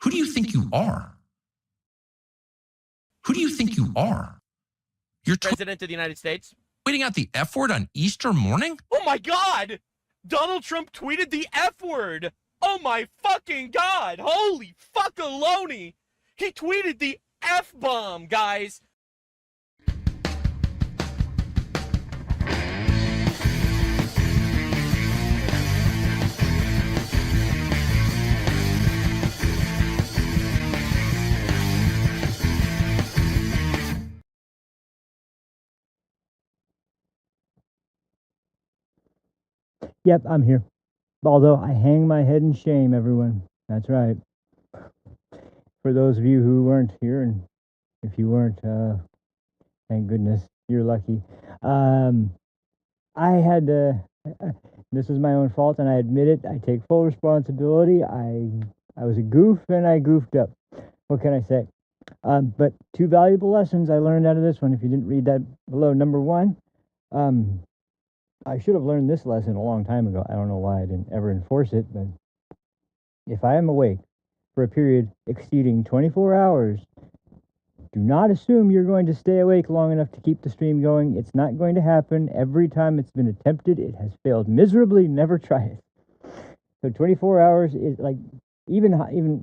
Who do you think you are? Who do you think you are? You're President of the United States. tweeting out the F word on Easter morning? Oh my God! Donald Trump tweeted the F word. Oh my fucking God! Holy fuckaloni! He tweeted the F bomb, guys. Yep, I'm here. Although I hang my head in shame, everyone. That's right. For those of you who weren't here, and if you weren't, thank goodness, you're lucky. I had this was my own fault, and I admit it. I take full responsibility. I was a goof, and I goofed up. What can I say? But two valuable lessons I learned out of this one. If you didn't read that below, number one, I should have learned this lesson a long time ago. I don't know why I didn't ever enforce it, but if I am awake for a period exceeding 24 hours, do not assume you're going to stay awake long enough to keep the stream going. It's not going to happen. Every time it's been attempted, it has failed miserably. Never try it. So 24 hours is like, even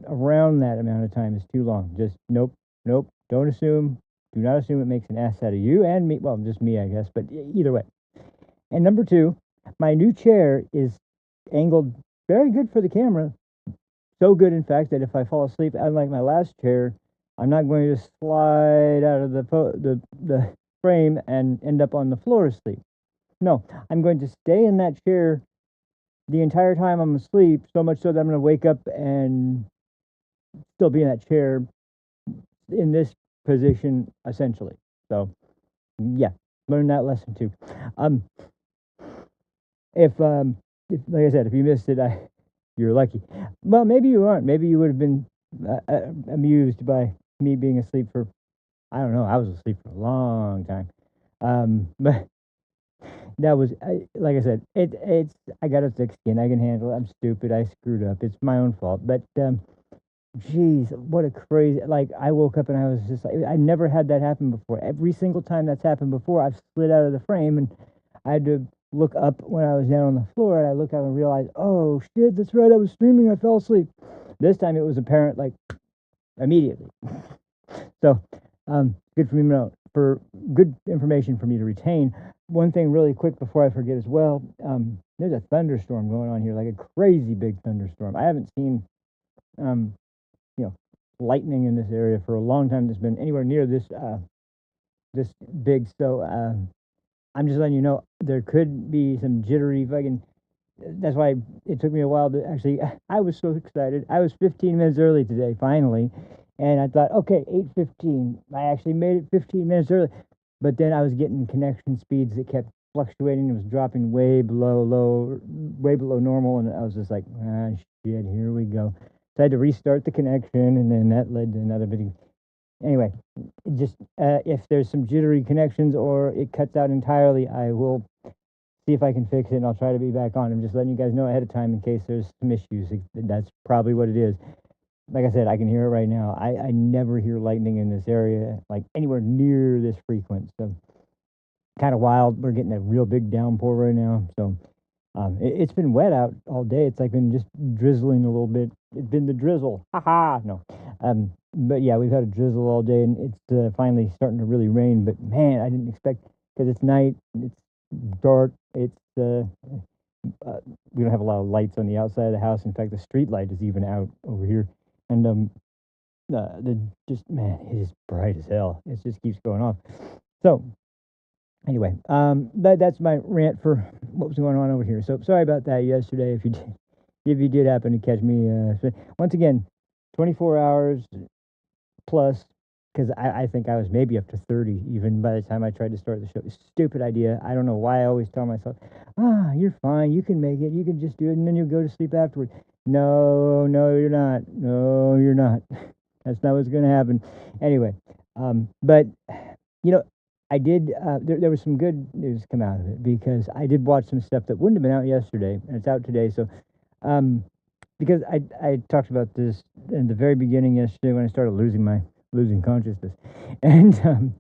around that amount of time is too long. Just nope. Don't assume. Do not assume it makes an ass out of you and me. Well, just me, I guess, but either way. And number two, my new chair is angled very good for the camera. So good, in fact, that if I fall asleep, unlike my last chair, I'm not going to slide out of the frame and end up on the floor asleep. No, I'm going to stay in that chair the entire time I'm asleep, so much so that I'm going to wake up and still be in that chair in this position, essentially. So, yeah, learn that lesson too. If like I said, if you missed it, you're lucky. Well, maybe you aren't. Maybe you would have been amused by me being asleep for, I don't know, I was asleep for a long time. But that was, like I said, it's, I got a thick skin. I can handle it. I'm stupid. I screwed up. It's my own fault. But, geez, what a crazy, like, I woke up and I was just like, I never had that happen before. Every single time that's happened before, I've slid out of the frame and I had to look up when I was down on the floor, and I look up and realize, oh shit, that's right, I was streaming, I fell asleep. This time it was apparent, like, immediately. So, good for me to know, for good information for me to retain. One thing really quick before I forget as well, there's a thunderstorm going on here, like a crazy big thunderstorm. I haven't seen, lightning in this area for a long time that's been anywhere near this big. So, I'm just letting you know, there could be some jittery fucking, that's why it took me a while to actually, I was so excited. I was 15 minutes early today, finally. And I thought, okay, 8:15. I actually made it 15 minutes early. But then I was getting connection speeds that kept fluctuating. It was dropping way below normal. And I was just like, shit, here we go. So I had to restart the connection, and then that led to another video. Anyway, just if there's some jittery connections or it cuts out entirely, I will see if I can fix it, and I'll try to be back on. I'm just letting you guys know ahead of time in case there's some issues. That's probably what it is. Like I said, I can hear it right now. I never hear lightning in this area, like anywhere near this frequent. So kind of wild. We're getting a real big downpour right now. So it's been wet out all day. It's like been just drizzling a little bit. It's been the drizzle. Ha. No. But yeah, we've had a drizzle all day, and it's finally starting to really rain. But man, I didn't expect, because it's night, it's dark, it's we don't have a lot of lights on the outside of the house. In fact, the street light is even out over here, and man, it is bright as hell. It just keeps going off. So anyway, that's my rant for what was going on over here. So sorry about that yesterday. If you did happen to catch me, once again, 24 hours plus, because I think I was maybe up to 30 even by the time I tried to start the show. Stupid idea. I don't know why I always tell myself, you're fine, you can make it, you can just do it, and then you'll go to sleep afterward. No, you're not. No, you're not. That's not what's going to happen. Anyway, but, I did, there was some good news come out of it, because I did watch some stuff that wouldn't have been out yesterday, and it's out today. So, because I talked about this in the very beginning yesterday when I started losing consciousness, and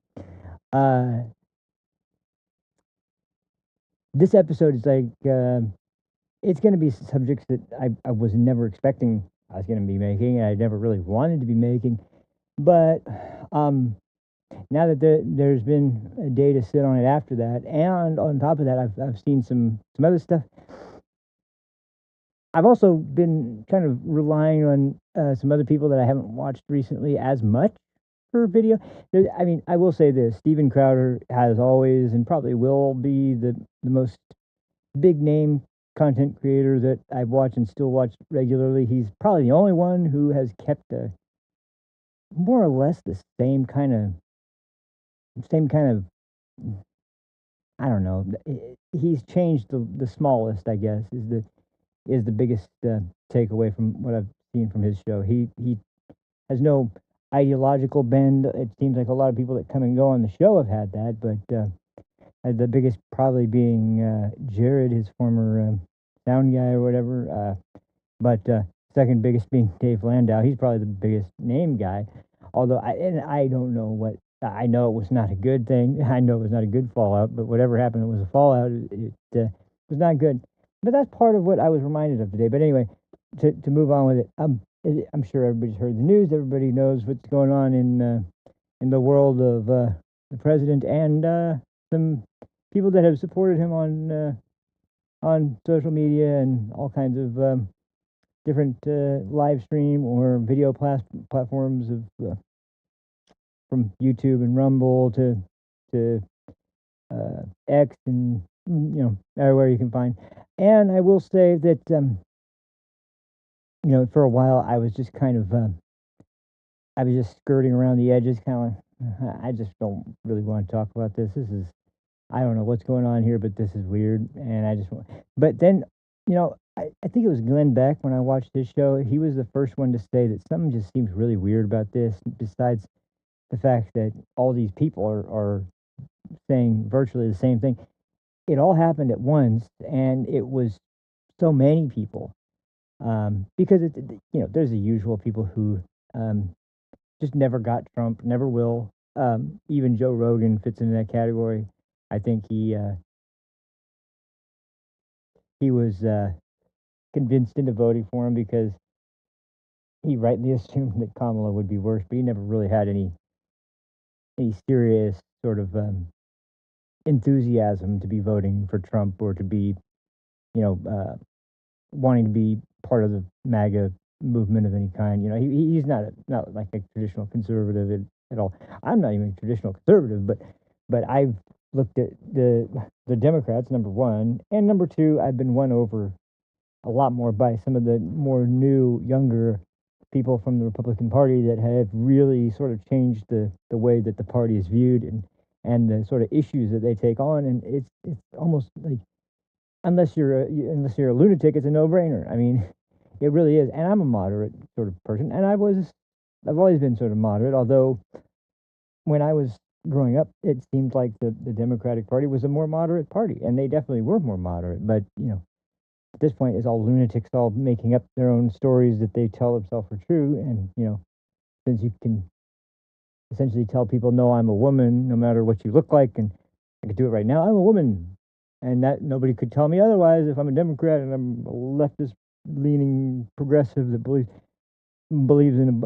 this episode is like it's going to be subjects that I was never expecting I was going to be making, and I never really wanted to be making, but now that there's been a day to sit on it after that, and on top of that, I've seen some other stuff. I've also been kind of relying on some other people that I haven't watched recently as much for video. I mean, I will say this: Steven Crowder has always and probably will be the most big name content creator that I watch and still watch regularly. He's probably the only one who has kept a more or less the same kind of I don't know. He's changed the smallest, I guess, is the biggest takeaway from what I've seen from his show. He has no ideological bend. It seems like a lot of people that come and go on the show have had that, but the biggest probably being Jared, his former sound guy or whatever. But second biggest being Dave Landau. He's probably the biggest name guy. Although I don't know what I know it was not a good thing. I know it was not a good fallout, but whatever happened, it was a fallout. It was not good. But that's part of what I was reminded of today. But anyway, to move on with it, I'm sure everybody's heard the news. Everybody knows what's going on in the world of the president and some people that have supported him on social media and all kinds of different live stream or video platforms of from YouTube and Rumble to X and everywhere you can find. And I will say that for a while I was just kind of I was just skirting around the edges, kind of like I just don't really want to talk about this. This is I don't know what's going on here, but this is weird, and I just want. But then I think it was Glenn Beck when I watched his show. He was the first one to say that something just seems really weird about this. Besides the fact that all these people are saying virtually the same thing. It all happened at once, and it was so many people. Because there's the usual people who just never got Trump, never will. Even Joe Rogan fits into that category. I think he was convinced into voting for him because he rightly assumed that Kamala would be worse, but he never really had any serious sort of enthusiasm to be voting for Trump or to be, wanting to be part of the MAGA movement of any kind. He's not like a traditional conservative at all. I'm not even a traditional conservative, but I've looked at the Democrats, number one, and number two, I've been won over a lot more by some of the more new, younger people from the Republican Party that have really sort of changed the way that the party is viewed and the sort of issues that they take on. And it's almost like unless you're a lunatic, it's a no-brainer. I mean, it really is. And I'm a moderate sort of person, and I've always been sort of moderate. Although when I was growing up, it seemed like the Democratic Party was a more moderate party, and they definitely were more moderate. But at this point, it's all lunatics all making up their own stories that they tell themselves are true. And since you can essentially tell people, no, I'm a woman, no matter what you look like, and I could do it right now. I'm a woman, and that nobody could tell me otherwise if I'm a Democrat and I'm a leftist leaning progressive that believes in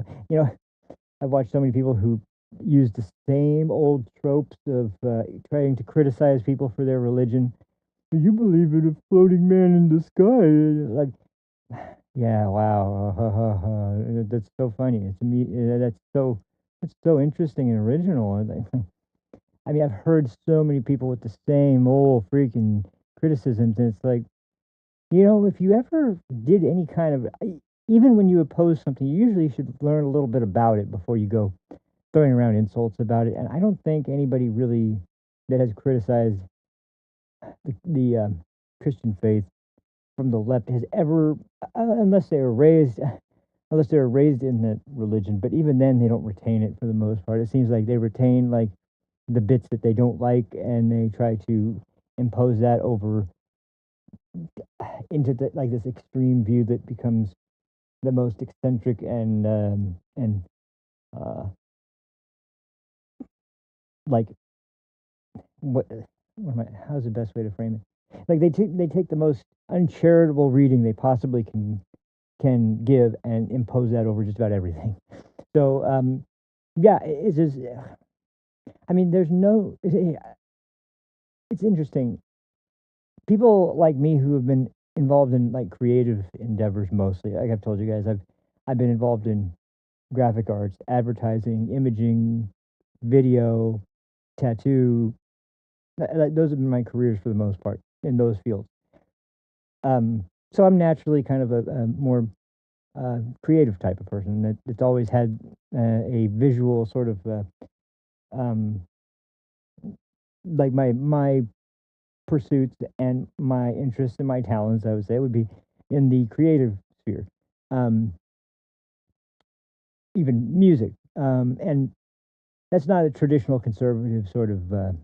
I've watched so many people who use the same old tropes of trying to criticize people for their religion. You believe in a floating man in the sky? Like, yeah, wow, that's so funny. It's me. That's so interesting and original. I mean, I've heard so many people with the same old freaking criticisms, and it's like, if you ever did any kind of, even when you oppose something, you usually should learn a little bit about it before you go throwing around insults about it. And I don't think anybody really that has criticized the Christian faith from the left has ever, unless they were raised in that religion. But even then, they don't retain it for the most part. It seems like they retain like the bits that they don't like, and they try to impose that over into like this extreme view that becomes the most eccentric and uh, like what am I? How's the best way to frame it? Like they take the most uncharitable reading they possibly can give and impose that over just about everything. So yeah, it's just. I mean, there's no. It's interesting. People like me who have been involved in like creative endeavors mostly. Like I've told you guys, I've been involved in graphic arts, advertising, imaging, video, tattoo. Those have been my careers for the most part in those fields. So I'm naturally kind of a more creative type of person that's always had a visual sort of um, like my pursuits and my interests and my talents, I would say, would be in the creative sphere, um, even music, and that's not a traditional conservative sort of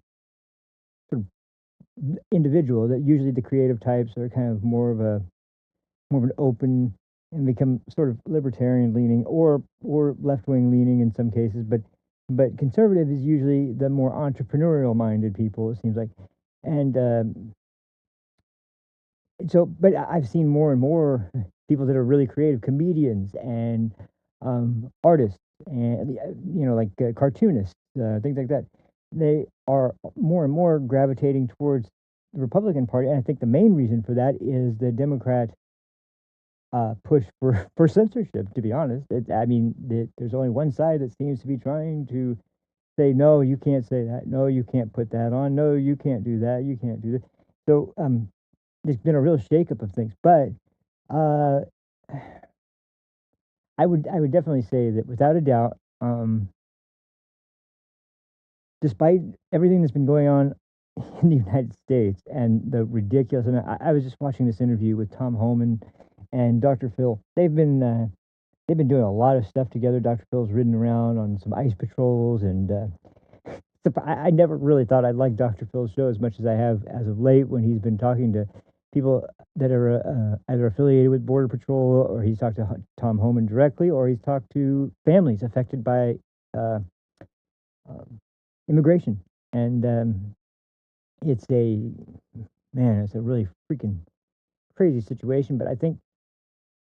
individual. That usually the creative types are kind of more of an open and become sort of libertarian leaning or left wing leaning in some cases, but conservative is usually the more entrepreneurial minded people. It seems like, and so, but I've seen more and more people that are really creative, comedians and artists, and like cartoonists, things like that. They are more and more gravitating towards the Republican Party, and I think the main reason for that is the Democrat push for for censorship. To be honest, I mean, there's only one side that seems to be trying to say, no, you can't say that. No, you can't put that on. No, you can't do that. You can't do this. So there's been a real shakeup of things, but uh, I would definitely say that without a doubt, despite everything that's been going on in the United States and the ridiculous amount, I was just watching this interview with Tom Homan and Dr. Phil. They've been doing a lot of stuff together. Dr. Phil's ridden around on some ice patrols, and I never really thought I'd like Dr. Phil's show as much as I have as of late when he's been talking to people that are either affiliated with Border Patrol, or he's talked to Tom Homan directly, or he's talked to families affected by uh, um, immigration. And it's it's a really freaking crazy situation. But I think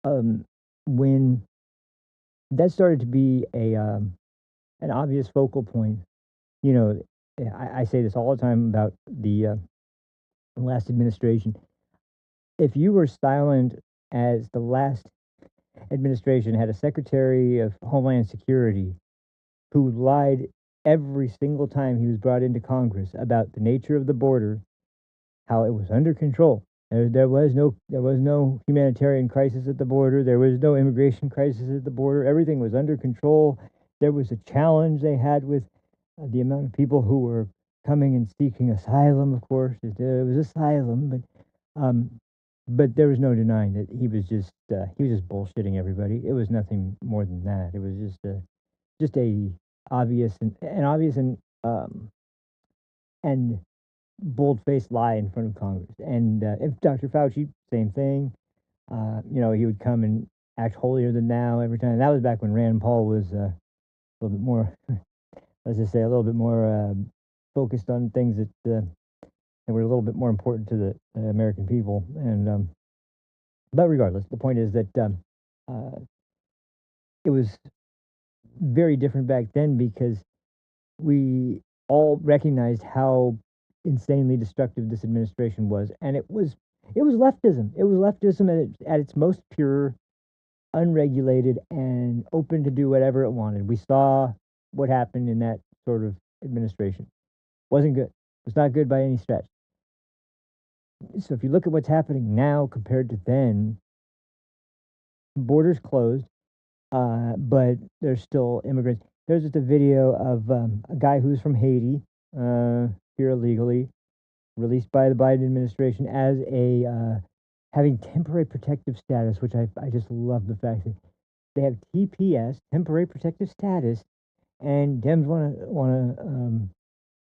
um, when that started to be an obvious focal point, you know, I say this all the time about the last administration. If you were silent as the last administration had a Secretary of Homeland Security who lied every single time he was brought into Congress about the nature of the border, how it was under control. There was no humanitarian crisis at the border. There was no immigration crisis at the border. Everything was under control. There was a challenge they had with the amount of people who were coming and seeking asylum. Of course, it was asylum, um, but there was no denying that he was just bullshitting everybody. It was nothing more than that. It was just a obvious and obvious and bold-faced lie in front of Congress. And if Dr. Fauci, same thing. He would come and act holier than thou every time. That was back when Rand Paul was a little bit more, let's just say, a little bit more focused on things that were a little bit more important to the American people. And but regardless, the point is that uh, it was very different back then because we all recognized how insanely destructive this administration was, and it was leftism. It was leftism at its most pure, unregulated, and open to do whatever it wanted. We saw what happened in that sort of administration. Wasn't good. Was not good by any stretch. So if you look at what's happening now compared to then, borders closed, but there's still immigrants. There's just a video of a guy who's from Haiti, here illegally, released by the Biden administration as a having temporary protective status, which I just love the fact that they have TPS, temporary protective status, and Dems want to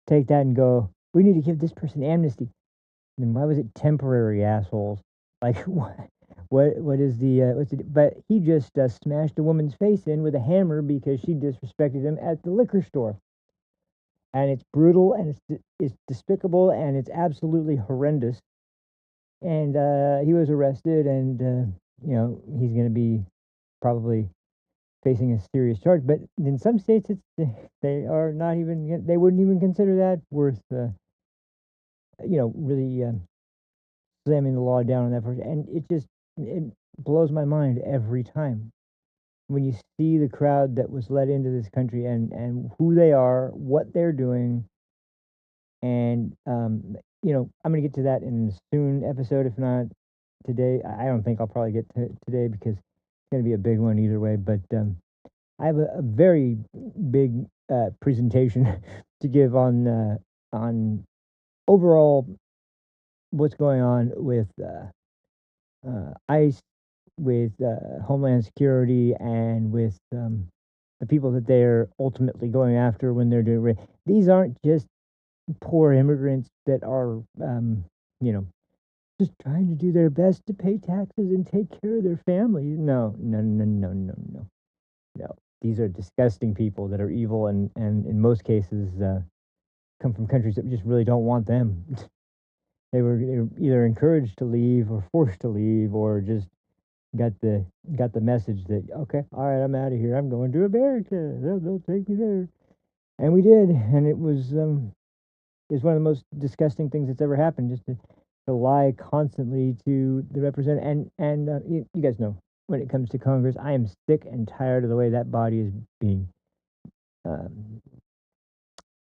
take that and go, we need to give this person amnesty. Then why was it temporary, assholes? Like, what is the what's it? But he just smashed a woman's face in with a hammer because she disrespected him at the liquor store, and it's brutal and it's despicable and it's absolutely horrendous. And he was arrested, and he's going to be probably facing a serious charge. But in some states, they are not even they wouldn't even consider that worth really slamming the law down on that person. And it blows my mind every time when you see the crowd that was let into this country and who they are, what they're doing. And I'm gonna get to that in a soon episode, if not today. I don't think I'll probably get to today because it's gonna be a big one either way. But I have a very big presentation to give on overall what's going on with ICE, with Homeland Security, and with the people that they're ultimately going after when they're doing. These aren't just poor immigrants that are, you know, just trying to do their best to pay taxes and take care of their families. No, no, no, no, no, no, no. These are disgusting people that are evil and in most cases come from countries that just really don't want them. They were either encouraged to leave or forced to leave or just got the message that okay, all right, I'm out of here. I'm going to America. They'll take me there, and we did, and it was is one of the most disgusting things that's ever happened. Just to lie constantly to the representative, and you guys know when it comes to Congress, I am sick and tired of the way that body is being um,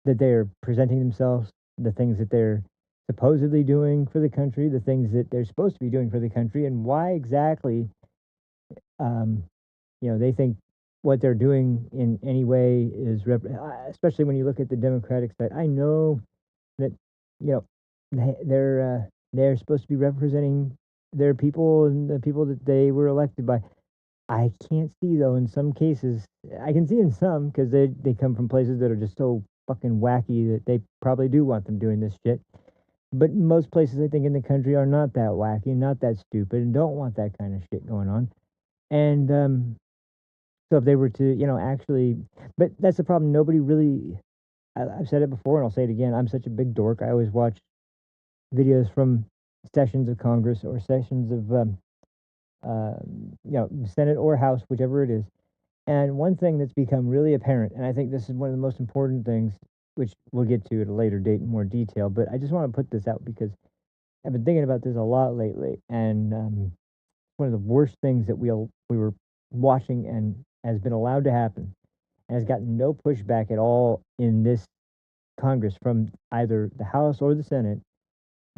that they're presenting themselves, the things that they're supposedly doing for the country, the things that they're supposed to be doing for the country, and why exactly um, they think what they're doing in any way is especially when you look at the Democratic side. I know that you know they're supposed to be representing their people and the people that they were elected by. I can't see though in some cases. I can see in some because they come from places that are just so fucking wacky that they probably do want them doing this shit. But most places I think in the country are not that wacky, not that stupid, and don't want that kind of shit going on. And so if they were to, actually, but that's the problem. Nobody really. I've said it before, and I'll say it again. I'm such a big dork. I always watch videos from sessions of Congress or sessions of, Senate or House, whichever it is. And one thing that's become really apparent, and I think this is one of the most important things, which we'll get to at a later date in more detail, but I just want to put this out because I've been thinking about this a lot lately, and one of the worst things that we were watching and has been allowed to happen and has gotten no pushback at all in this Congress from either the House or the Senate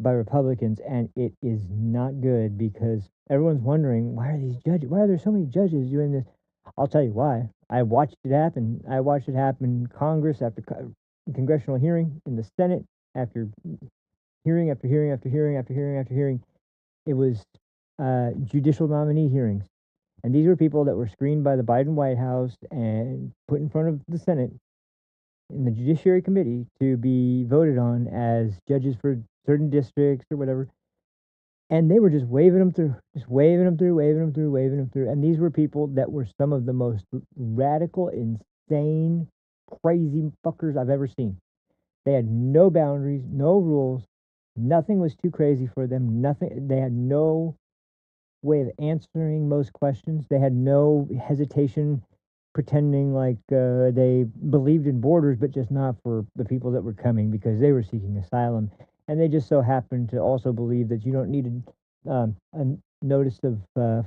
by Republicans, and it is not good because everyone's wondering why are there so many judges doing this? I'll tell you why. I watched it happen. I watched it happen in Congress after congressional hearing, in the Senate after hearing after hearing after hearing after hearing after hearing. It was judicial nominee hearings. And these were people that were screened by the Biden White House and put in front of the Senate in the Judiciary Committee to be voted on as judges for certain districts or whatever. And they were just waving them through, just waving them through, waving them through, waving them through. And these were people that were some of the most radical, insane, crazy fuckers I've ever seen. They had no boundaries, no rules. Nothing was too crazy for them. Nothing. They had no way of answering most questions. They had no hesitation pretending like they believed in borders, but just not for the people that were coming because they were seeking asylum. And they just so happened to also believe that you don't need a notice of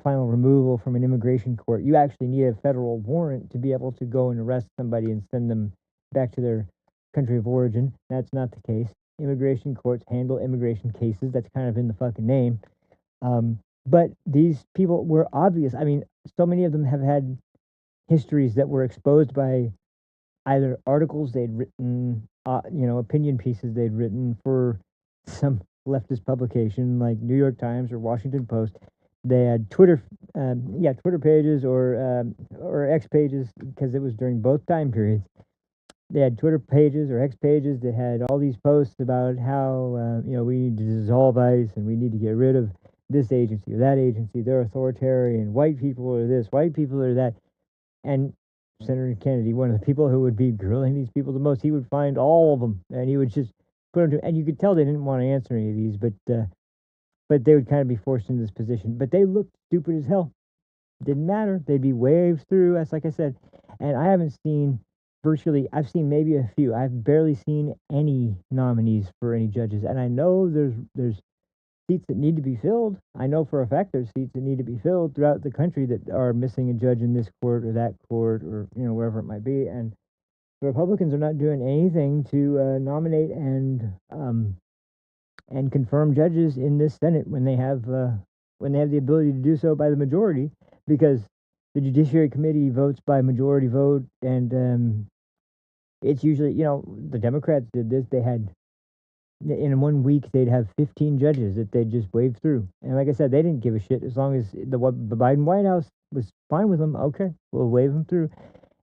final removal from an immigration court. You actually need a federal warrant to be able to go and arrest somebody and send them back to their country of origin. That's not the case. Immigration courts handle immigration cases. That's kind of in the fucking name. But these people were obvious. I mean, so many of them have had histories that were exposed by either articles they'd written, opinion pieces they'd written for some leftist publication like New York Times or Washington Post. They had Twitter pages or X pages because it was during both time periods. They had Twitter pages or X pages that had all these posts about how we need to dissolve ICE and we need to get rid of this agency or that agency, they're authoritarian, white people are this, white people are that. And Senator Kennedy, one of the people who would be grilling these people the most, he would find all of them and he would just put them to, and you could tell they didn't want to answer any of these, but they would kind of be forced into this position. But they looked stupid as hell. Didn't matter. They'd be waved through, as like I said. And I haven't seen I've seen maybe a few. I've barely seen any nominees for any judges. And I know there's seats that need to be filled. I know for a fact there's seats that need to be filled throughout the country that are missing a judge in this court or that court or wherever it might be. And the Republicans are not doing anything to nominate and confirm judges in this Senate when they have the ability to do so by the majority, because the Judiciary Committee votes by majority vote, and it's usually the Democrats did this. They had in 1 week they'd have 15 judges that they'd just wave through, and like I said, they didn't give a shit as long as the Biden White House was fine with them. Okay, we'll wave them through,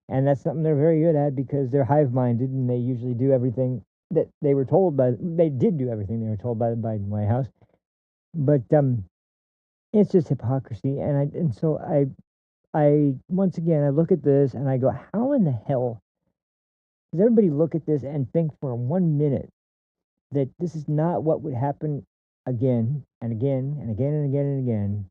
and that's something they're very good at because they're hive-minded and they usually do everything that they were told by. They did do everything they were told by the Biden White House, but it's just hypocrisy, and so I once again I look at this and I go, how in the hell does everybody look at this and think for 1 minute that this is not what would happen again and again and again and again and again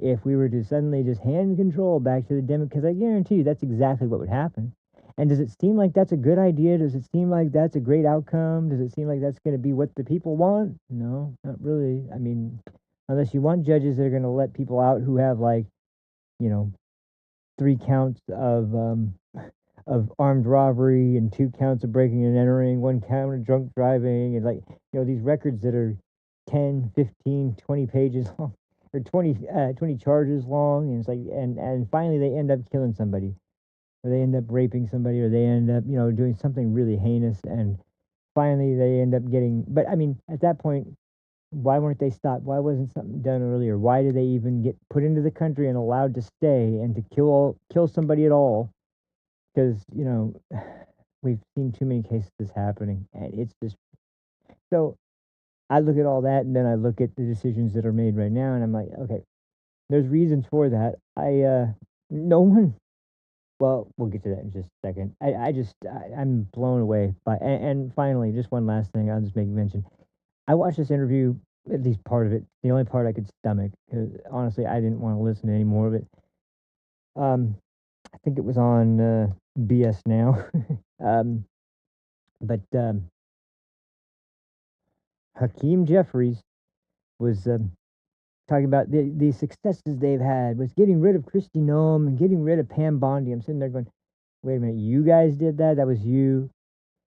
if we were to suddenly just hand control back to the Democrats? Because I guarantee you that's exactly what would happen. And does it seem like that's a good idea? Does it seem like that's a great outcome? Does it seem like that's going to be what the people want? No, not really. I mean, unless you want judges that are going to let people out who have, like, 3 counts of armed robbery and 2 counts of breaking and entering, 1 count of drunk driving, and these records that are 10, 15, 20 pages long, or 20 charges long, and it's like, and finally they end up killing somebody, or they end up raping somebody, or they end up doing something really heinous, and finally they end up getting. But I mean, at that point, why weren't they stopped? Why wasn't something done earlier? Why did they even get put into the country and allowed to stay and to kill somebody at all? Because we've seen too many cases of this happening, and it's just so. I look at all that, and then I look at the decisions that are made right now, and I'm like, okay, there's reasons for that. No one. Well, we'll get to that in just a second. I'm blown away by, and finally, just one last thing. I'll just make mention. I watched this interview, at least part of it, the only part I could stomach, because honestly, I didn't want to listen to any more of it. I think it was on BS Now. But Hakeem Jeffries was talking about the successes they've had with getting rid of Kristi Noem and getting rid of Pam Bondi. I'm sitting there going, wait a minute, you guys did that? That was you?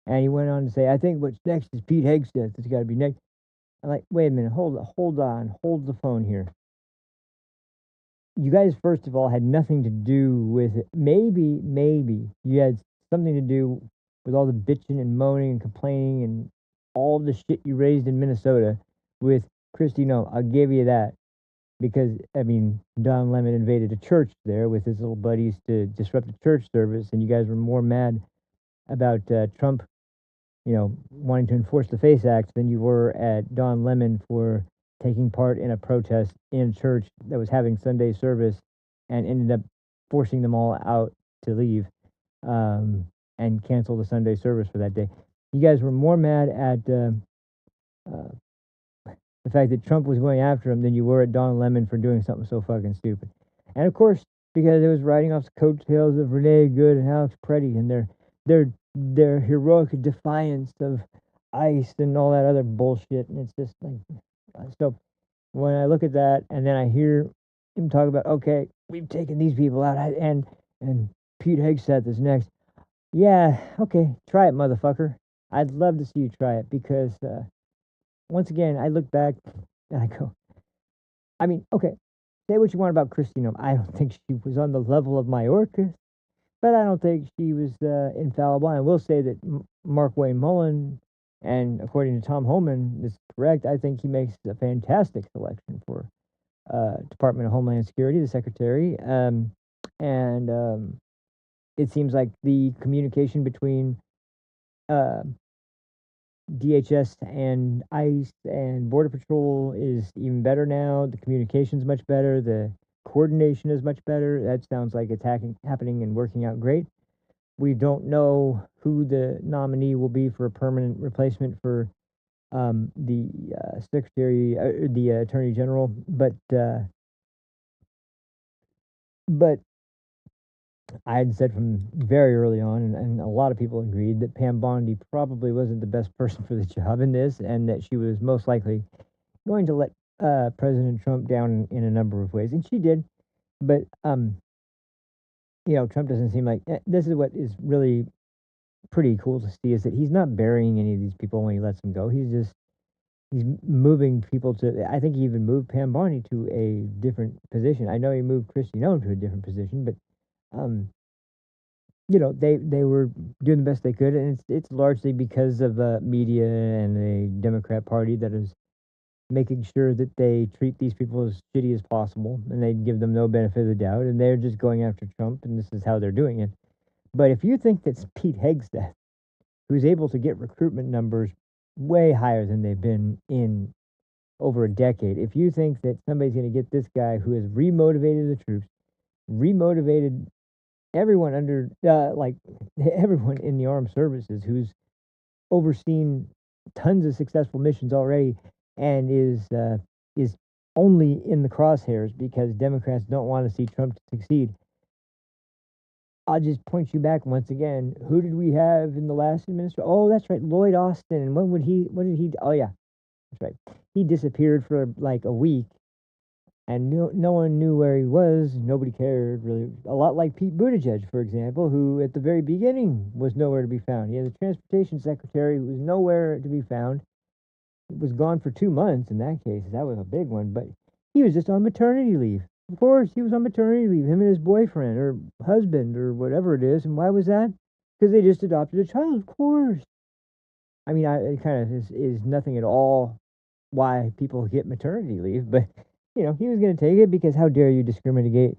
And he went on to say, I think what's next is Pete Hegseth. It's got to be next. I'm like, wait a minute, hold on, hold the phone here. You guys, first of all, had nothing to do with it. Maybe you had something to do with all the bitching and moaning and complaining and all the shit you raised in Minnesota with Kristi Noem. I'll give you that. Because, I mean, Don Lemon invaded a church there with his little buddies to disrupt a church service, and you guys were more mad about Trump, wanting to enforce the FACE Act than you were at Don Lemon for taking part in a protest in a church that was having Sunday service and ended up forcing them all out to leave and cancel the Sunday service for that day. You guys were more mad at the fact that Trump was going after him than you were at Don Lemon for doing something so fucking stupid. And of course, because it was riding off the coattails of Renee Good and Alex Preddy and their heroic defiance of ICE and all that other bullshit. And it's just like, so when I look at that and then I hear him talk about, okay, we've taken these people out and Pete Hegseth is next. Yeah, okay, try it, motherfucker. I'd love to see you try it because once again, I look back and I go, I mean, okay, say what you want about Kristi Noem. I don't think she was on the level of Mayorkas, but I don't think she was infallible. I will say that Mark Wayne Mullen, and according to Tom Homan, is correct. I think he makes a fantastic selection for Department of Homeland Security, the secretary. It seems like the communication between DHS and ICE and Border Patrol is even better now. The communication's much better. The coordination is much better. That sounds like it's happening and working out great. We don't know who the nominee will be for a permanent replacement for the the Attorney General, but I had said from very early on, and a lot of people agreed that Pam Bondi probably wasn't the best person for the job in this, and that she was most likely going to let President Trump down in a number of ways, and she did. But Trump doesn't seem like this is what is really pretty cool to see is that he's not burying any of these people when he lets them go. He's moving people to. I think he even moved Pam Bondi to a different position. I know he moved Kristi Noem to a different position, but um, they were doing the best they could, and it's largely because of media and the Democrat Party that is making sure that they treat these people as shitty as possible, and they give them no benefit of the doubt, and they're just going after Trump, and this is how they're doing it. But if you think that's Pete Hegseth, who's able to get recruitment numbers way higher than they've been in over a decade, if you think that somebody's going to get this guy who has remotivated the troops, remotivated everyone under like everyone in the armed services, who's overseen tons of successful missions already, and is only in the crosshairs because Democrats don't want to see Trump succeed. I'll just point you back once again. Who did we have in the last administration? Oh, that's right, Lloyd Austin. And what did he? Oh yeah, that's right. He disappeared for like a week, and no one knew where he was. Nobody cared really. A lot like Pete Buttigieg, for example, who at the very beginning was nowhere to be found. He had a transportation secretary who was nowhere to be found. He was gone for 2 months in that case. That was a big one, but he was just on maternity leave. Of course, he was on maternity leave, him and his boyfriend or husband or whatever it is. And why was that? Because they just adopted a child, of course. I mean, it kind of is nothing at all why people get maternity leave, but he was going to take it because how dare you discriminate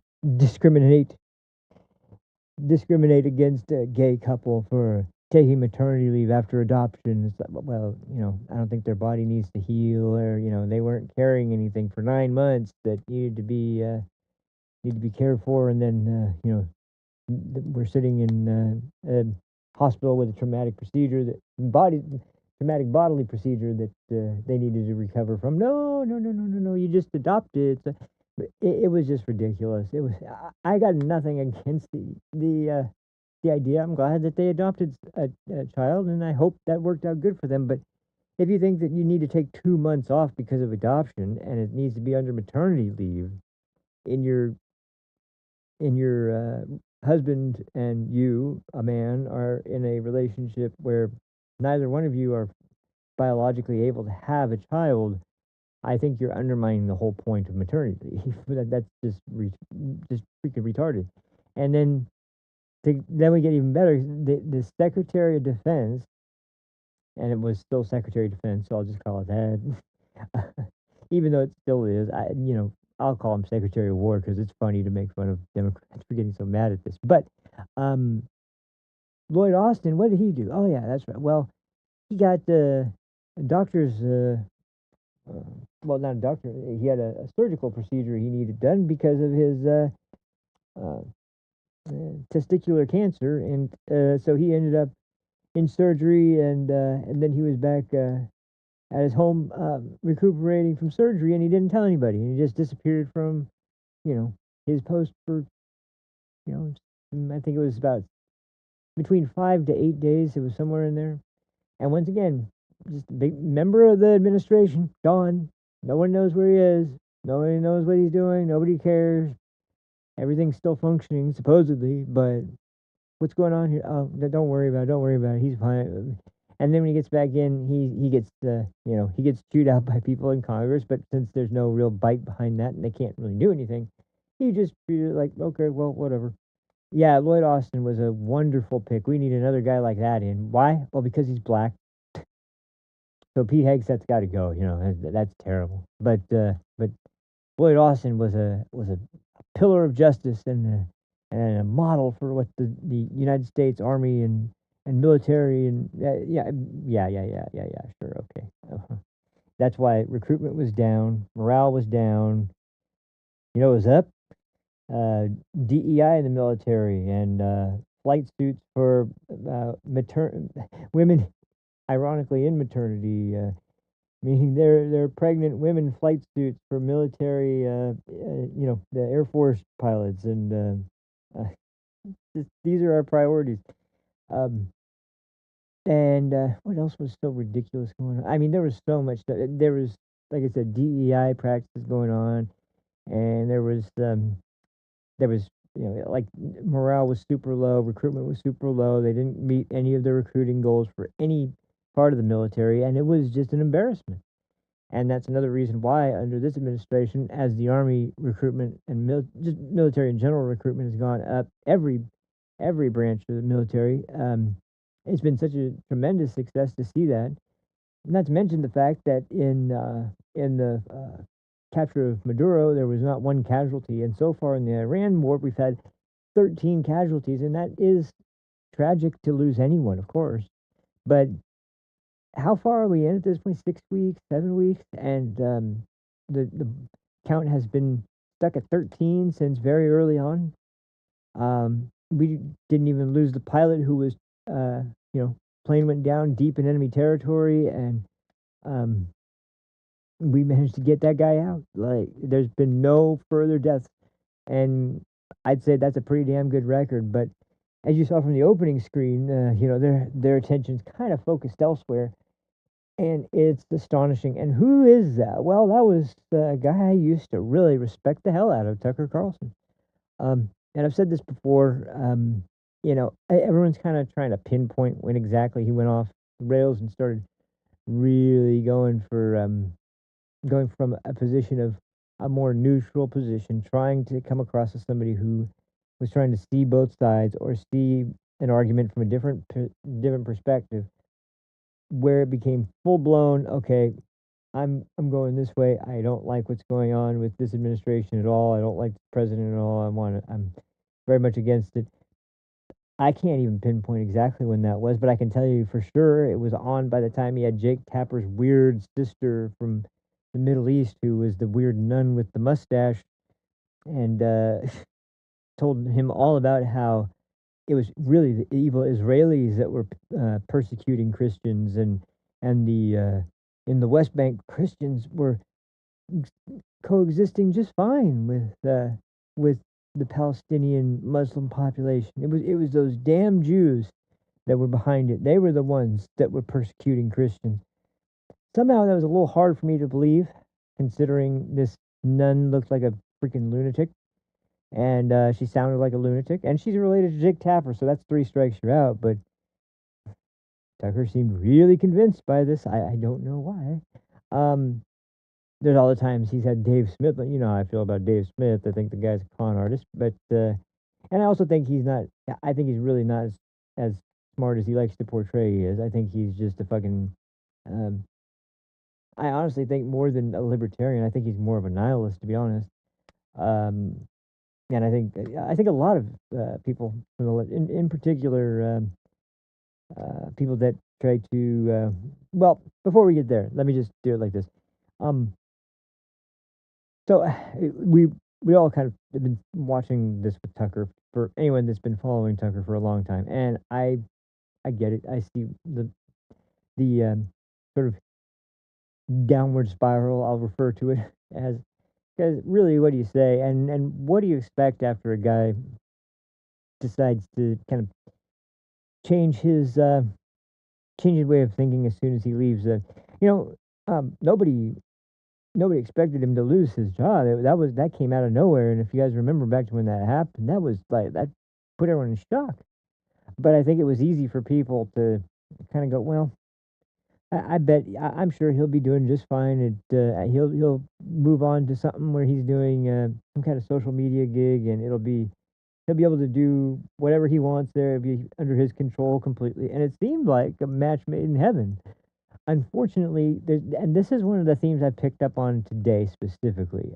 against a gay couple for taking maternity leave after adoption. It's like, well, I don't think their body needs to heal, or they weren't carrying anything for 9 months that needed to be cared for, and then we're sitting in a hospital with a traumatic bodily procedure that they needed to recover from. No, no, no, no, no, no. You just adopted. So it was just ridiculous. It was. I got nothing against the idea. I'm glad that they adopted a child, and I hope that worked out good for them. But if you think that you need to take 2 months off because of adoption, and it needs to be under maternity leave, in your husband and you, a man, are in a relationship where neither one of you are biologically able to have a child, I think you're undermining the whole point of maternity leave. That's just freaking retarded. And then we get even better. The Secretary of Defense, and it was still Secretary of Defense, so I'll just call it that. Even though it still is, I'll call him Secretary of War because it's funny to make fun of Democrats for getting so mad at this. But Lloyd Austin, what did he do? Oh yeah, that's right. Well, he got doctors. Well, not a doctor. He had a surgical procedure he needed done because of his testicular cancer, and so he ended up in surgery, and then he was back at his home recuperating from surgery, and he didn't tell anybody, and he just disappeared from his post for I think it was about between 5 to 8 days. It was somewhere in there. And once again, just a big member of the administration, gone. No one knows where he is. Nobody knows what he's doing. Nobody cares. Everything's still functioning, supposedly, but what's going on here? Oh, don't worry about it. Don't worry about it. He's fine. And then when he gets back in, he gets he gets chewed out by people in Congress. But since there's no real bite behind that, and they can't really do anything, he just treated it like, okay, well, whatever. Yeah, Lloyd Austin was a wonderful pick. We need another guy like that in. Why? Well, because he's black. So Pete Hegseth's got to go. That's terrible. But Lloyd Austin was a pillar of justice and a model for what the United States Army and and military and sure, okay. That's why recruitment was down, morale was down. You know what was up? DEI in the military and flight suits for women, ironically in maternity, meaning they're pregnant women flight suits for military, the Air Force pilots, and these are our priorities. Um, and what else was so ridiculous going on? I mean, there was so much. There was, like I said, DEI practices going on, and there was like morale was super low, recruitment was super low. They didn't meet any of the recruiting goals for any part of the military, and it was just an embarrassment. And that's another reason why, under this administration, as the Army recruitment and just military in general recruitment has gone up, every branch of the military, it's been such a tremendous success to see that. Not to mention the fact that in the capture of Maduro, there was not one casualty, and so far in the Iran war, we've had 13 casualties, and that is tragic to lose anyone, of course. But how far are we in at this point? 6 weeks, 7 weeks, and the count has been stuck at 13 since very early on. We didn't even lose the pilot who was, plane went down deep in enemy territory, and um, we managed to get that guy out. Like, there's been no further deaths, and I'd say that's a pretty damn good record. But as you saw from the opening screen, their attention's kind of focused elsewhere, and it's astonishing. And who is that? Well, that was the guy I used to really respect the hell out of, Tucker Carlson. And I've said this before. Everyone's kind of trying to pinpoint when exactly he went off the rails and started really going from a position of a more neutral position, trying to come across as somebody who was trying to see both sides or see an argument from a different perspective, where it became full blown. Okay, I'm going this way. I don't like what's going on with this administration at all. I don't like the president at all. I'm very much against it. I can't even pinpoint exactly when that was, but I can tell you for sure it was on by the time he had Jake Tapper's weird sister from the Middle East, who was the weird nun with the mustache, and told him all about how it was really the evil Israelis that were persecuting Christians, and the in the West Bank Christians were coexisting just fine with the Palestinian Muslim population. It was those damn Jews that were behind it. They were the ones that were persecuting Christians. Somehow that was a little hard for me to believe, considering this nun looked like a freaking lunatic, and she sounded like a lunatic, and she's related to Jake Tapper, so that's 3 strikes you're out. But Tucker seemed really convinced by this. I don't know why. There's all the times he's had Dave Smith, but you know how I feel about Dave Smith. I think the guy's a con artist, but and I also think he's not. I think he's really not as smart as he likes to portray he is. I think he's just a fucking. I honestly think more than a libertarian. I think he's more of a nihilist, to be honest. And I think a lot of people, in particular, people that try to. Well, before we get there, let me just do it like this. So we all kind of have been watching this with Tucker, for anyone that's been following Tucker for a long time, and I get it. I see the sort of downward spiral, I'll refer to it as, because really, what do you say, and what do you expect after a guy decides to kind of change his way of thinking as soon as he leaves? Nobody expected him to lose his job. That came out of nowhere. And if you guys remember back to when that happened, that was like that put everyone in shock. But I think it was easy for people to kind of go, well, I'm sure he'll be doing just fine. He'll move on to something where he's doing some kind of social media gig, and he'll be able to do whatever he wants there. It'll be under his control completely. And it seemed like a match made in heaven. Unfortunately, and this is one of the themes I picked up on today specifically,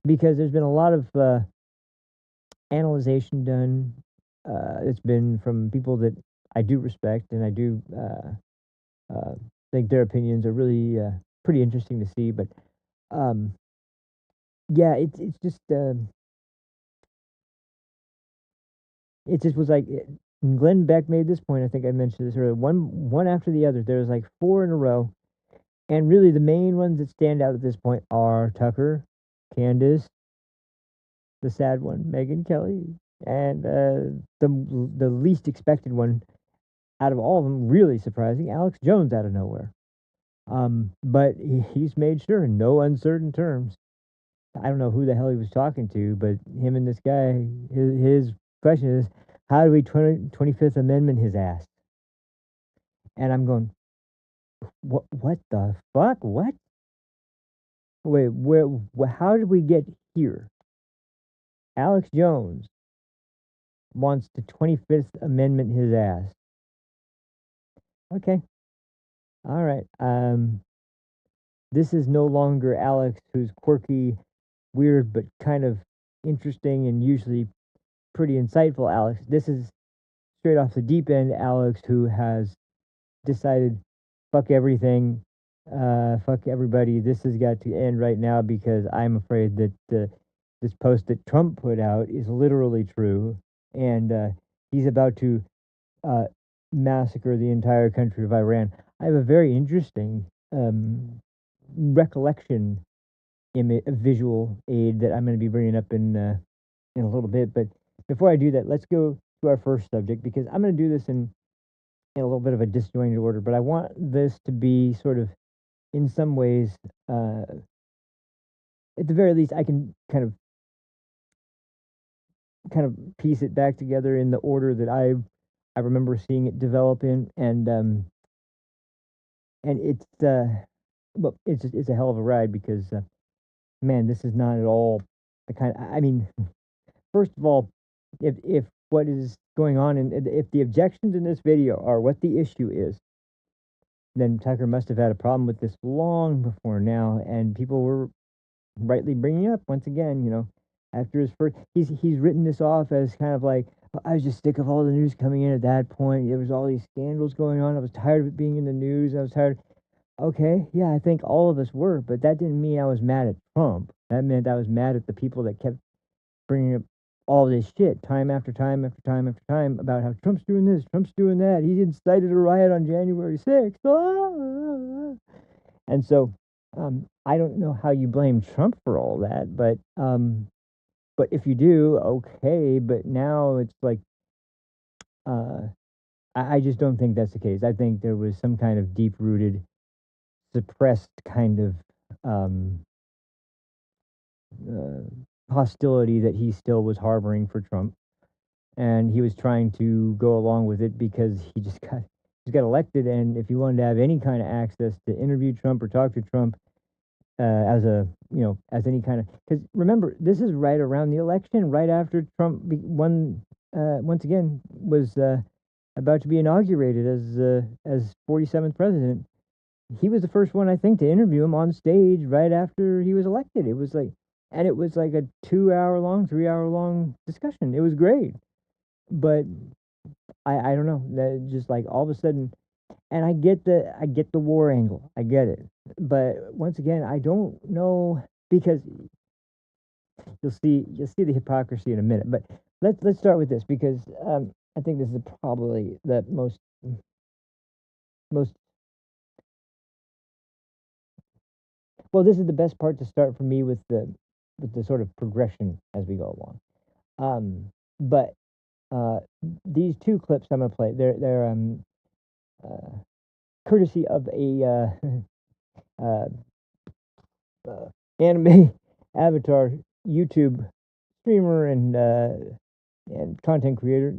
because there's been a lot of analyzation done. It's been from people that I do respect, and I do think their opinions are really pretty interesting to see. But um, yeah, it's just it just was like Glenn Beck made this point. I think I mentioned this earlier. One after the other. There's like four in a row, and really the main ones that stand out at this point are Tucker, Candace, the sad one, Megyn Kelly, and the least expected one out of all of them, really surprising, Alex Jones out of nowhere. But he's made sure in no uncertain terms. I don't know who the hell he was talking to, but him and this guy, his question is, how do we 25th Amendment his ass? And I'm going, what the fuck? What? Wait, how did we get here? Alex Jones wants to 25th Amendment his ass. Okay. All right. This is no longer Alex, who's quirky, weird, but kind of interesting and usually pretty insightful Alex. This is straight off the deep end Alex, who has decided, fuck everything, fuck everybody. This has got to end right now because I'm afraid that this post that Trump put out is literally true, and he's about to uh, massacre the entire country of Iran. I have a very interesting recollection visual aid that I'm going to be bringing up in a little bit. But before I do that, let's go to our first subject, because I'm going to do this in a little bit of a disjointed order. But I want this to be sort of, in some ways, at the very least, I can kind of piece it back together in the order that I remember seeing it develop in, and it's well, it's a hell of a ride, because man, this is not at all the kind. I mean, first of all, if what is going on, and if the objections in this video are what the issue is, then Tucker must have had a problem with this long before now, and people were rightly bringing up once again. After his first, he's written this off as kind of like, I was just sick of all the news coming in at that point. There was all these scandals going on. I was tired of it being in the news. I was tired. Okay, yeah, I think all of us were, but that didn't mean I was mad at Trump. That meant I was mad at the people that kept bringing up all this shit time after time after time after time about how Trump's doing this, Trump's doing that. He incited a riot on January 6th. And so I don't know how you blame Trump for all that, but if you do, okay. But now it's like I just don't think that's the case. I think there was some kind of deep-rooted, suppressed kind of hostility that he still was harboring for Trump, and he was trying to go along with it because he got elected, and if you wanted to have any kind of access to interview Trump or talk to Trump as any kind of, because remember, this is right around the election, right after Trump won, once again was about to be inaugurated as 47th president. He was the first one, I think, to interview him on stage right after he was elected. It was like a 2 hour long, 3 hour long discussion. It was great, but I don't know, that just like all of a sudden, and I get the war angle, I get it, but once again, I don't know, because you'll see the hypocrisy in a minute. But let's start with this, because I think this is probably the most well, this is the best part to start for me with the sort of progression as we go along. But these two clips I'm gonna play, they're courtesy of a anime avatar YouTube streamer and content creator,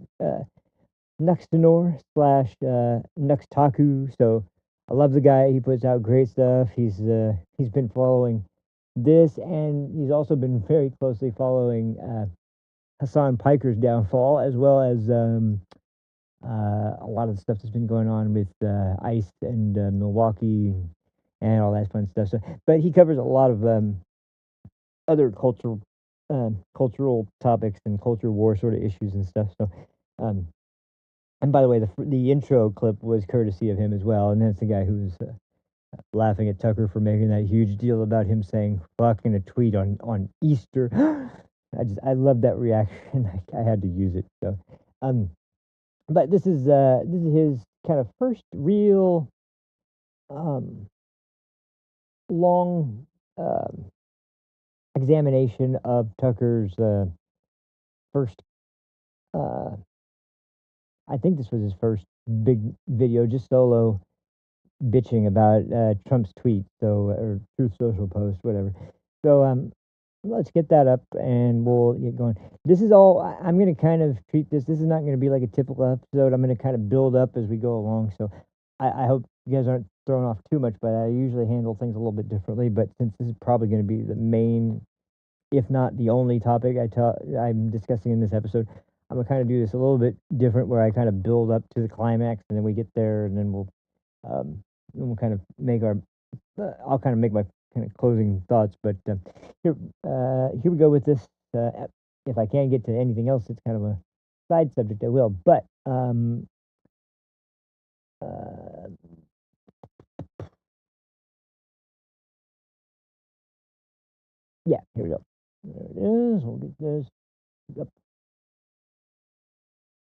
Nuxtanor slash Nuxtaku. So I love the guy. He puts out great stuff. He's been following this, and he's also been very closely following Hassan Piker's downfall, as well as a lot of the stuff that's been going on with ICE and Milwaukee and all that fun stuff. So, but he covers a lot of other cultural topics and culture war sort of issues and stuff. So And by the way, the intro clip was courtesy of him as well, and that's the guy who was laughing at Tucker for making that huge deal about him saying "fuck" in a tweet on Easter. I love that reaction. I had to use it. So, but this is his kind of first real long examination of Tucker's first. I think this was his first big video, just solo bitching about Trump's tweet, so or Truth Social post, whatever. So let's get that up and we'll get going. This is all I'm going to kind of treat this. This is not going to be like a typical episode. I'm going to kind of build up as we go along. So I hope you guys aren't thrown off too much by that. I usually handle things a little bit differently, but since this is probably going to be the main, if not the only topic I'm discussing in this episode, I'm gonna kind of do this a little bit different, where I kind of build up to the climax, and then we get there, and then we'll kind of make our. I'll kind of make my kind of closing thoughts, but here we go with this. If I can't get to anything else, it's kind of a side subject. I will, but uh, yeah, here we go. There it is. We'll get this. Yep.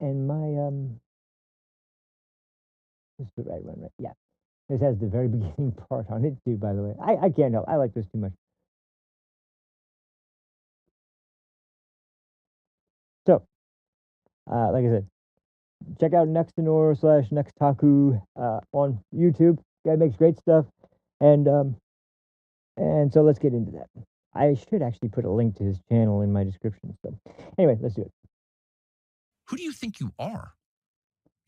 And my this is the right one, right? Yeah. This has the very beginning part on it too, by the way. I can't help. I like this too much. So, like I said, check out Nextanor/Nextaku on YouTube. Guy makes great stuff, and so let's get into that. I should actually put a link to his channel in my description. So, anyway, let's do it. Who do you think you are?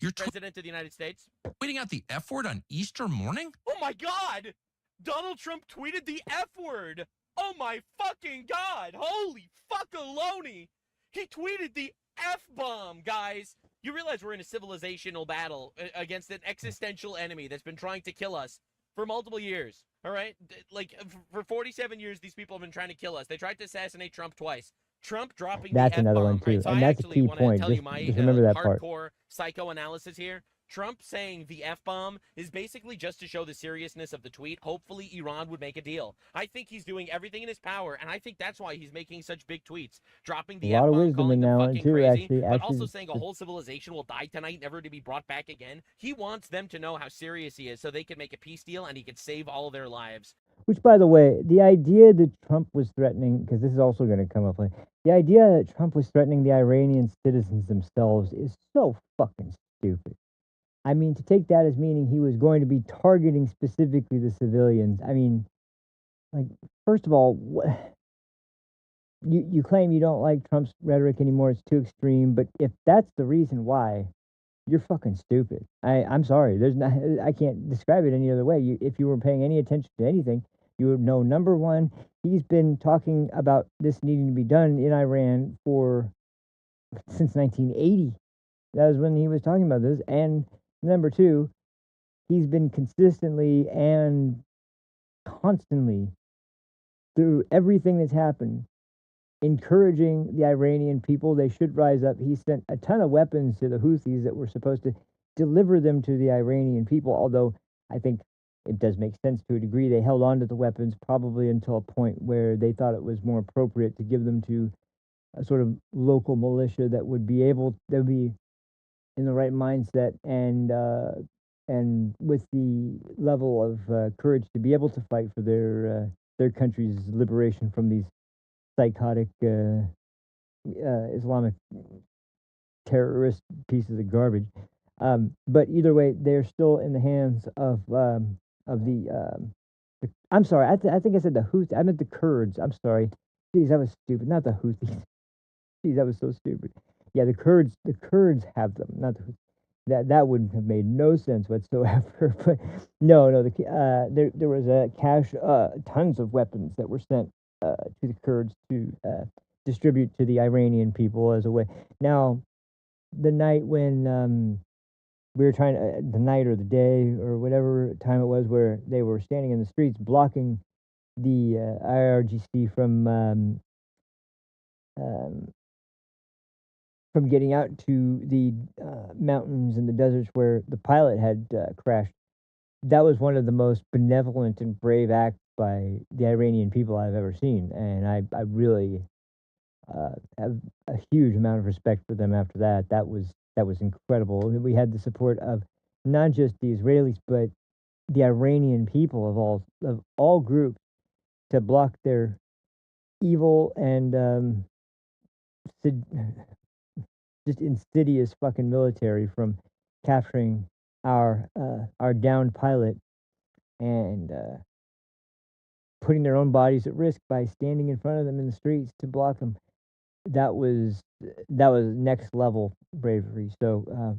You're President of the United States. tweeting out the F word on Easter morning? Oh my God! Donald Trump tweeted the F word. Oh my fucking God! Holy fuckaloni! He tweeted the F bomb, guys. You realize we're in a civilizational battle against an existential enemy that's been trying to kill us for multiple years. All right, like for 47 years, these people have been trying to kill us. They tried to assassinate Trump twice. Trump dropping That's the F-bomb. another one too, Right, so and I that's a actually key want to point. tell you my Just remember that part. hardcore psychoanalysis here. Trump saying the F-bomb is basically just to show the seriousness of the tweet. Hopefully, Iran would make a deal. I think he's doing everything in his power, and I think that's why he's making such big tweets. Dropping the A lot of F-bomb, wisdom calling in them that one fucking too. crazy, but Actually, also saying a whole civilization will die tonight, never to be brought back again. He wants them to know how serious he is so they can make a peace deal and he can save all of their lives. which, by the way, the idea that Trump was threatening, because this is also going to come up later, the idea that Trump was threatening the Iranian citizens themselves is so fucking stupid. I mean, to take that as meaning he was going to be targeting specifically the civilians. I mean, like, first of all, you claim you don't like Trump's rhetoric anymore. It's too extreme. But if that's the reason why, you're fucking stupid. I'm sorry. There's not. I can't describe it any other way. If you were paying any attention to anything, you would know. Number one, he's been talking about this needing to be done in Iran since 1980. That was when he was talking about this. And number two, he's been consistently and constantly through everything that's happened encouraging the Iranian people. They should rise up. He sent a ton of weapons to the Houthis that were supposed to deliver them to the Iranian people, although I think it does make sense to a degree. They held on to the weapons probably until a point where they thought it was more appropriate to give them to a sort of local militia that would be in the right mindset and with the level of courage to be able to fight for their country's liberation from these psychotic Islamic terrorist pieces of garbage. But either way, they're still in the hands of I'm sorry, I think I said the Houthis. I meant the Kurds. I'm sorry. Jeez, that was stupid. Not the Houthis. Jeez, that was so stupid. Yeah, the Kurds. The Kurds have them, not the Houthis. That would have made no sense whatsoever. But no, there was a cache, tons of weapons that were sent to the Kurds to distribute to the Iranian people as a way. Now, the night when we were trying to, the night or the day or whatever time it was, where they were standing in the streets blocking the IRGC from from getting out to the mountains and the deserts where the pilot had crashed. That was one of the most benevolent and brave acts by the Iranian people I've ever seen, and I really have a huge amount of respect for them after that. That was incredible. We had the support of not just the Israelis, but the Iranian people of all groups to block their evil and just insidious fucking military from capturing our downed pilot and putting their own bodies at risk by standing in front of them in the streets to block them. That was next level bravery. So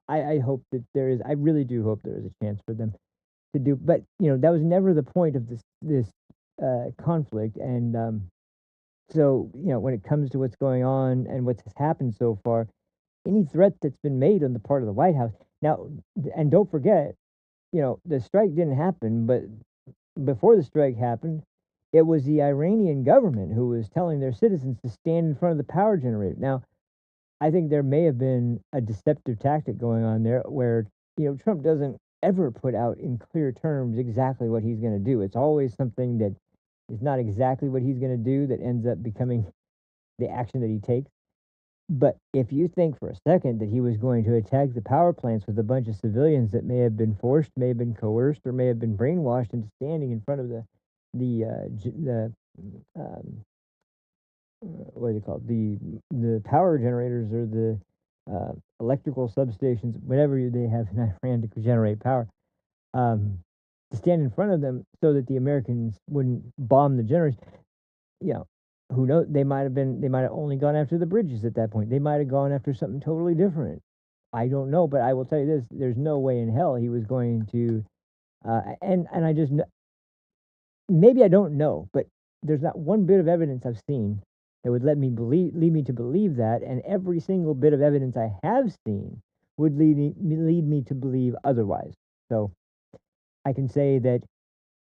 I hope that there is. I really do hope there is a chance for them to do. But that was never the point of this conflict. And so when it comes to what's going on and what's happened so far, any threat that's been made on the part of the White House now, and don't forget, the strike didn't happen, but before the strike happened, it was the Iranian government who was telling their citizens to stand in front of the power generator. Now, I think there may have been a deceptive tactic going on there where, Trump doesn't ever put out in clear terms exactly what he's going to do. It's always something that is not exactly what he's going to do that ends up becoming the action that he takes. But if you think for a second that he was going to attack the power plants with a bunch of civilians that may have been forced, may have been coerced, or may have been brainwashed into standing in front of the what do you call it? The power generators or the electrical substations, whatever they have in Iran to generate power, to stand in front of them so that the Americans wouldn't bomb the generators. Who knows? They might have only gone after the bridges at that point. They might have gone after something totally different. I don't know, but I will tell you this: there's no way in hell he was going to. And I just maybe I don't know, but there's not one bit of evidence I've seen that would lead me to believe that, and every single bit of evidence I have seen would lead me to believe otherwise. So I can say that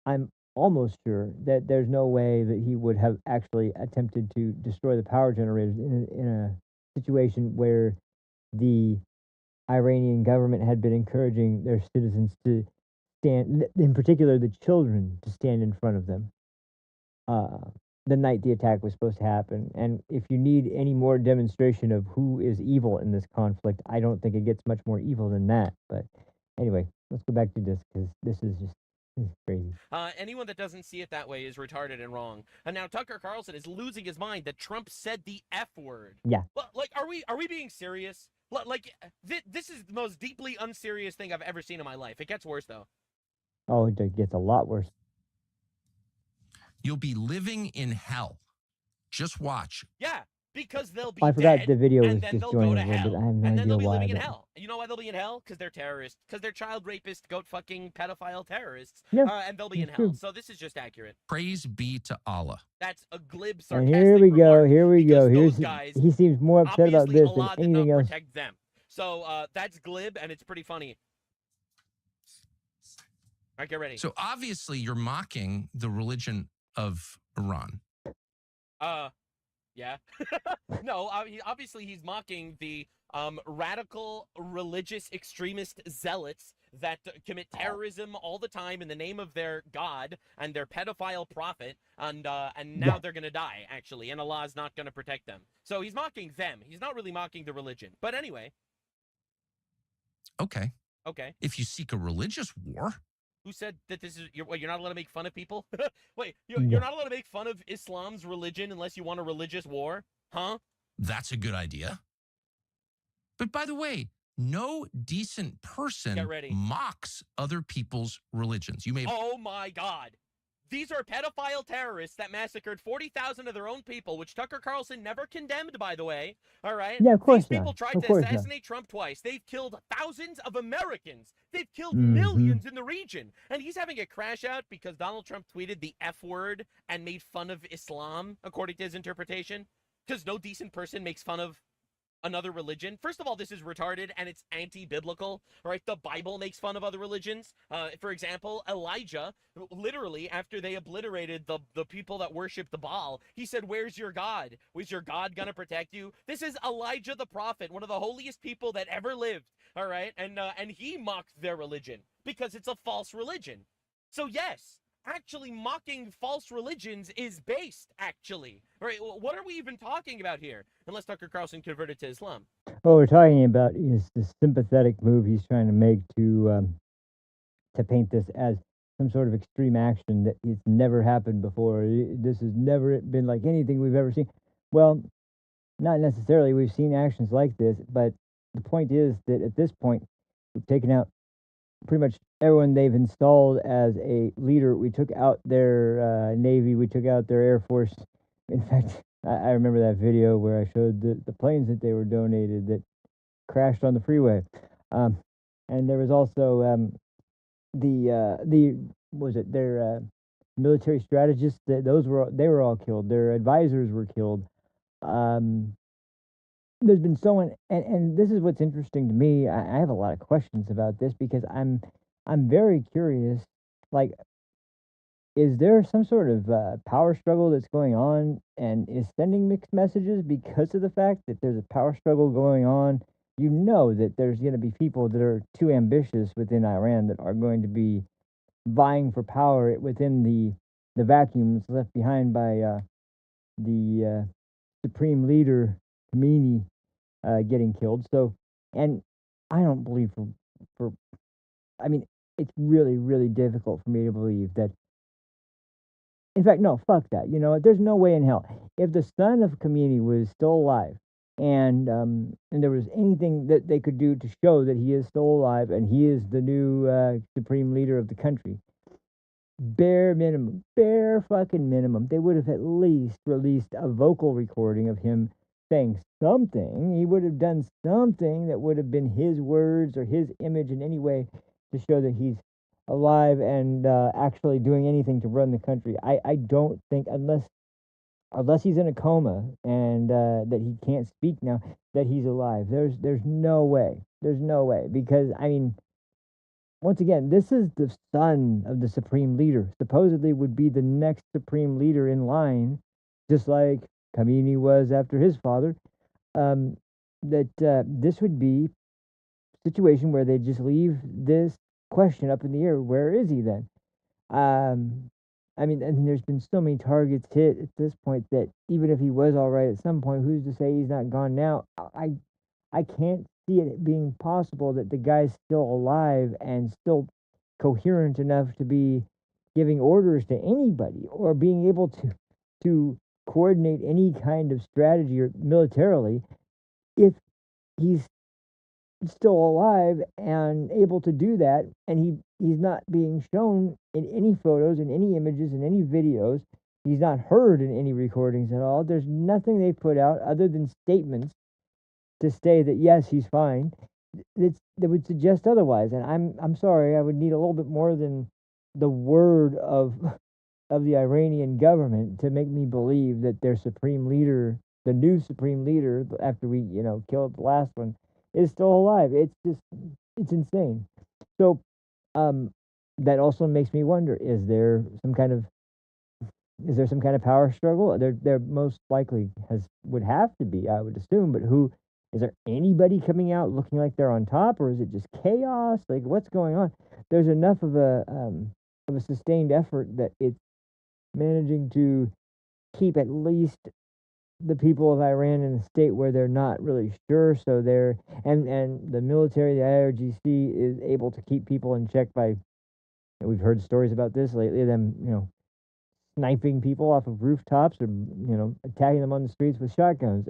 I'm almost sure that there's no way that he would have actually attempted to destroy the power generators in a situation where the Iranian government had been encouraging their citizens to stand, in particular the children, to stand in front of them the night the attack was supposed to happen. And if you need any more demonstration of who is evil in this conflict, I don't think it gets much more evil than that. But anyway, let's go back to this because this is crazy. Anyone that doesn't see it that way is retarded and wrong. And now Tucker Carlson is losing his mind that Trump said the F word. Yeah. Like, are we being serious? Like, this is the most deeply unserious thing I've ever seen in my life. It gets worse, though. Oh, it gets a lot worse. You'll be living in hell. Just watch. Yeah, because they'll be I forgot dead, the video and was then just they'll joining go a to little bit. hell, I have no and then idea they'll be why. living in hell. You know why they'll be in hell? Because they're terrorists. Because they're child rapist, goat fucking pedophile terrorists. Yeah, and they'll be in it's hell. true. So this is just accurate. Praise be to Allah. That's a glib, And sarcastic here we go. remark, Here we go. because Here's those guys, he seems more upset about obviously, this than Allah did not anything else. protect them. So that's glib, and it's pretty funny. All right, get ready. So obviously you're mocking the religion of Iran. Yeah. No, obviously he's mocking the radical religious extremist zealots that commit terrorism all the time in the name of their God and their pedophile prophet, and now they're gonna die, actually, and Allah is not gonna protect them. So he's mocking them. He's not really mocking the religion. But anyway. Okay. Okay. If you seek a religious war. Who said that this is you're not allowed to make fun of people? Wait, you're not allowed to make fun of Islam's religion unless you want a religious war? Huh? That's a good idea. But by the way, no decent person mocks other people's religions. You may. Oh my God. These are pedophile terrorists that massacred 40,000 of their own people, which Tucker Carlson never condemned, by the way. All right? Yeah, of course These people tried to assassinate Trump twice. They've killed thousands of Americans. They've killed millions in the region. And he's having a crash out because Donald Trump tweeted the F word and made fun of Islam, according to his interpretation. Because no decent person makes fun of another religion. First of all, this is retarded and it's anti-biblical, right? The Bible makes fun of other religions. For example, Elijah, literally, after they obliterated the people that worship the Baal, he said, "Where's your God? Was your God gonna protect you?" This is Elijah the prophet, one of the holiest people that ever lived, all right? And he mocked their religion because it's a false religion. So yes, actually mocking false religions is based, actually. Right? What are we even talking about here? Unless Tucker Carlson converted to Islam. What we're talking about is the sympathetic move he's trying to make to paint this as some sort of extreme action that it's never happened before. This has never been like anything we've ever seen. Well, not necessarily. We've seen actions like this, but the point is that at this point, we've taken out pretty much everyone they've installed as a leader. We took out their Navy, we took out their Air Force. In fact, I remember that video where I showed the planes that they were donated that crashed on the freeway. And there was also the was it their military strategists, they were all killed. Their advisors were killed. There's been so many, and this is what's interesting to me. I have a lot of questions about this because I'm very curious. Like, is there some sort of power struggle that's going on and is sending mixed messages because of the fact that there's a power struggle going on? You know that there's going to be people that are too ambitious within Iran that are going to be vying for power within the vacuums left behind by the supreme leader Khomeini getting killed. So, and I don't believe for I mean, it's really, really difficult for me to believe that. In fact, no, fuck that. You know, there's no way in hell. If the son of Khomeini was still alive, and there was anything that they could do to show that he is still alive and he is the new supreme leader of the country, bare minimum, bare fucking minimum, they would have at least released a vocal recording of him saying something. He would have done something that would have been his words or his image in any way to show that he's alive and actually doing anything to run the country. I don't think, unless he's in a coma and that he can't speak now, that he's alive. There's no way. There's no way, because I mean, once again, this is the son of the supreme leader. Supposedly would be the next supreme leader in line, just like Khomeini was after his father. This would be a situation where they just leave this question up in the air. Where is he then? I mean, and there's been so many targets hit at this point that even if he was all right at some point, who's to say he's not gone now? I can't see it being possible that the guy's still alive and still coherent enough to be giving orders to anybody or being able to coordinate any kind of strategy or militarily if he's still alive and able to do that, and he's not being shown in any photos, in any images, in any videos. He's not heard in any recordings at all. There's nothing they've put out other than statements to say that yes, he's fine. That would suggest otherwise, and I'm sorry, I would need a little bit more than the word of the Iranian government to make me believe that their supreme leader, the new supreme leader, after we killed the last one, is still alive. It's insane. So that also makes me wonder: is there some kind of power struggle? There most likely would have to be, I would assume. But who is there? Anybody coming out looking like they're on top, or is it just chaos? Like, what's going on? There's enough of a sustained effort that it's managing to keep at least the people of Iran in a state where they're not really sure. So and the military, the IRGC, is able to keep people in check by. We've heard stories about this lately. Them, sniping people off of rooftops or attacking them on the streets with shotguns.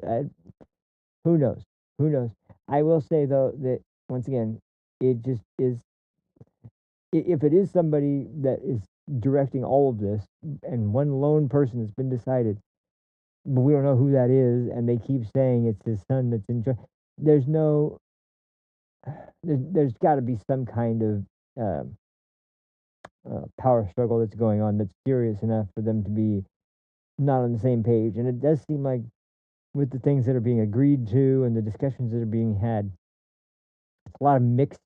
Who knows? Who knows? I will say though that once again, it just is. If it is somebody that is directing all of this, and one lone person has been decided, but we don't know who that is, and they keep saying it's his son that's in charge. There's no. There's got to be some kind of power struggle that's going on that's serious enough for them to be not on the same page, and it does seem like with the things that are being agreed to and the discussions that are being had. It's a lot of mixed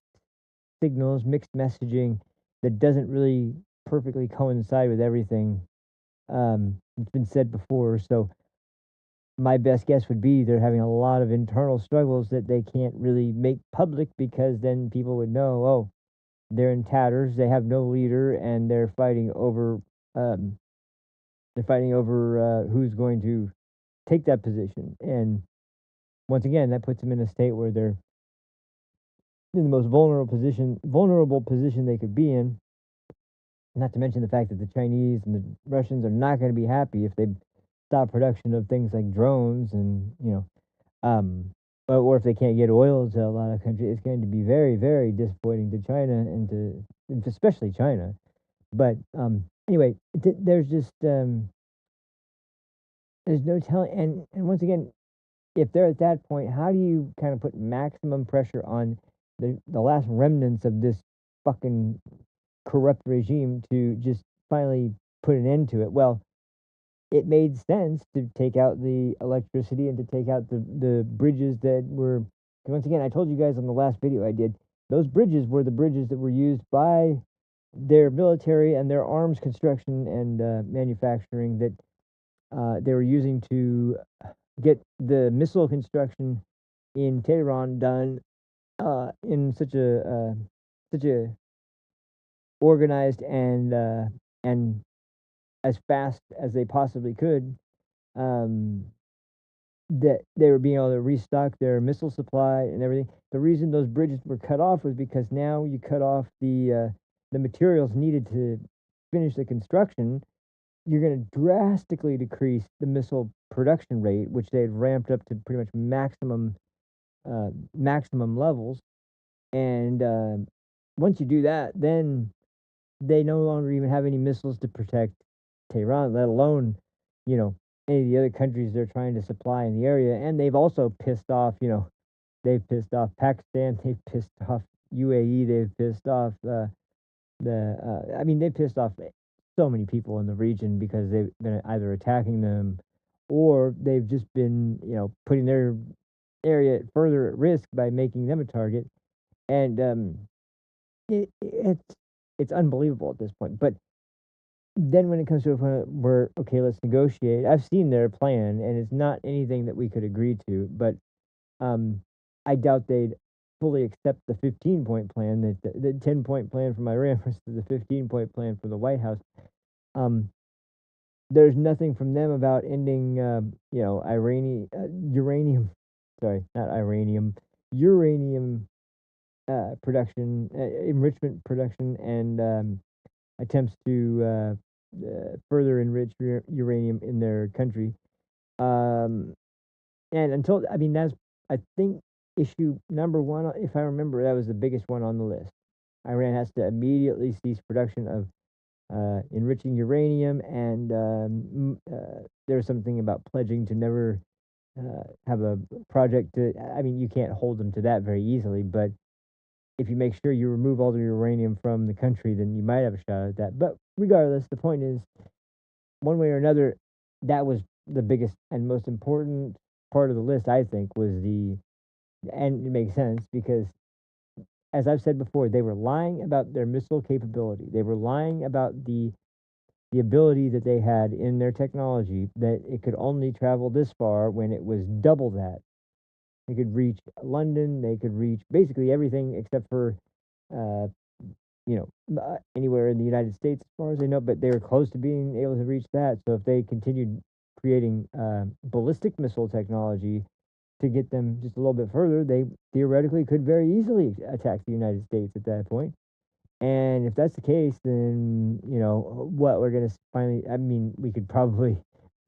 signals, mixed messaging that doesn't really perfectly coincide with everything. It's been said before, so my best guess would be they're having a lot of internal struggles that they can't really make public because then people would know, oh, they're in tatters, they have no leader, and um, they're fighting over who's going to take that position. And once again, that puts them in a state where they're in the most vulnerable position they could be in. Not to mention the fact that the Chinese and the Russians are not going to be happy if they stop production of things like drones and um, or if they can't get oil to a lot of countries. It's going to be very, very disappointing to China and especially China. But anyway, there's just there's no telling. And once again, if they're at that point, how do you kind of put maximum pressure on the last remnants of this fucking corrupt regime to just finally put an end to it? Well, it made sense to take out the electricity and to take out the bridges that were. Once again, I told you guys on the last video I did, those bridges were the bridges that were used by their military and their arms construction and manufacturing that they were using to get the missile construction in Tehran done in such a organized and as fast as they possibly could. Um, that they were being able to restock their missile supply and everything. The reason those bridges were cut off was because now you cut off the materials needed to finish the construction. You're going to drastically decrease the missile production rate, which they had ramped up to pretty much maximum levels. And once you do that, then they no longer even have any missiles to protect Tehran, let alone, you know, any of the other countries they're trying to supply in the area. And they've also pissed off, they've pissed off Pakistan, they've pissed off UAE, they've pissed off they pissed off so many people in the region because they've been either attacking them or they've just been, putting their area further at risk by making them a target. And it's unbelievable at this point. But then when it comes to a point where, okay, let's negotiate, I've seen their plan and it's not anything that we could agree to, but I doubt they'd fully accept the 15-point plan, that the 10-point plan from Iran versus the 15-point plan from the White House. There's nothing from them about ending, uranium, sorry, not uranium, uranium production, enrichment production, and attempts to further enrich uranium in their country. And until, that's, I think, issue number one, if I remember, that was the biggest one on the list. Iran has to immediately cease production of enriching uranium, and there's something about pledging to never have a project to, you can't hold them to that very easily, but if you make sure you remove all the uranium from the country, then you might have a shot at that. But regardless, the point is, one way or another, that was the biggest and most important part of the list, I think, and it makes sense because, as I've said before, they were lying about their missile capability. They were lying about the ability that they had in their technology, that it could only travel this far when it was double that. They could reach London, they could reach basically everything except for, uh, anywhere in the United States as far as they know, but they were close to being able to reach that. So if they continued creating ballistic missile technology to get them just a little bit further, they theoretically could very easily attack the United States at that point. And if that's the case, then, what we're going to finally, we could probably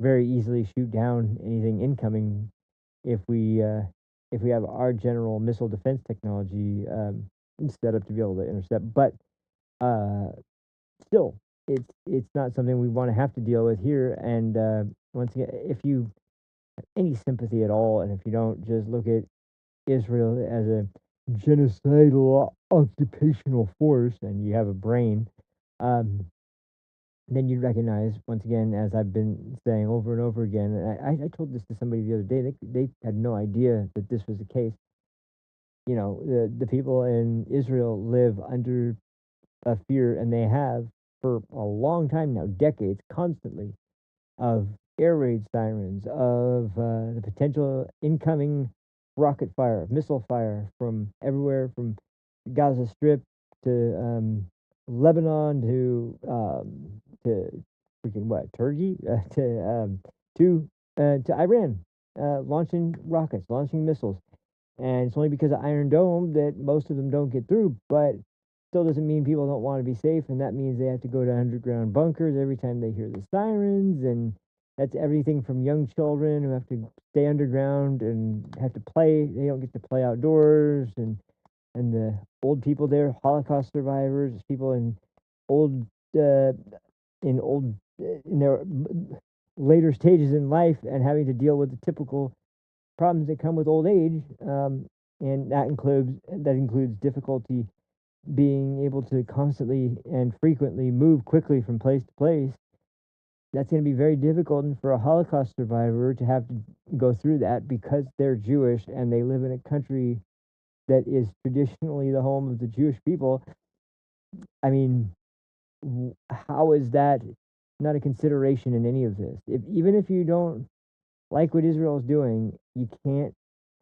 very easily shoot down anything incoming if we have our general missile defense technology set up to be able to intercept. But still, it's not something we want to have to deal with here. And once again, if you have any sympathy at all, and if you don't just look at Israel as a genocidal occupational force, and you have a brain, then you'd recognize, once again, as I've been saying over and over again, and I told this to somebody the other day, they had no idea that this was the case. You know, the people in Israel live under a fear, and they have for a long time now, decades, constantly, of air raid sirens, of the potential incoming rocket fire, missile fire from everywhere, from Gaza Strip to Lebanon to freaking what, Turkey, to Iran, launching rockets, launching missiles. And it's only because of Iron Dome that most of them don't get through, but still doesn't mean people don't want to be safe, and that means they have to go to underground bunkers every time they hear the sirens, and that's everything from young children who have to stay underground and have to play. They don't get to play outdoors, and the old people there, Holocaust survivors, people old uh, old in their later stages in life and having to deal with the typical problems that come with old age, and that includes difficulty being able to constantly and frequently move quickly from place to place. That's going to be very difficult, and for a Holocaust survivor to have to go through that because they're Jewish and they live in a country that is traditionally the home of the Jewish people. I mean, how is that not a consideration in any of this? Even if you don't like what Israel is doing, you can't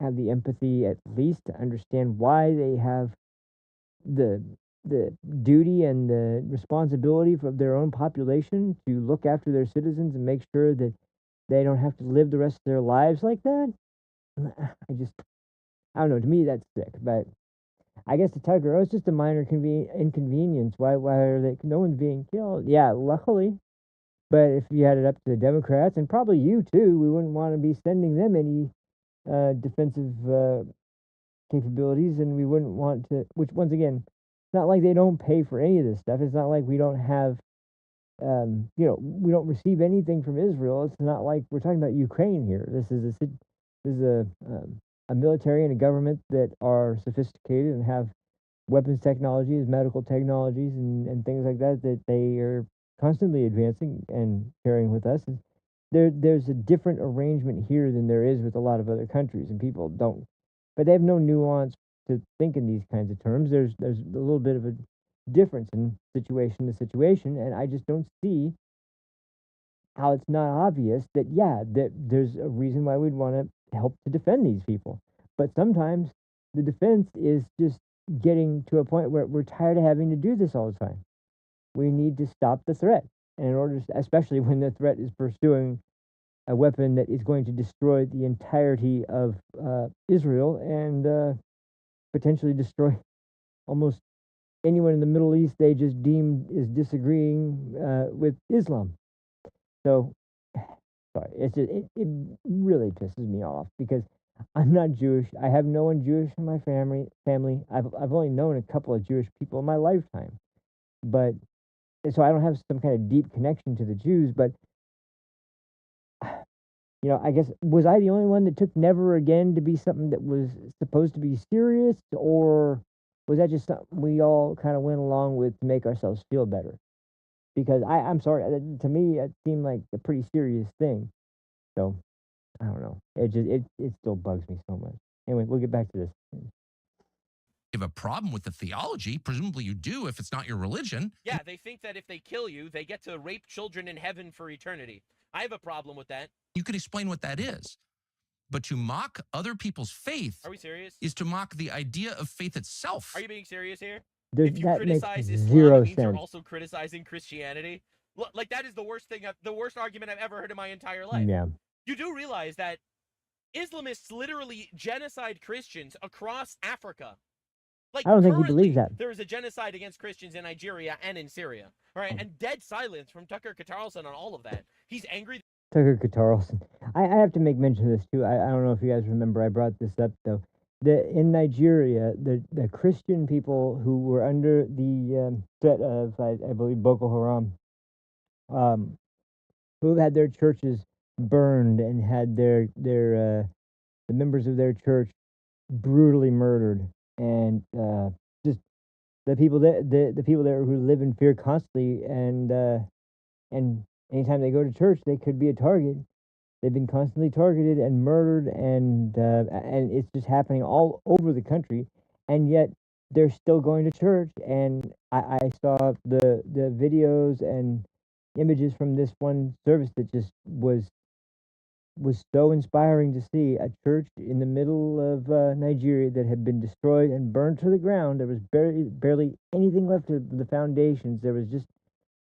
have the empathy at least to understand why they have the the duty and the responsibility for their own population to look after their citizens and make sure that they don't have to live the rest of their lives like that. I don't know. To me, that's sick. But I guess to Tucker, oh, it's just a minor inconvenience. Why are they? No one's being killed. Yeah, luckily. But if you had it up to the Democrats, and probably you too, we wouldn't want to be sending them any defensive capabilities, and we wouldn't want to. Which, once again, it's not like they don't pay for any of this stuff. It's not like we don't have, we don't receive anything from Israel. It's not like we're talking about Ukraine here. This is a military and a government that are sophisticated and have weapons technologies, medical technologies, and things like that that they are constantly advancing and sharing with us. There's a different arrangement here than there is with a lot of other countries, and people don't, but they have no nuance to think in these kinds of terms. There's a little bit of a difference in situation to situation, and I just don't see how it's not obvious that, yeah, that there's a reason why we'd want to help to defend these people. But sometimes the defense is just getting to a point where we're tired of having to do this all the time. We need to stop the threat. And in order to, especially when the threat is pursuing a weapon that is going to destroy the entirety of Israel and potentially destroy almost anyone in the Middle East they just deemed is disagreeing with Islam. So, sorry, it really pisses me off because I'm not Jewish. I have no one Jewish in my family. I've only known a couple of Jewish people in my lifetime, but so I don't have some kind of deep connection to the Jews. But I guess, was I the only one that took "never again" to be something that was supposed to be serious, or was that just something we all kind of went along with to make ourselves feel better? Because I'm sorry, to me, it seemed like a pretty serious thing. So I don't know. It still bugs me so much. Anyway, we'll get back to this. You have a problem with the theology, presumably you do if it's not your religion. Yeah, they think that if they kill you, they get to rape children in heaven for eternity. I have a problem with that. You can explain what that is. But to mock other people's faith, are we serious? Is to mock the idea of faith itself. Are you being serious here? If you criticize Islam, it means you're also criticizing Christianity. Like, that is the worst argument I've ever heard in my entire life. Yeah. You do realize that Islamists literally genocide Christians across Africa. Like, I don't think he believes that. There is a genocide against Christians in Nigeria and in Syria. All right, and dead silence from Tucker Carlson on all of that. He's angry. Tucker Carlson. I have to make mention of this too. I don't know if you guys remember. I brought this up though. In Nigeria, the Christian people who were under the threat of, I believe, Boko Haram, who had their churches burned and had the members of their church brutally murdered, and just the people there who live in fear constantly, and and anytime they go to church, they could be a target. They've been constantly targeted and murdered, and it's just happening all over the country, and yet they're still going to church. And I saw the videos and images from this one service that just was so inspiring to see. A church in the middle of Nigeria that had been destroyed and burned to the ground. There was barely anything left of the foundations. There was just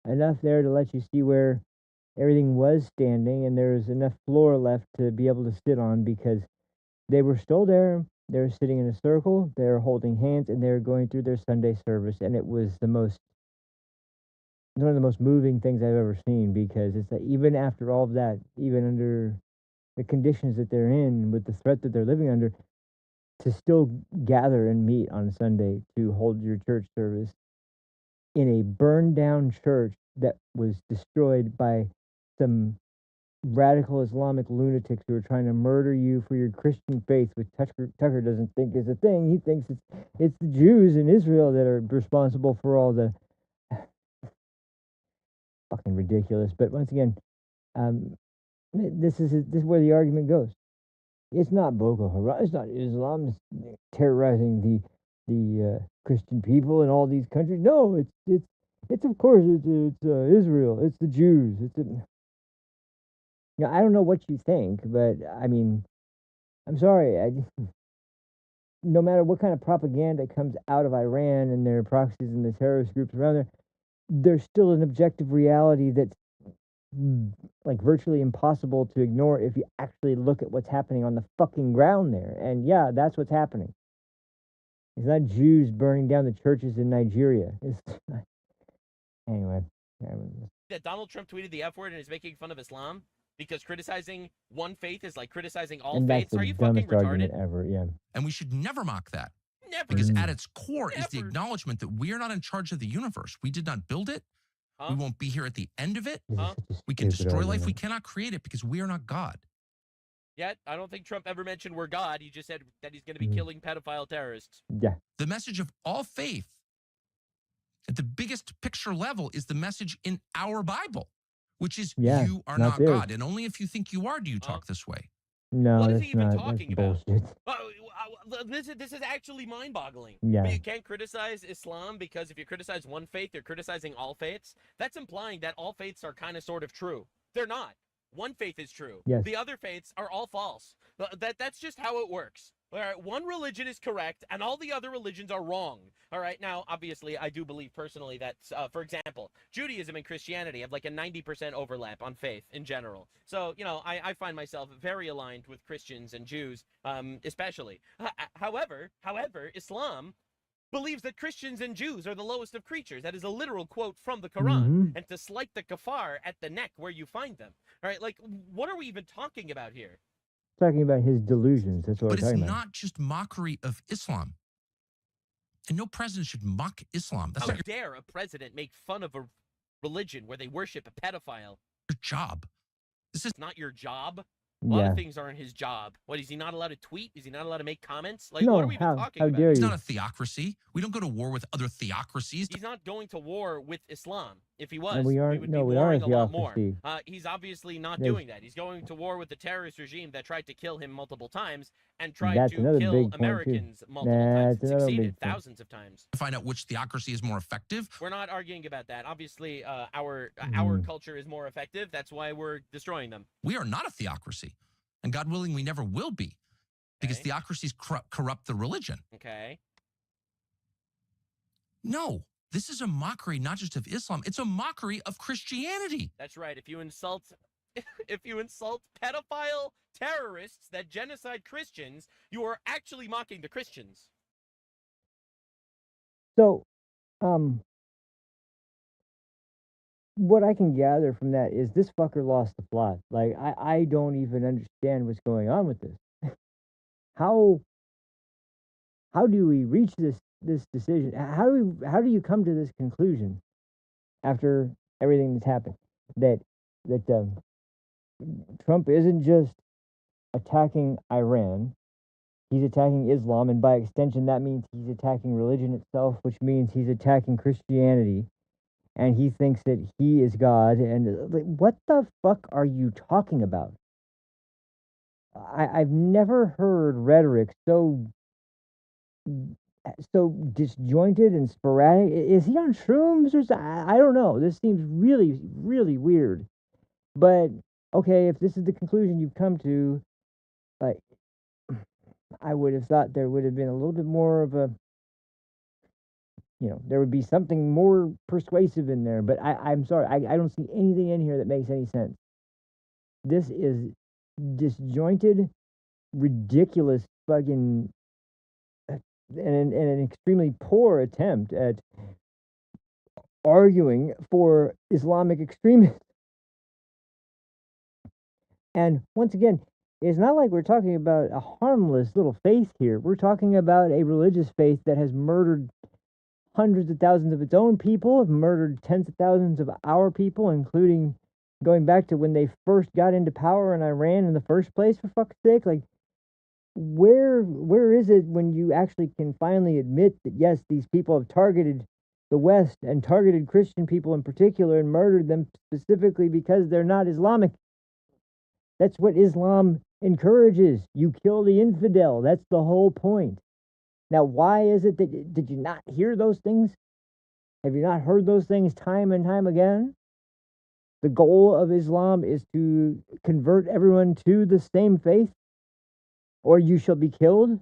enough there to let you see where everything was standing, and there was enough floor left to be able to sit on, because they were still there. They were sitting in a circle, they were holding hands, and they were going through their Sunday service. And it was one of the most moving things I've ever seen, because it's that even after all of that, even under the conditions that they're in, with the threat that they're living under, to still gather and meet on Sunday to hold your church service in a burned down church that was destroyed by some radical Islamic lunatics who are trying to murder you for your Christian faith, which Tucker doesn't think is a thing. He thinks it's the Jews in Israel that are responsible for all the fucking ridiculous. But once again, this is where the argument goes. It's not Boko Haram. It's not Islam terrorizing the Christian people in all these countries. No, it's of course it's Israel. It's the Jews. I don't know what you think, but I mean, I'm sorry. No matter what kind of propaganda comes out of Iran and their proxies and the terrorist groups around there, there's still an objective reality that's like virtually impossible to ignore if you actually look at what's happening on the fucking ground there. And yeah, that's what's happening. It's not Jews burning down the churches in Nigeria. Anyway. That Donald Trump tweeted the F word and is making fun of Islam because criticizing one faith is like criticizing all faiths. Are you fucking retarded? Ever, yeah. And we should never mock that. Never. Because at its core is the acknowledgement that we are not in charge of the universe. We did not build it. We won't be here at the end of it. We can destroy life. We cannot create it because we are not God. Yet, I don't think Trump ever mentioned we're God. He just said that he's going to be killing pedophile terrorists. Yeah. The message of all faith at the biggest picture level is the message in our Bible, which is you are not God. And only if you think you are do you talk this way. No, what is he even not, talking about? This is actually mind-boggling. Yeah. But you can't criticize Islam because if you criticize one faith, you're criticizing all faiths. That's implying that all faiths are kind of sort of true. They're not. One faith is true. Yes. The other faiths are all false. That's just how it works. All right, one religion is correct and all the other religions are wrong. All right, now, obviously, I do believe personally that, for example, Judaism and Christianity have like a 90% overlap on faith in general. So, I find myself very aligned with Christians and Jews, especially. However, Islam believes that Christians and Jews are the lowest of creatures. That is a literal quote from the Quran. And to slight the kafar at the neck where you find them. All right, like, what are we even talking about here? Talking about his delusions. That's what we're talking about. But it's not just mockery of Islam. And no president should mock Islam. That's How dare a president make fun of a religion where they worship a pedophile? Your job. This is not your job. A lot of things aren't his job. What, is he not allowed to tweet? Is he not allowed to make comments? Like, what are we even talking about? Dare It's not a theocracy. We don't go to war with other theocracies. He's not going to war with Islam. If he was, and we would be warring a lot more. He's obviously not doing that. He's going to war with the terrorist regime that tried to kill him multiple times and tried to kill Americans multiple times. It succeeded thousands of times. To find out which theocracy is more effective. We're not arguing about that. Obviously, our culture is more effective. That's why we're destroying them. We are not a theocracy. And God willing, we never will be. Because theocracies corrupt the religion. Okay. No. This is a mockery not just of Islam, it's a mockery of Christianity. That's right. If you insult pedophile terrorists that genocide Christians, you are actually mocking the Christians. So, what I can gather from that is this fucker lost the plot. Like, I don't even understand what's going on with this. How do we reach this decision? How do you come to this conclusion after everything that's happened? That Trump isn't just attacking Iran, he's attacking Islam, and by extension that means he's attacking religion itself, which means he's attacking Christianity. and he thinks that he is God. And like, what the fuck are you talking about? I've never heard rhetoric so disjointed and sporadic. Is he on shrooms or I don't know. This seems really, really weird. But okay, if this is the conclusion you've come to, like, I would have thought there would have been a little bit more of a, there would be something more persuasive in there. But I'm sorry, I don't see anything in here that makes any sense. This is disjointed, ridiculous fucking, and an extremely poor attempt at arguing for Islamic extremism. And once again, it's not like we're talking about a harmless little faith here. We're talking about a religious faith that has murdered hundreds of thousands of its own people, murdered tens of thousands of our people, including going back to when they first got into power in Iran in the first place, for fuck's sake. Like, where is it when you actually can finally admit that, yes, these people have targeted the West and targeted Christian people in particular and murdered them specifically because they're not Islamic? That's what Islam encourages. You kill the infidel. That's the whole point. Now, why is it that did you not hear those things? Have you not heard those things time and time again? The goal of Islam is to convert everyone to the same faith, or you shall be killed.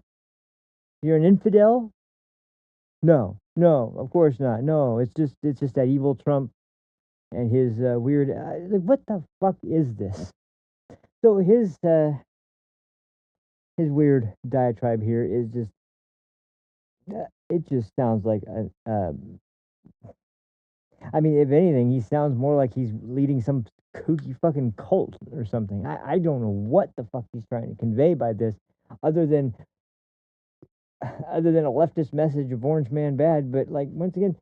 You're an infidel? No, of course not. No, it's just that evil Trump and his weird. What the fuck is this? So his weird diatribe here is just. It just sounds like I mean, if anything, he sounds more like he's leading some kooky fucking cult or something. I don't know what the fuck he's trying to convey by this, other than a leftist message of Orange Man bad. But like, once again,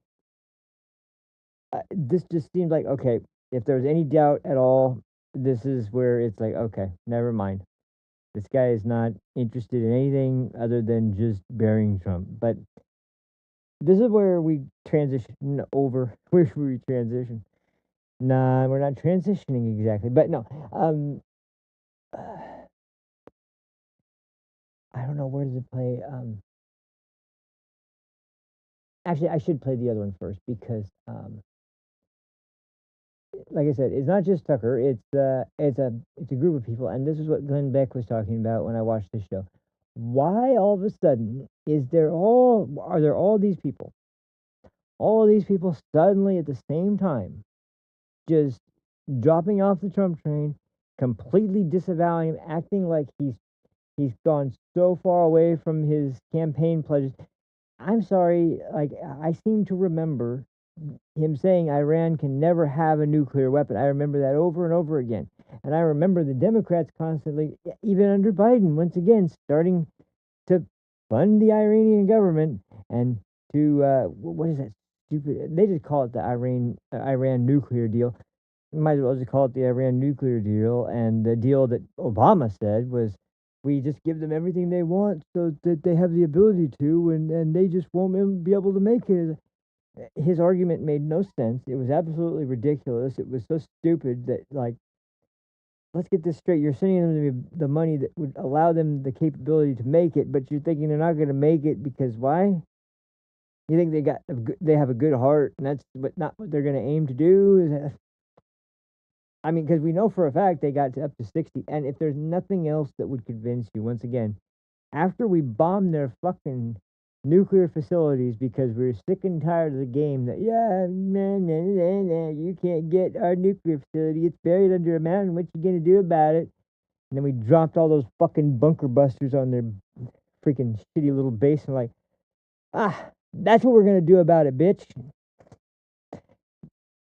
this just seems like, okay, if there's any doubt at all, this is where it's like, okay, never mind. This guy is not interested in anything other than just burying Trump. But this is where we transition over. Where should we transition? Nah, we're not transitioning exactly. But no, I don't know, where does it play? Actually, I should play the other one first because, like I said, it's not just Tucker. It's a group of people, and this is what Glenn Beck was talking about when I watched this show. Why all of a sudden are there all these people suddenly at the same time just dropping off the Trump train, completely disavowing him, acting like he's gone so far away from his campaign pledges. I'm sorry, like, I seem to remember him saying Iran can never have a nuclear weapon. I remember that over and over again. And I remember the Democrats constantly, even under Biden, once again, starting to fund the Iranian government and to, what is that stupid? They just call it the Iran nuclear deal. Might as well just call it the Iran nuclear deal. And the deal that Obama said was, we just give them everything they want so that they have the ability to, and they just won't be able to make it. His argument made no sense. It was absolutely ridiculous. It was so stupid that, like, let's get this straight. You're sending them the money that would allow them the capability to make it, but you're thinking they're not going to make it because why? You think they have a good heart, and that's not what they're going to aim to do? I mean, because we know for a fact they got to up to 60. And if there's nothing else that would convince you, once again, after we bombed their fucking nuclear facilities because we were sick and tired of the game that, yeah, man, you can't get our nuclear facility. It's buried under a mountain. What you going to do about it? And then we dropped all those fucking bunker busters on their freaking shitty little base and like, that's what we're going to do about it, bitch.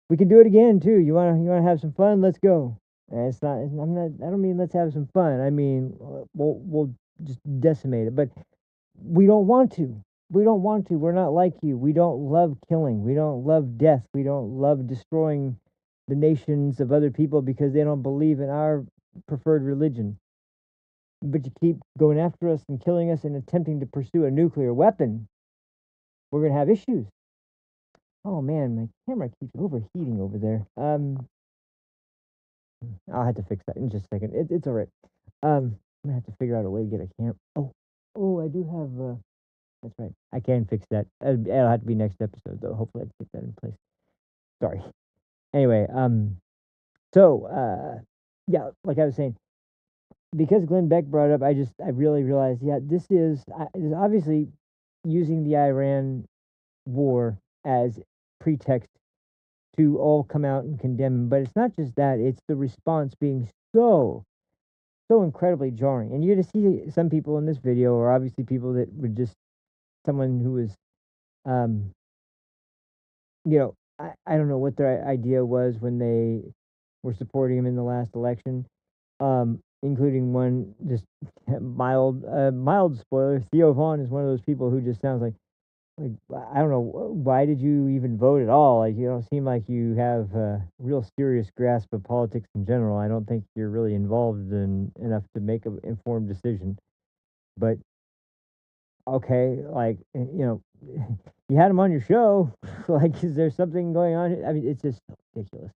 We can do it again too. You wanna have some fun? Let's go. And it's not. I don't mean let's have some fun. I mean we'll just decimate it. But we don't want to. We don't want to. We're not like you. We don't love killing. We don't love death. We don't love destroying the nations of other people because they don't believe in our preferred religion. But you keep going after us and killing us and attempting to pursue a nuclear weapon. We're gonna have issues. Oh man, my camera keeps overheating over there. I'll have to fix that in just a second. It's all right. I'm gonna have to figure out a way to get a camera. Oh, I do have. That's right. I can fix that. It'll have to be next episode though. Hopefully, I can get that in place. Sorry. Anyway, so yeah, like I was saying, because Glenn Beck brought it up, I really realized, yeah, this is obviously using the Iran war as pretext to all come out and condemn him. But it's not just that; it's the response being so incredibly jarring. And you're going to see some people in this video are obviously people that were just someone who was, um, I don't know what their idea was when they were supporting him in the last election, including one just mild spoiler. Theo Vaughn is one of those people who just sounds like I don't know, why did you even vote at all? Like, you don't seem like you have a real serious grasp of politics in general. I don't think you're really involved in enough to make an informed decision. But okay, like, you had him on your show. Like, is there something going on? I mean, it's just ridiculous.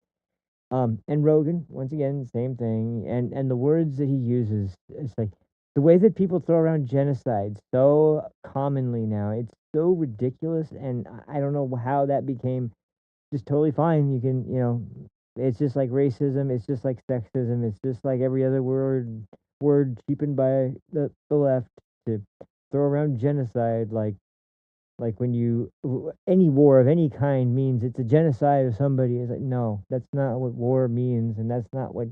And Rogan, once again, same thing. And the words that he uses, it's like the way that people throw around genocide so commonly now. It's so ridiculous, and I don't know how that became just totally fine. You can, it's just like racism. It's just like sexism. It's just like every other word cheapened by the left to throw around genocide like when any war of any kind means it's a genocide of somebody. It's like, no, that's not what war means, and that's not what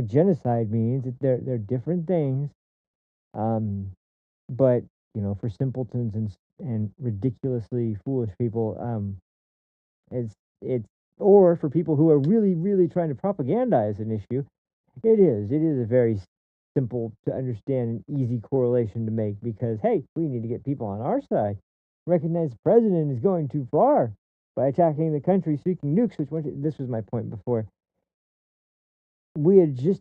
genocide means. They're different things. But for simpletons and ridiculously foolish people, it's or for people who are really really trying to propagandize an issue, it is a very simple to understand and easy correlation to make, because hey, we need to get people on our side. Recognize the president is going too far by attacking the country seeking nukes, this was my point before. We had just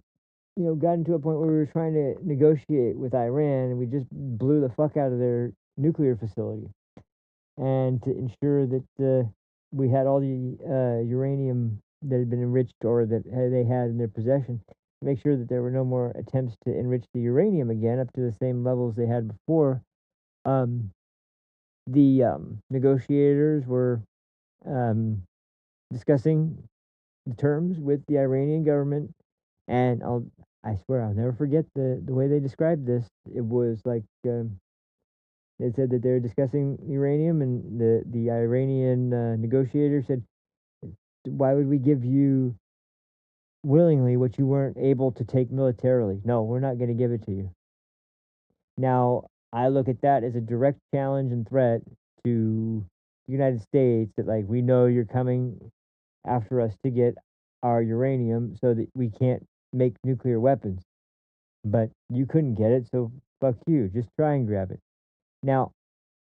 gotten to a point where we were trying to negotiate with Iran, and we just blew the fuck out of their nuclear facility, and to ensure that we had all the uranium that had been enriched or that they had in their possession, make sure that there were no more attempts to enrich the uranium again up to the same levels they had before. The negotiators were discussing the terms with the Iranian government, and I swear I'll never forget the way they described this. It was like they said that they were discussing uranium, and the Iranian negotiator said, "Why would we give you willingly what you weren't able to take militarily? No, we're not going to give it to you." Now, I look at that as a direct challenge and threat to the United States, that like, we know you're coming after us to get our uranium so that we can't make nuclear weapons. But you couldn't get it, so fuck you. Just try and grab it. Now,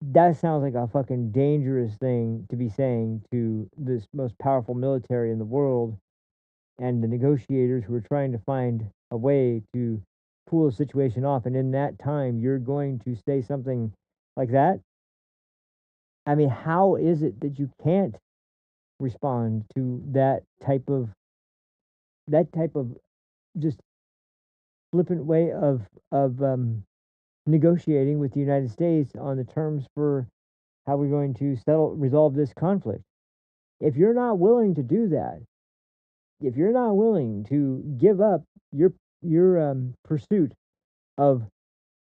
that sounds like a fucking dangerous thing to be saying to this most powerful military in the world and the negotiators who are trying to find a way to pull the situation off. And in that time, you're going to say something like that? I mean, how is it that you can't respond to that type of just flippant way of negotiating with the United States on the terms for how we're going to resolve this conflict? If you're not willing to do that, if you're not willing to give up your pursuit of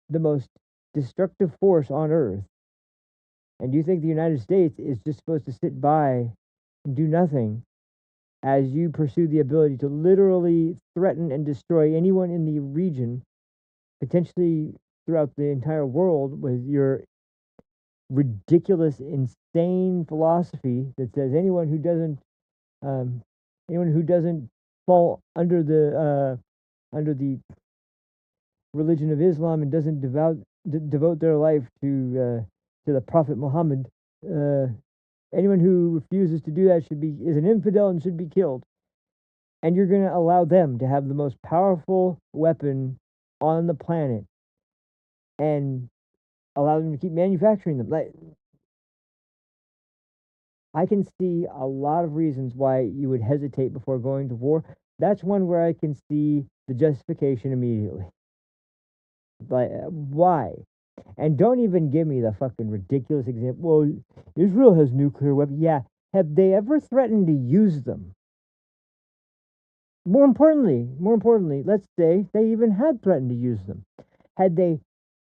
the most destructive force on earth, and you think the United States is just supposed to sit by and do nothing as you pursue the ability to literally threaten and destroy anyone in the region, potentially throughout the entire world, with your ridiculous, insane philosophy that says um, anyone who doesn't fall under the religion of Islam and doesn't devote their life to the Prophet Muhammad, anyone who refuses to do that is an infidel and should be killed. And you're going to allow them to have the most powerful weapon on the planet and allow them to keep manufacturing them. Like, I can see a lot of reasons why you would hesitate before going to war. That's one where I can see the justification immediately. But why? And don't even give me the fucking ridiculous example. Well, Israel has nuclear weapons. Yeah. Have they ever threatened to use them? More importantly, let's say they even had threatened to use them. Had they,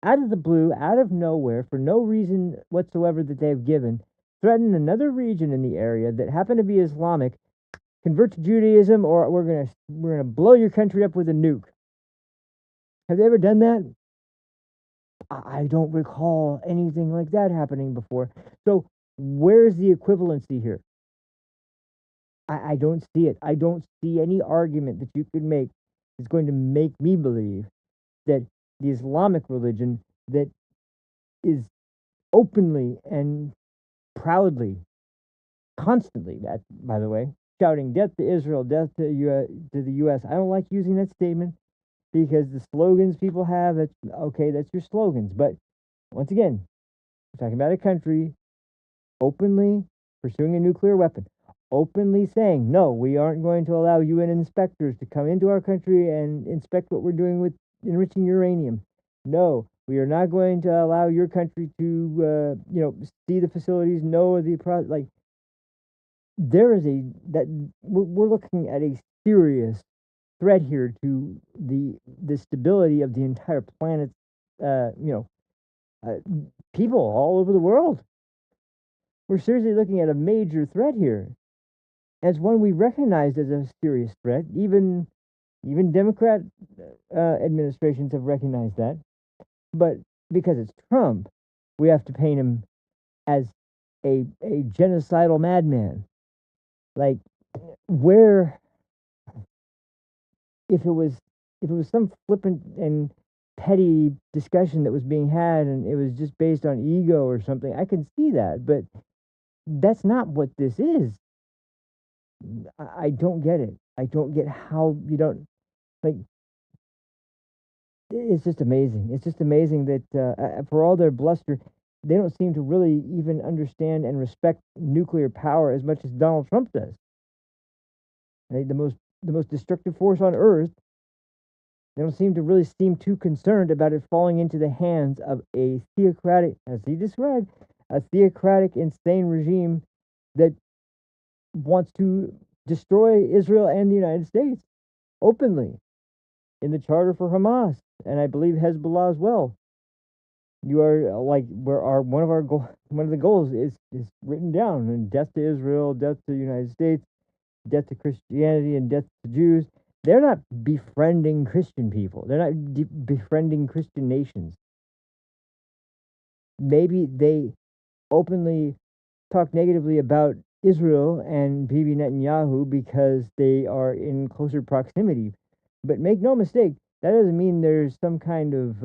out of the blue, out of nowhere, for no reason whatsoever that they've given, threatened another region in the area that happened to be Islamic, convert to Judaism, or we're gonna blow your country up with a nuke. Have they ever done that? I don't recall anything like that happening before. So where's the equivalency here? I don't see it. I don't see any argument that you could make that's going to make me believe that the Islamic religion that is openly and proudly, constantly, that by the way, shouting death to Israel, death to the U.S. I don't like using that statement because the slogans people have, that's okay, that's your slogans. But once again, we're talking about a country openly pursuing a nuclear weapon, openly saying, no, we aren't going to allow UN inspectors to come into our country and inspect what we're doing with enriching uranium. No, we are not going to allow your country to, see the facilities, know the like. There is we're looking at a serious threat here to the stability of the entire planet's, uh, people all over the world. We're seriously looking at a major threat here. As one we recognized as a serious threat. Even Democrat administrations have recognized that. But because it's Trump, we have to paint him as a genocidal madman. Like, where if it was some flippant and petty discussion that was being had and it was just based on ego or something, I can see that. But that's not what this is. I don't get it. I don't get how you don't, like. It's just amazing. It's just amazing that for all their bluster, they don't seem to really even understand and respect nuclear power as much as Donald Trump does. Right? The most destructive force on earth. They don't seem to really seem too concerned about it falling into the hands of a theocratic, as he described, a theocratic, insane regime that wants to destroy Israel and the United States openly in the charter for Hamas, and I believe Hezbollah as well. You are like where our one of the goals is written down, and death to Israel, death to the United States, death to Christianity, and death to Jews. They're not befriending Christian people. They're not befriending Christian nations. Maybe they openly talk negatively about Israel and Bibi Netanyahu because they are in closer proximity. But make no mistake, that doesn't mean there's some kind of,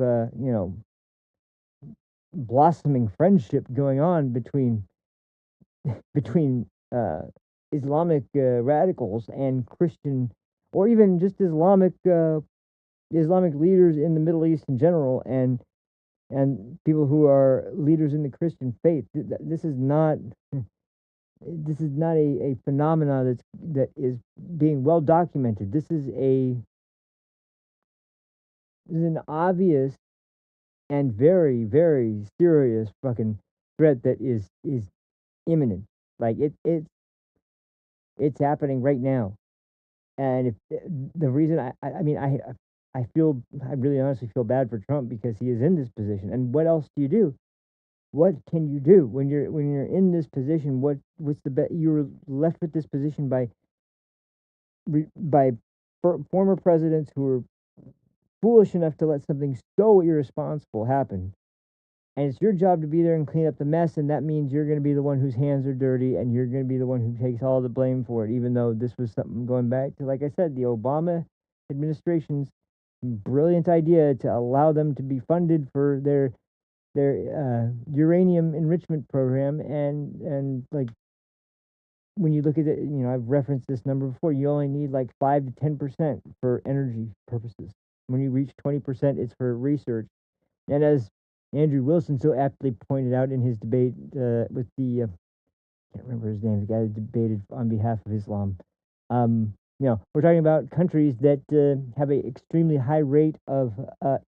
blossoming friendship going on between uh, Islamic radicals and Christian, or even just Islamic leaders in the Middle East in general, and people who are leaders in the Christian faith. This is not a phenomena that is being well documented. This is an obvious and very, very serious fucking threat that is imminent. Like it's happening right now. And if the reason I mean I really honestly feel bad for Trump because he is in this position. And what else do you do? What can you do when you're in this position? What's the bet? You're left with this position by former presidents who were foolish enough to let something so irresponsible happen. And it's your job to be there and clean up the mess, and that means you're going to be the one whose hands are dirty, and you're going to be the one who takes all the blame for it, even though this was something going back to, like I said, the Obama administration's brilliant idea to allow them to be funded for their uranium enrichment program. And like, when you look at it, I've referenced this number before, you only need like 5 to 10% for energy purposes. When you reach 20%, it's for research. And as Andrew Wilson so aptly pointed out in his debate with the can't remember his name, the guy that debated on behalf of Islam. We're talking about countries that have an extremely high rate of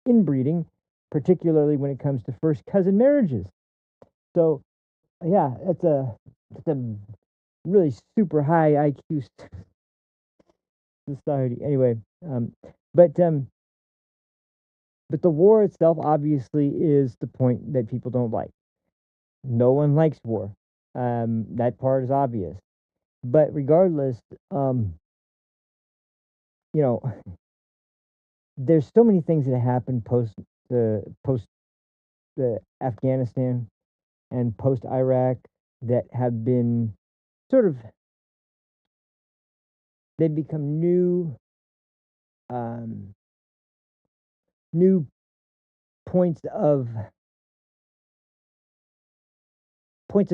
inbreeding, particularly when it comes to first cousin marriages. So, yeah, that's a really super high IQ society. Anyway, but the war itself obviously is the point that people don't like. No one likes war. That part is obvious. But regardless, there's so many things that happened post the Afghanistan and post Iraq that have been sort of, they've become new points of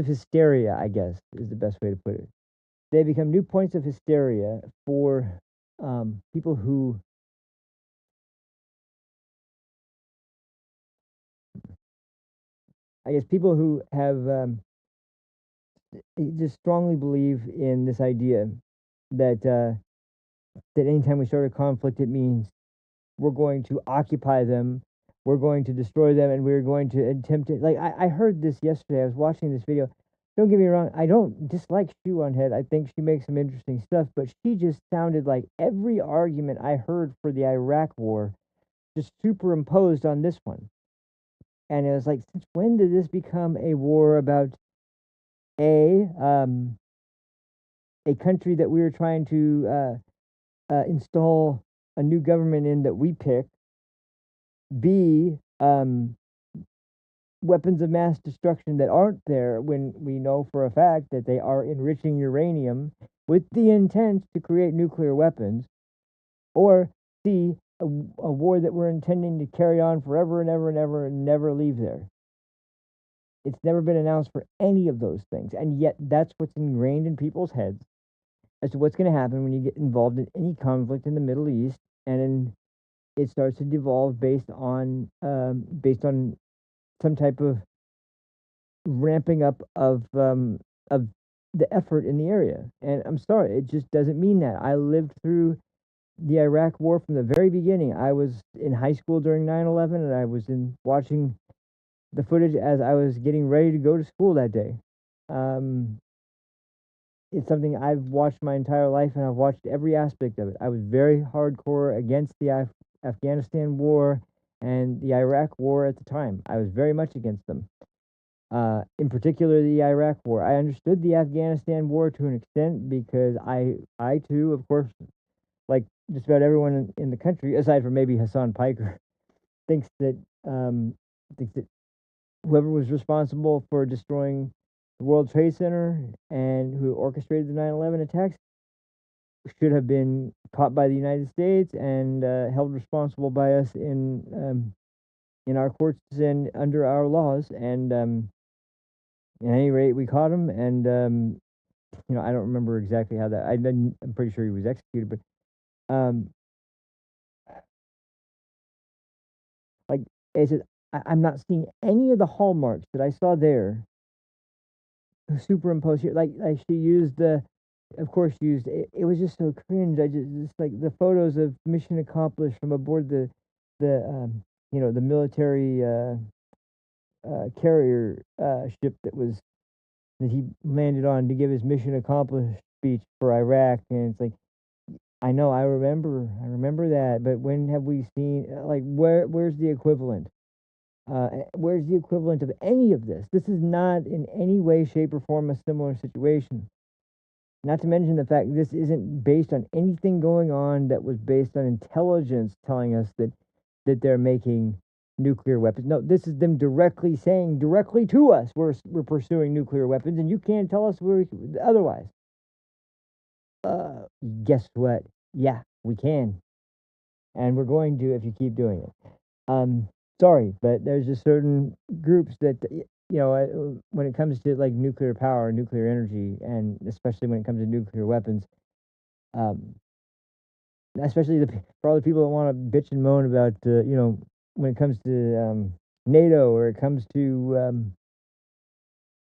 hysteria, I guess is the best way to put it. They become new points of hysteria for people who have just strongly believe in this idea that that anytime we start a conflict, it means we're going to occupy them, we're going to destroy them, and we're going to attempt it. Like I heard this yesterday. I was watching this video. Don't get me wrong, I don't dislike Shoe on Head. I think she makes some interesting stuff, but she just sounded like every argument I heard for the Iraq war just superimposed on this one. And it was like, since when did this become a war about a country that we were trying to install a new government in that we picked, B, weapons of mass destruction that aren't there when we know for a fact that they are enriching uranium with the intent to create nuclear weapons, or C, a war that we're intending to carry on forever and ever and ever and never leave there. It's never been announced for any of those things, and yet that's what's ingrained in people's heads as to what's going to happen when you get involved in any conflict in the Middle East, and then it starts to devolve based on some type of ramping up of the effort in the area. And I'm sorry, it just doesn't mean that. I lived through the Iraq War from the very beginning. I was in high school during 9/11, and I was watching the footage as I was getting ready to go to school that day. It's something I've watched my entire life, and I've watched every aspect of it. I was very hardcore against the Afghanistan war and the Iraq war at the time. I was very much against them. In particular, the Iraq war. I understood the Afghanistan war to an extent because I too, of course, like just about everyone in the country, aside from maybe Hassan Piker, thinks that whoever was responsible for destroying the World Trade Center and who orchestrated the 9/11 attacks should have been caught by the United States and held responsible by us in our courts and under our laws. And at any rate, we caught him, and I don't remember exactly how that. I'm pretty sure he was executed, but like I said, I'm not seeing any of the hallmarks that I saw there superimposed here. Like she used of course, used it. It was just so cringe. I just like the photos of mission accomplished from aboard the the military carrier ship that he landed on to give his mission accomplished speech for Iraq. And it's like, I know, I remember that, but when have we seen like where's the equivalent? Where's the equivalent of any of this? This is not in any way, shape, or form a similar situation. Not to mention the fact this isn't based on anything going on that was based on intelligence telling us that they're making nuclear weapons. No, this is them directly saying directly to us we're pursuing nuclear weapons, and you can't tell us otherwise. Guess what? Yeah, we can, and we're going to if you keep doing it. Sorry, but there's just certain groups that when it comes to like nuclear power, nuclear energy, and especially when it comes to nuclear weapons, especially for all the people that want to bitch and moan about when it comes to NATO, or it comes to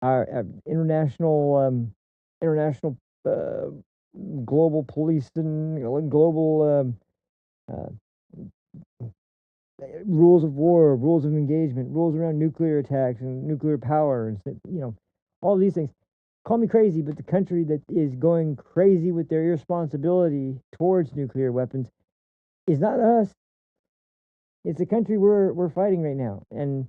our international uh, global police and global uh, rules of war, rules of engagement, rules around nuclear attacks and nuclear power, and all these things. Call me crazy, but the country that is going crazy with their irresponsibility towards nuclear weapons is not us. It's the country we're fighting right now. And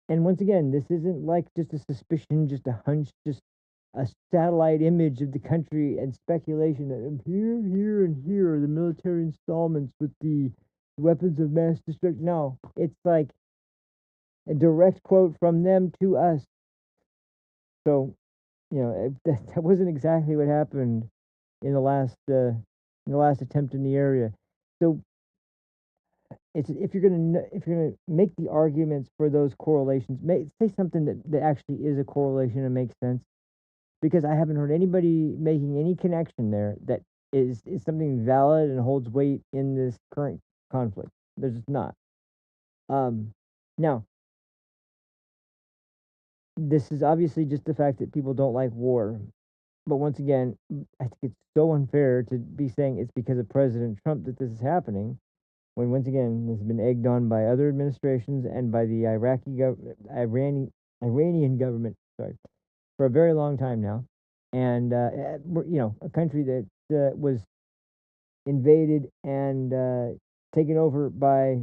once again, this isn't like just a suspicion, just a hunch, just a satellite image of the country and speculation that here, and here are the military installments with the weapons of mass destruction. No, it's like a direct quote from them to us. So, that wasn't exactly what happened in the last attempt in the area. So, it's if you're gonna make the arguments for those correlations, say something that actually is a correlation and makes sense. Because I haven't heard anybody making any connection there that is something valid and holds weight in this current conflict. There's just not. Now, this is obviously just the fact that people don't like war. But once again, I think it's so unfair to be saying it's because of President Trump that this is happening, when once again this has been egged on by other administrations and by the Iranian government. Sorry, for a very long time now, and a country that was invaded and taken over by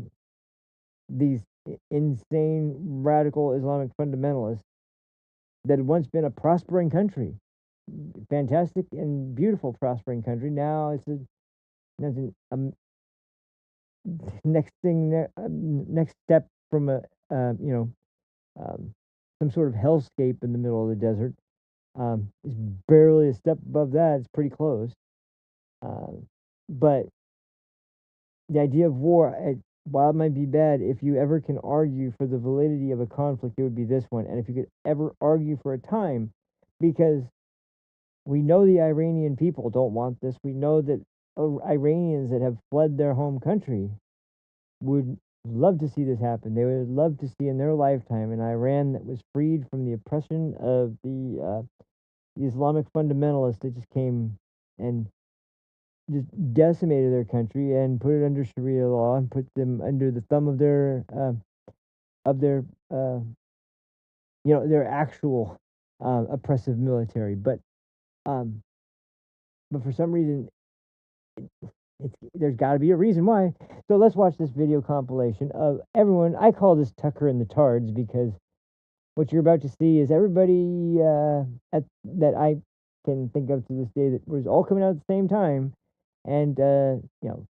these insane radical Islamic fundamentalists that had once been a prospering country, fantastic and beautiful prospering country. Now it's a next step from some sort of hellscape in the middle of the desert. It's barely a step above that. It's pretty close. But the idea of war, while it might be bad, if you ever can argue for the validity of a conflict, it would be this one. And if you could ever argue for a time, because we know the Iranian people don't want this. We know that Iranians that have fled their home country would love to see this happen. They would love to see in their lifetime an Iran that was freed from the oppression of the Islamic fundamentalists that just came and just decimated their country and put it under Sharia law and put them under the thumb of their their actual oppressive military. But for some reason, there's got to be a reason why. So let's watch this video compilation of everyone. I call this Tucker and the Tards because what you're about to see is everybody that I can think of to this day that was all coming out at the same time and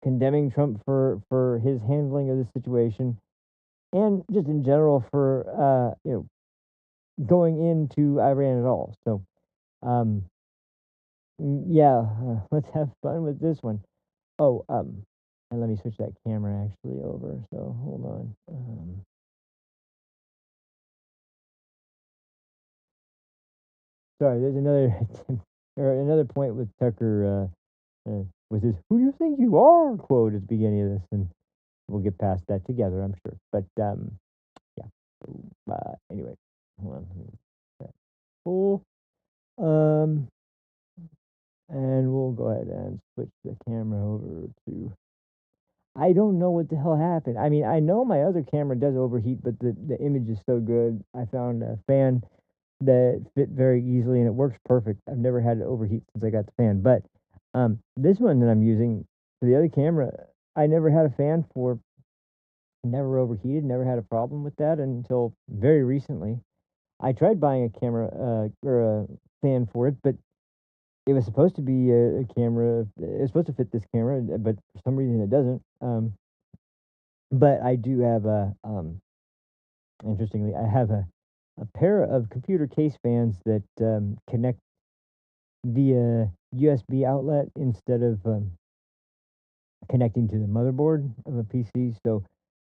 condemning Trump for his handling of the situation, and just in general for going into Iran at all. So let's have fun with this one. Oh, and let me switch that camera actually over. So hold on. Sorry, there's another point with Tucker with his "Who do you think you are?" quote at the beginning of this, and we'll get past that together, I'm sure. But yeah. Anyway, hold on. Full. And we'll go ahead and switch the camera over to. I don't know what the hell happened. I mean, I know my other camera does overheat, but the image is so good. I found a fan that fit very easily and it works perfect. I've never had it overheat since I got the fan. But this one that I'm using for the other camera, I never had a fan for. Never overheated, never had a problem with that until very recently. I tried buying a camera or a fan for it, but it was supposed to be a camera. It's supposed to fit this camera, but for some reason it doesn't. But I do have interestingly, I have a pair of computer case fans that connect via USB outlet instead of connecting to the motherboard of a PC. So,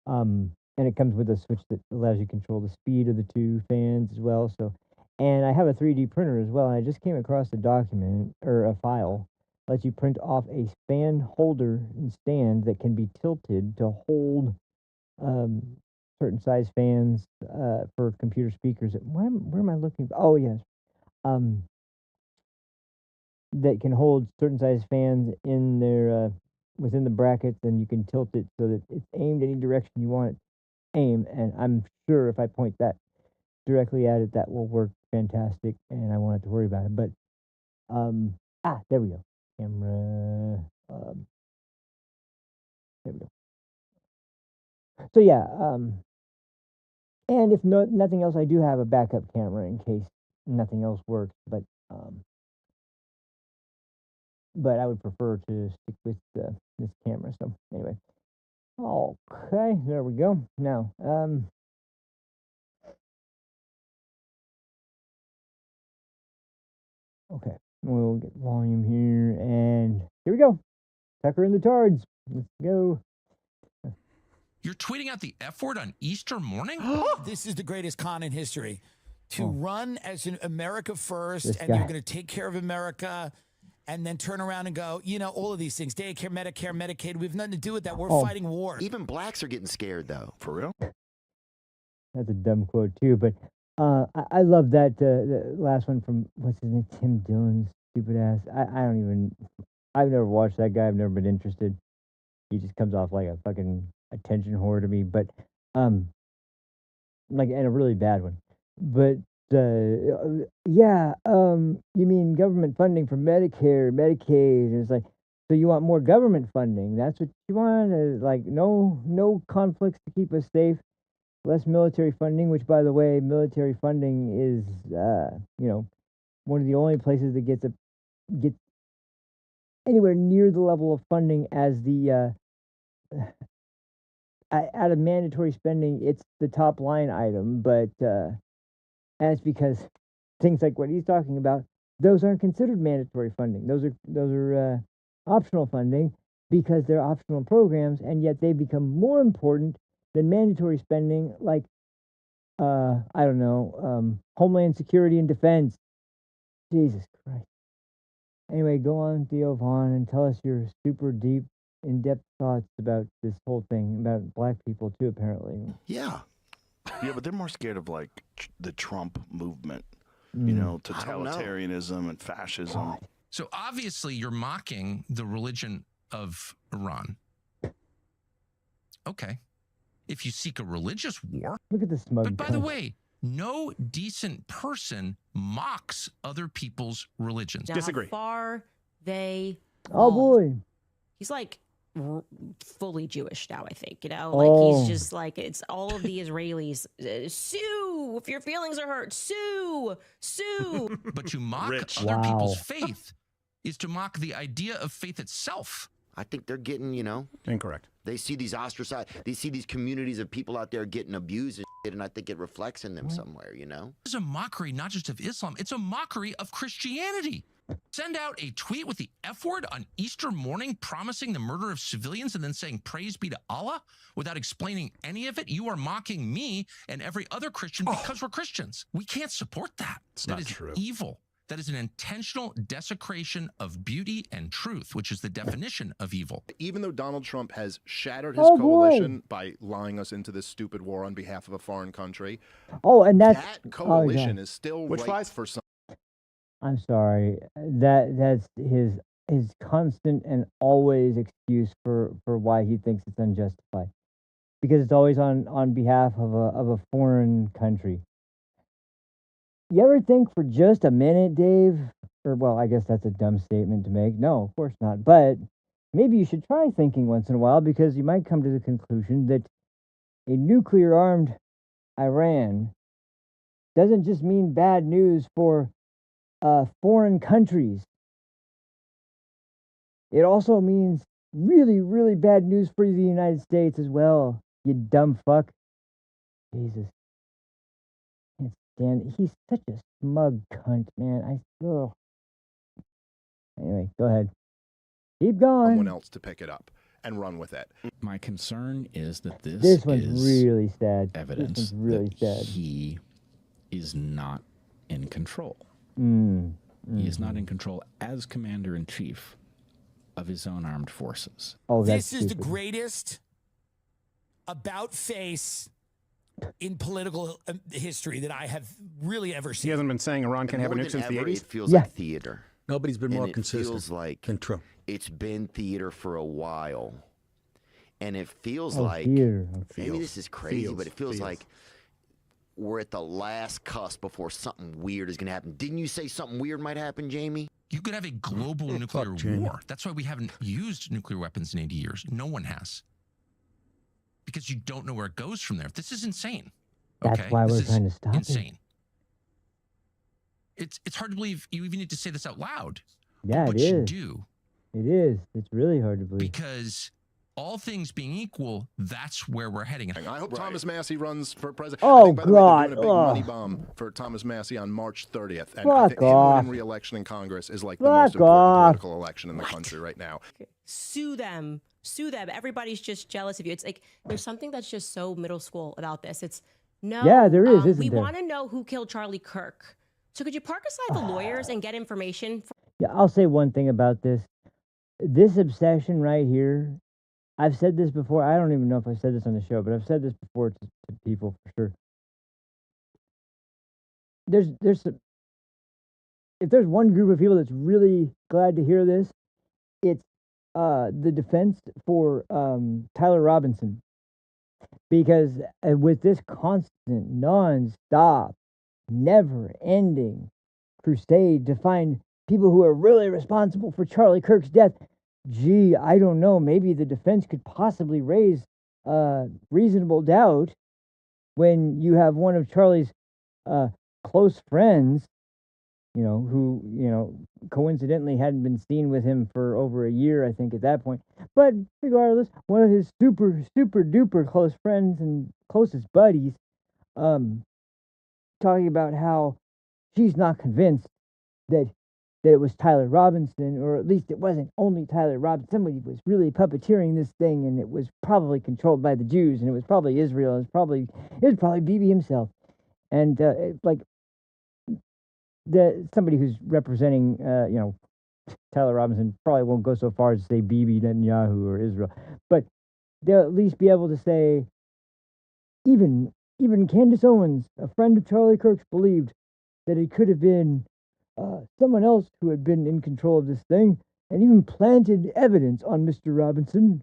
and it comes with a switch that allows you to control the speed of the two fans as well. So, and I have a 3D printer as well. And I just came across a document or a file lets you print off a fan holder and stand that can be tilted to hold certain size fans for computer speakers. Where am I looking? Oh, yes. That can hold certain size fans in their within the brackets, and you can tilt it so that it's aimed any direction you want it aim. And I'm sure if I point that directly at it, that will work fantastic, and I won't have to worry about it. But there we go. Camera. There we go. So yeah, and if nothing else, I do have a backup camera in case nothing else works. But I would prefer to stick with this camera. So anyway, okay, there we go. Now, okay, we'll get volume here, and here we go. Tucker and the Tards. Let's go. You're tweeting out the F word on Easter morning? This is the greatest con in history. To run as an America first, and you're going to take care of America, and then turn around and go, all of these things, daycare, Medicare, Medicaid, we have nothing to do with that. We're fighting war. Even blacks are getting scared, though. For real? That's a dumb quote, too. But I love that the last one from, what's his name? Tim Dillon's stupid ass. I've never watched that guy. I've never been interested. He just comes off like a fucking attention whore to me. But, and a really bad one. But, you mean government funding for Medicare, Medicaid? And it's like, so you want more government funding? That's what you want? No conflicts to keep us safe. Less military funding, which, by the way, military funding is, one of the only places that gets anywhere near the level of funding as the out of mandatory spending. It's the top line item, but and it's because things like what he's talking about, those aren't considered mandatory funding. Those are optional funding because they're optional programs, and yet they become more important than mandatory spending, like Homeland Security and Defense. Jesus Christ. Anyway, go on, Theo Vaughn, and tell us your super deep, in-depth thoughts about this whole thing, about black people too, apparently. Yeah, but they're more scared of the Trump movement, totalitarianism and fascism. God. So obviously you're mocking the religion of Iran. Okay. If you seek a religious war. Look at the smug. But by the way, no decent person mocks other people's religions. Now, Disagree. How far they. Oh boy. He's like fully Jewish now, I think. Oh. He's just like, it's all of the Israelis. Sue if your feelings are hurt. Sue. But to mock Rich. other Wow. people's faith is to mock the idea of faith itself. I think they're getting, Incorrect. they see these ostracized, they see these communities of people out there getting abused and shit, and I think it reflects in them somewhere, It's a mockery not just of Islam, it's a mockery of Christianity. Send out a tweet with the F word on Easter morning promising the murder of civilians and then saying praise be to Allah without explaining any of it. You are mocking me and every other Christian because we're Christians. We can't support that. That is true. Evil. That is an intentional desecration of beauty and truth, which is the definition of evil. Even though Donald Trump has shattered his coalition by lying us into this stupid war on behalf of a foreign country, and that coalition is still right for some. I'm sorry. That's his constant and always excuse for why he thinks it's unjustified, because it's always on behalf of a foreign country. You ever think for just a minute, Dave? Or, well, I guess that's a dumb statement to make. No, of course not. But maybe you should try thinking once in a while, because you might come to the conclusion that a nuclear-armed Iran doesn't just mean bad news for foreign countries. It also means really, really bad news for the United States as well, you dumb fuck. Jesus. Dan, he's such a smug cunt, man. Anyway, go ahead. Keep going. Someone else to pick it up and run with it. My concern is that this one's really sad. Evidence really that sad. He is not in control. He Mm-hmm. is not in control as commander-in-chief of his own armed forces. Oh, that's This is the stupid. greatest about face in political history that I have really ever He seen. hasn't been saying Iran can have a More nuke than since the ever, 80s. it feels like theater. Nobody's been And more it consistent feels like than Trump. it's been theater for a while. And it feels theater. maybe this is crazy, but it feels like we're at the last cusp before something weird is going to happen. Didn't you say something weird might happen, Jamie? You could have a global nuclear war. That's why we haven't used nuclear weapons in 80 years. No one has. Because you don't know where it goes from there. This is insane. That's why This we're is trying to stop insane. It's hard to believe you even need to say this out loud. Yeah, but it you is. do. It is. It's really hard to believe. Because all things being equal, that's where we're heading. I hope Thomas Massey runs for president. Oh, I think, by the way, God. they're doing a big money bomb for Thomas Massey on March 30th. And I Fuck think him off. winning re-election in Congress is like the most Fuck important off. political election in the country right now. Sue them. Sue them. Everybody's just jealous of you. It's like there's something that's just so middle school about this. It's no. Yeah, there is, isn't we there? want to know who killed Charlie Kirk. So could you park aside the lawyers and get information? Yeah, I'll say one thing about this. This obsession right here, I've said this before. I don't even know if I said this on the show, but I've said this before to people for sure. There's some, if there's one group of people that's really glad to hear this, it's the defense for Tyler Robinson. Because with this constant, non-stop, never-ending crusade to find people who are really responsible for Charlie Kirk's death, gee, I don't know, maybe the defense could possibly raise reasonable doubt when you have one of Charlie's close friends, who, coincidentally hadn't been seen with him for over a year, I think, at that point. But regardless, one of his super, super duper close friends and closest buddies, talking about how she's not convinced that it was Tyler Robinson, or at least it wasn't only Tyler Robinson. Somebody was really puppeteering this thing, and it was probably controlled by the Jews, and it was probably Israel. It was probably Bibi himself, and somebody who's representing, Tyler Robinson probably won't go so far as to say Bibi Netanyahu or Israel, but they'll at least be able to say, even Candace Owens, a friend of Charlie Kirk's, believed that it could have been someone else who had been in control of this thing, and even planted evidence on Mr. Robinson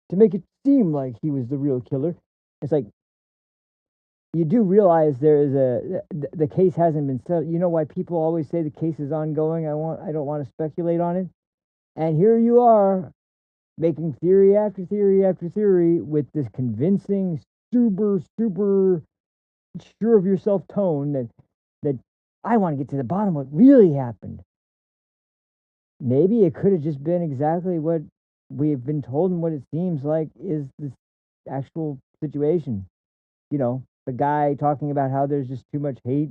to make it seem like he was the real killer. It's like, you do realize there is the case hasn't been settled. You know why people always say the case is ongoing? I don't want to speculate on it. And here you are, making theory after theory after theory with this convincing, super, super sure of yourself tone that I want to get to the bottom of what really happened. Maybe it could have just been exactly what we've been told and what it seems like is the actual situation. The guy talking about how there's just too much hate.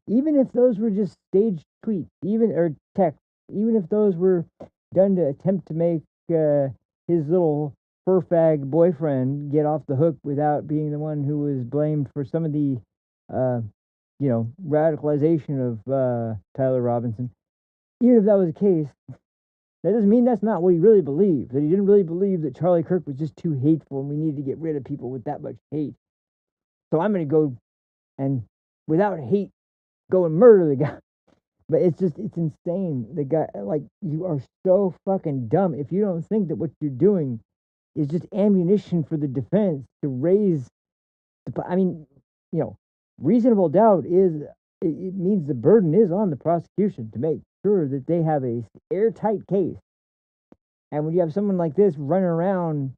Even if those were just staged tweets, or text, even if those were done to attempt to make his little fur fag boyfriend get off the hook without being the one who was blamed for some of the radicalization of Tyler Robinson. Even if that was the case, that doesn't mean that's not what he really believed. That he didn't really believe that Charlie Kirk was just too hateful and we need to get rid of people with that much hate. So I'm going to go and, without hate, go and murder the guy. But it's insane. The guy, you are so fucking dumb if you don't think that what you're doing is just ammunition for the defense to raise reasonable doubt it means the burden is on the prosecution to make sure that they have a airtight case. And when you have someone like this running around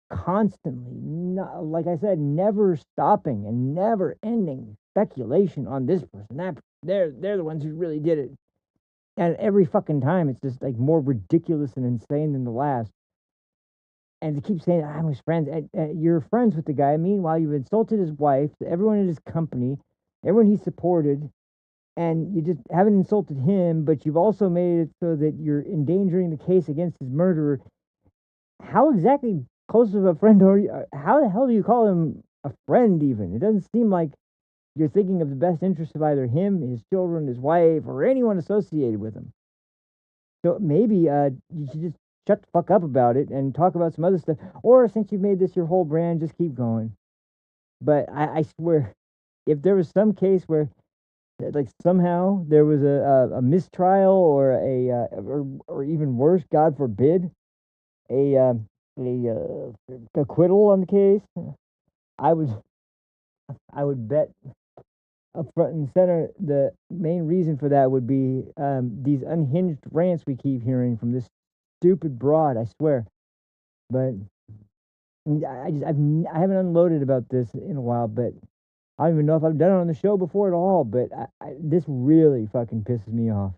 constantly, like I said, never stopping and never ending speculation on this person, that they're the ones who really did it, and every fucking time it's just like more ridiculous and insane than the last. And to keep saying I'm his friends, you're friends with the guy. Meanwhile, you've insulted his wife, everyone in his company, everyone he supported, and you just haven't insulted him, but you've also made it so that you're endangering the case against his murderer. How exactly close of a friend are you? How the hell do you call him a friend even? It doesn't seem like you're thinking of the best interest of either him, his children, his wife, or anyone associated with him. So maybe you should just shut the fuck up about it and talk about some other stuff. Or since you've made this your whole brand, just keep going. But I swear, if there was some case where, like, somehow there was a mistrial or or even worse, God forbid, a acquittal on the case, I would bet up front and center the main reason for that would be these unhinged rants we keep hearing from this stupid broad. I swear, but I haven't unloaded about this in a while, but I don't even know if I've done it on the show before at all. But this really fucking pisses me off.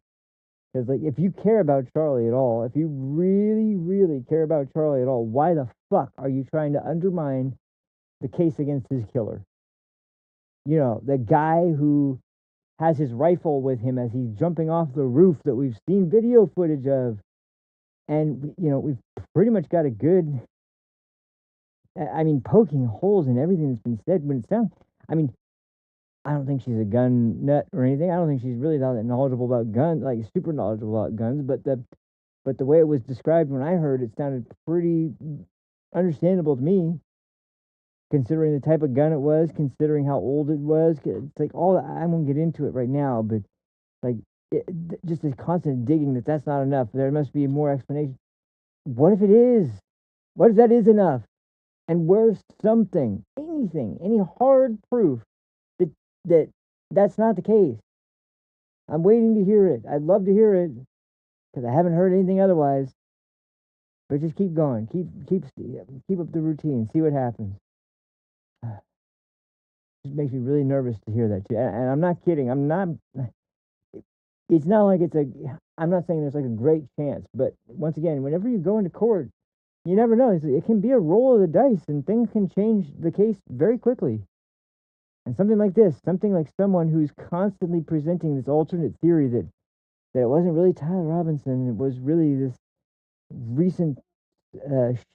Because, like, if you care about Charlie at all, if you really, really care about Charlie at all, why the fuck are you trying to undermine the case against his killer? You know, the guy who has his rifle with him as he's jumping off the roof that we've seen video footage of. And, you know, we've pretty much got a good, I mean, poking holes in everything that's been said when it's down. I mean, I don't think she's a gun nut or anything. I don't think she's really that knowledgeable about guns, like super knowledgeable about guns. But the way it was described when I heard it sounded pretty understandable to me, considering the type of gun it was, considering how old it was. It's like all that, I won't get into it right now, but like just this constant digging that's not enough. There must be more explanation. What if it is? What if that is enough? And where's something, anything, any hard proof that that's not the case? I'm waiting to hear it. I'd love to hear it because I haven't heard anything otherwise. But just keep going. Keep up the routine. See what happens. It makes me really nervous to hear that too. And I'm not kidding. I'm not. It's not like it's a. I'm not saying there's like a great chance, but once again, whenever you go into court, you never know. It can be a roll of the dice, and things can change the case very quickly. And something like this, something like someone who's constantly presenting this alternate theory that it wasn't really Tyler Robinson, it was really this recent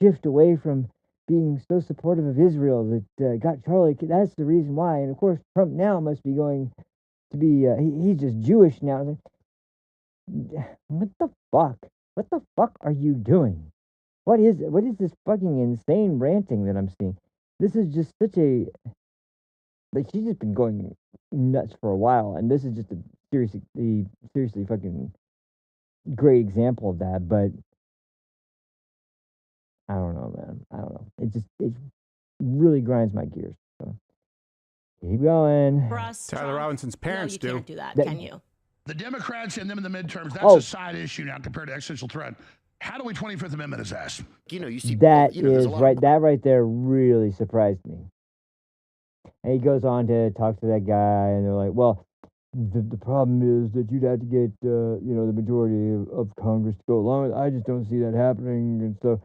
shift away from being so supportive of Israel that got Charlie. That's the reason why. And of course, Trump now must be going to be, he's just Jewish now. What the fuck? What the fuck are you doing? What is this fucking insane ranting that I'm seeing? This is just such a, like, she's just been going nuts for a while, and this is just a seriously fucking great example of that. But I don't know, man. I don't know. It really grinds my gears. So keep going. For us, Tyler Trump, Robinson's parents no, you do. can't do that, That- can you? The Democrats and them in the midterms, that's Oh. a side issue now compared to existential threat. How do we 25th Amendment his ass? You know, you see That you know, there's is a lot right. of That right there really surprised me. And he goes on to talk to that guy, and they're like, "Well, the problem is that you'd have to get you know, the majority of Congress to go along with it. I just don't see that happening." And so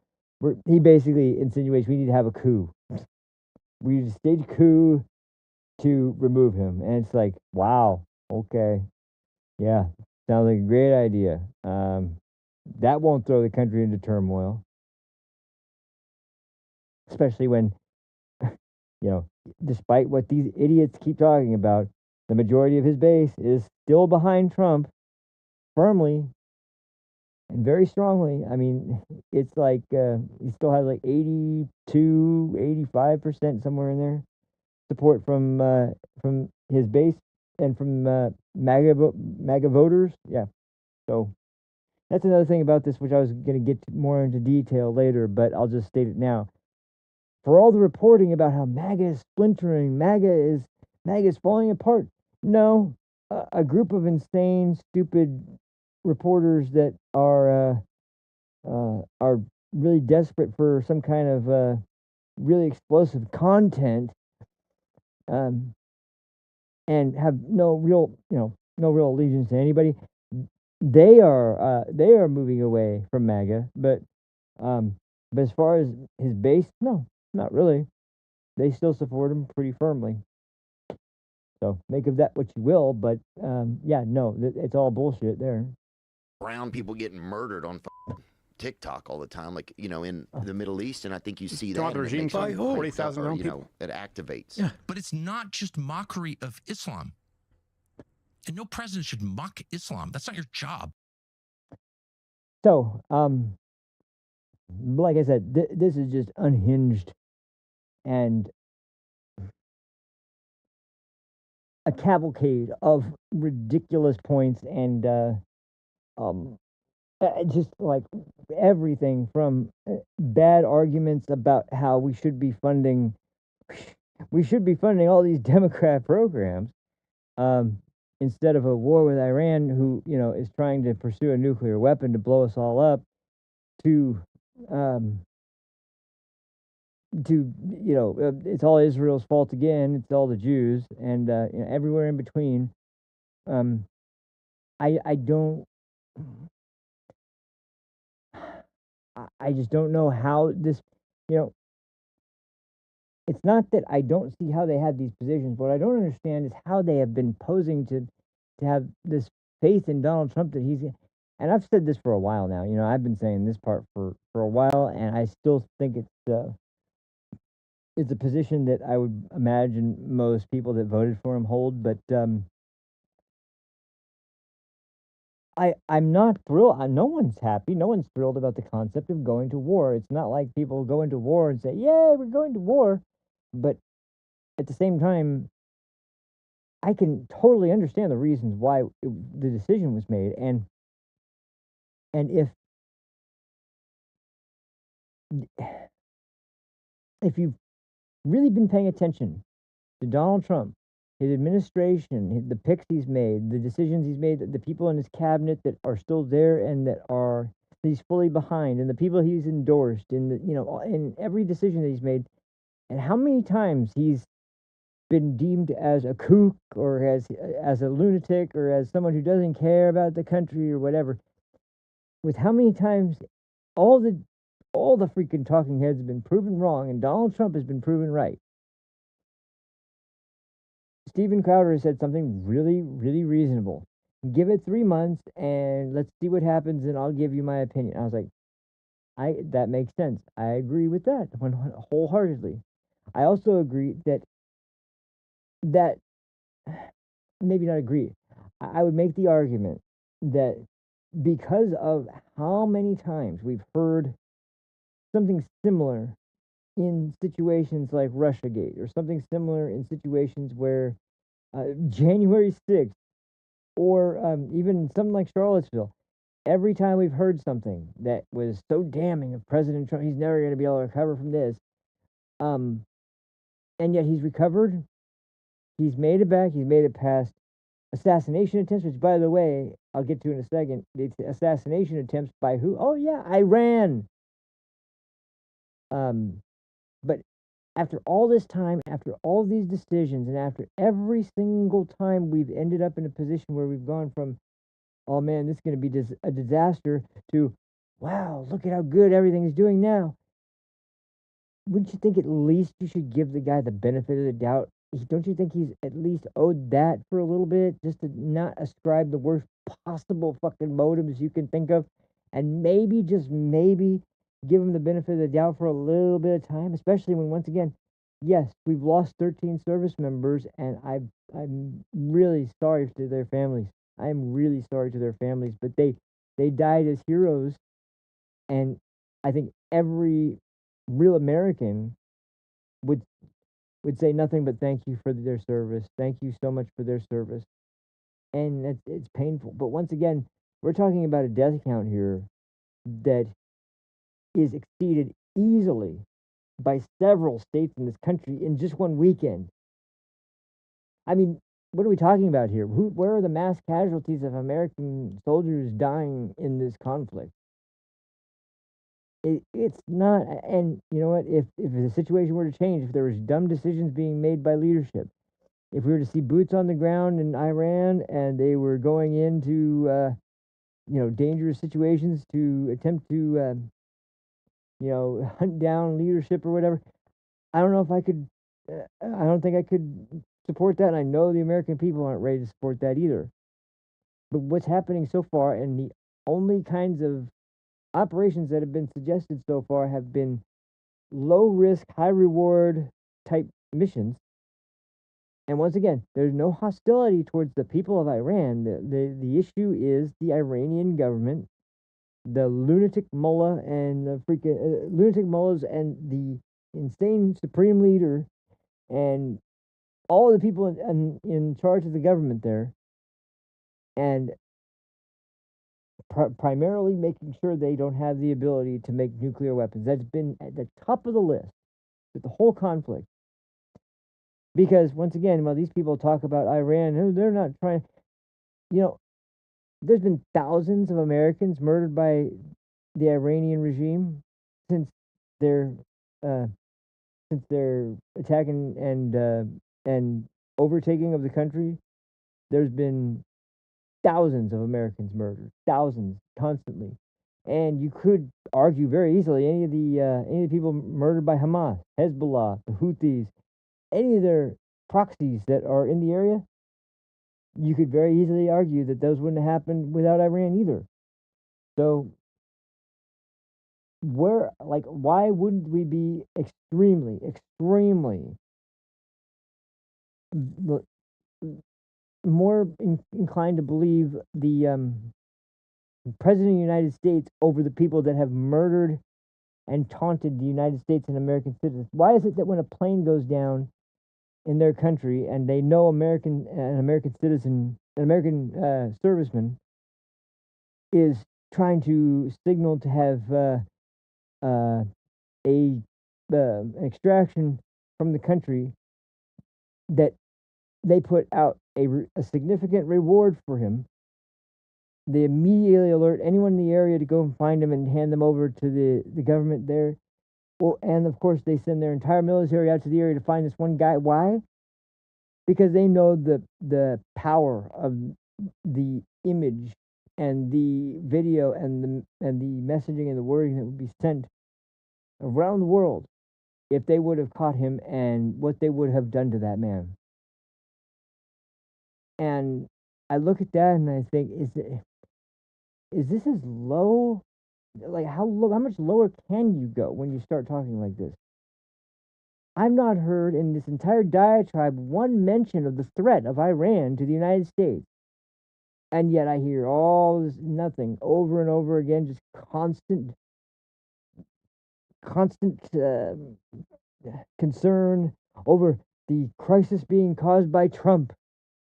he basically insinuates we need to have a coup. We need to stage a coup to remove him. And it's like, wow, okay, yeah, sounds like a great idea. That won't throw the country into turmoil, especially when, you know, despite what these idiots keep talking about, the majority of his base is still behind Trump firmly and very strongly. I mean, it's like he still has like 82, 85% somewhere in there support from his base and from MAGA voters. Yeah. So that's another thing about this, which I was going to get more into detail later, but I'll just state it now. For all the reporting about how MAGA is splintering, MAGA is falling apart. No, a group of insane, stupid reporters that are really desperate for some kind of really explosive content, and have no real allegiance to anybody. They are moving away from MAGA, but as far as his base, no, not really. They still support him pretty firmly. So make of that what you will, but yeah, no, it's all bullshit there. brown people getting murdered on TikTok all the time, like, you know, in the Middle East, and I think you see that. Don't the regime by 40,000 you people? know, it activates. Yeah, but it's not just mockery of Islam. And no president should mock Islam. That's not your job. So, like I said, this is just unhinged, and a cavalcade of ridiculous points and just like everything from bad arguments about how we should be funding all these Democrat programs instead of a war with Iran, who is trying to pursue a nuclear weapon to blow us all up, to it's all Israel's fault again. It's all the Jews and everywhere in between. I don't. I just don't know how this. It's not that I don't see how they have these positions. What I don't understand is how they have been posing to have this faith in Donald Trump that he's. And I've said this for a while now. I've been saying this part for a while, and I still think it's a position that I would imagine most people that voted for him hold. But I'm not thrilled. No one's happy. No one's thrilled about the concept of going to war. It's not like people go into war and say, "Yeah, we're going to war," but at the same time, I can totally understand the reasons why the decision was made, and if you've really been paying attention to Donald Trump, his administration, the picks he's made, the decisions he's made, the people in his cabinet that are still there and that he's fully behind, and the people he's endorsed, in in every decision that he's made, and how many times he's been deemed as a kook or as a lunatic or as someone who doesn't care about the country or whatever. With how many times all the freaking talking heads have been proven wrong and Donald Trump has been proven right. Steven Crowder said something really, really reasonable. Give it 3 months and let's see what happens, and I'll give you my opinion. I was like, that makes sense. I agree with that wholeheartedly. I also agree that maybe not agree. I would make the argument that because of how many times we've heard something similar in situations like Russiagate, or something similar in situations where January 6th, or even something like Charlottesville, every time we've heard something that was so damning of President Trump, he's never going to be able to recover from this, and yet he's recovered. He's made it back. He's made it past assassination attempts, which, by the way, I'll get to in a second. It's assassination attempts by who? Oh, yeah, Iran. But after all this time, after all these decisions, and after every single time we've ended up in a position where we've gone from, oh man, this is going to be a disaster, to, wow, look at how good everything is doing now. Wouldn't you think at least you should give the guy the benefit of the doubt? Don't you think he's at least owed that for a little bit, just to not ascribe the worst possible fucking motives you can think of, and maybe, just maybe, give him the benefit of the doubt for a little bit of time, especially when, once again, yes, we've lost 13 service members, and I'm really sorry to their families. I'm really sorry to their families, but they died as heroes, and I think every real American would say nothing but thank you for their service. Thank you so much for their service. And it's painful. But once again, we're talking about a death count here that is exceeded easily by several states in this country in just one weekend. I mean, what are we talking about here? Where are the mass casualties of American soldiers dying in this conflict? It's not. And you know what? If the situation were to change, if there was dumb decisions being made by leadership, if we were to see boots on the ground in Iran and they were going into dangerous situations to attempt to hunt down leadership or whatever, I don't know if I could. I don't think I could support that, and I know the American people aren't ready to support that either. But what's happening so far, and the only kinds of operations that have been suggested so far, have been low risk, high reward type missions. And once again, there's no hostility towards the people of Iran. The issue is the Iranian government, the lunatic mullah, and the freaking lunatic mullahs, and the insane supreme leader, and all the people in charge of the government there, and primarily making sure they don't have the ability to make nuclear weapons. That's been at the top of the list with the whole conflict. Because once again, while these people talk about Iran, they're not trying. There's been thousands of Americans murdered by the Iranian regime since their attacking and overtaking of the country. There's been thousands of Americans murdered, thousands constantly, and you could argue very easily any of the people murdered by Hamas, Hezbollah, the Houthis, any of their proxies that are in the area. You could very easily argue that those wouldn't have happened without Iran either. So, why wouldn't we be extremely more inclined to believe the President of the United States over the people that have murdered and taunted the United States and American citizens? Why is it that when a plane goes down in their country and they know an American citizen, an American serviceman is trying to signal to have an extraction from the country, that they put out a significant reward for him? They immediately alert anyone in the area to go and find him and hand them over to the government there. Well, and of course they send their entire military out to the area to find this one guy. Why? Because they know the power of the image and the video and the messaging and the wording that would be sent around the world if they would have caught him, and what they would have done to that man. And I look at that and I think, is this as low? Like, how much lower can you go when you start talking like this? I've not heard in this entire diatribe one mention of the threat of Iran to the United States. And yet I hear all this nothing over and over again, just constant concern over the crisis being caused by Trump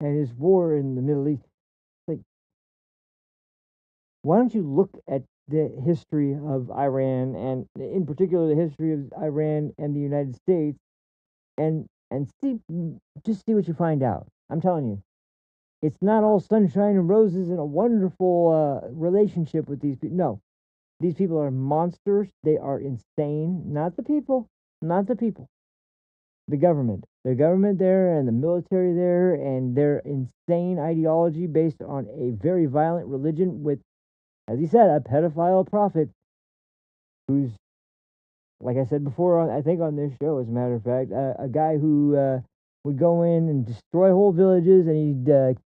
and his war in the Middle East. Like, why don't you look at the history of Iran, and in particular the history of Iran and the United States, and see what you find out. I'm telling you, it's not all sunshine and roses and a wonderful relationship with these people. No, these people are monsters. They are insane. Not the people. The government there, and the military there, and their insane ideology based on a very violent religion with, as he said, a pedophile prophet who's, like I said before, I think on this show, as a matter of fact, a guy who would go in and destroy whole villages, and he'd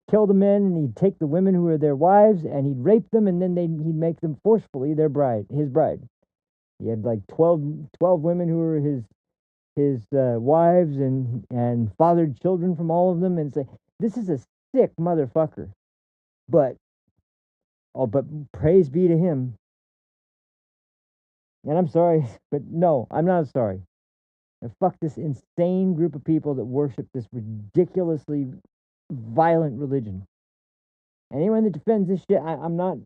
kill the men, and he'd take the women who were their wives, and he'd rape them, and then he'd make them forcefully his bride. He had like 12 women who were his wives, and fathered children from all of them, and say, this is a sick motherfucker. But praise be to him. And I'm sorry, but no, I'm not sorry. And fuck this insane group of people that worship this ridiculously violent religion. Anyone that defends this shit, I'm not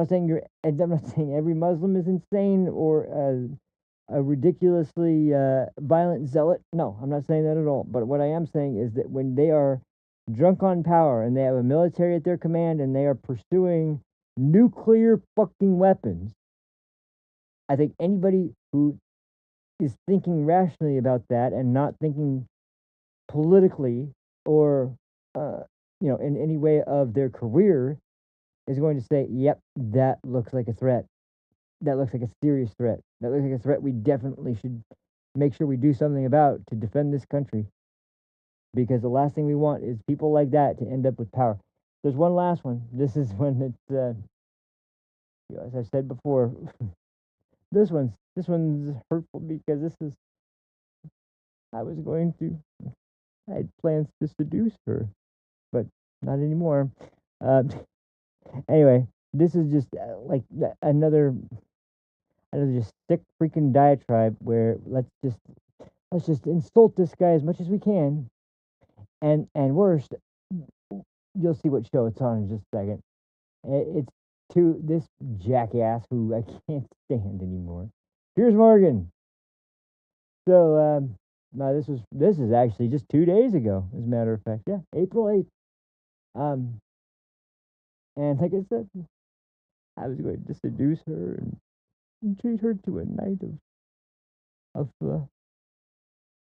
saying every Muslim is insane or a ridiculously violent zealot. No, I'm not saying that at all. But what I am saying is that when they are drunk on power and they have a military at their command and they are pursuing nuclear fucking weapons, I think anybody who is thinking rationally about that and not thinking politically or in any way of their career is going to say, yep, that looks like a threat. That looks like a serious threat. That looks like a threat we definitely should make sure we do something about to defend this country. Because the last thing we want is people like that to end up with power. There's one last one. This is when it's, as I said before, this one's hurtful because I had plans to seduce her, but not anymore. Anyway, this is just like another just sick freaking diatribe where let's just insult this guy as much as we can, And worst, you'll see what show it's on in just a second. It's to this jackass who I can't stand anymore. Piers Morgan. So no, this is actually just 2 days ago, as a matter of fact. Yeah, April 8th. And like I said, I was going to seduce her and treat her to a night of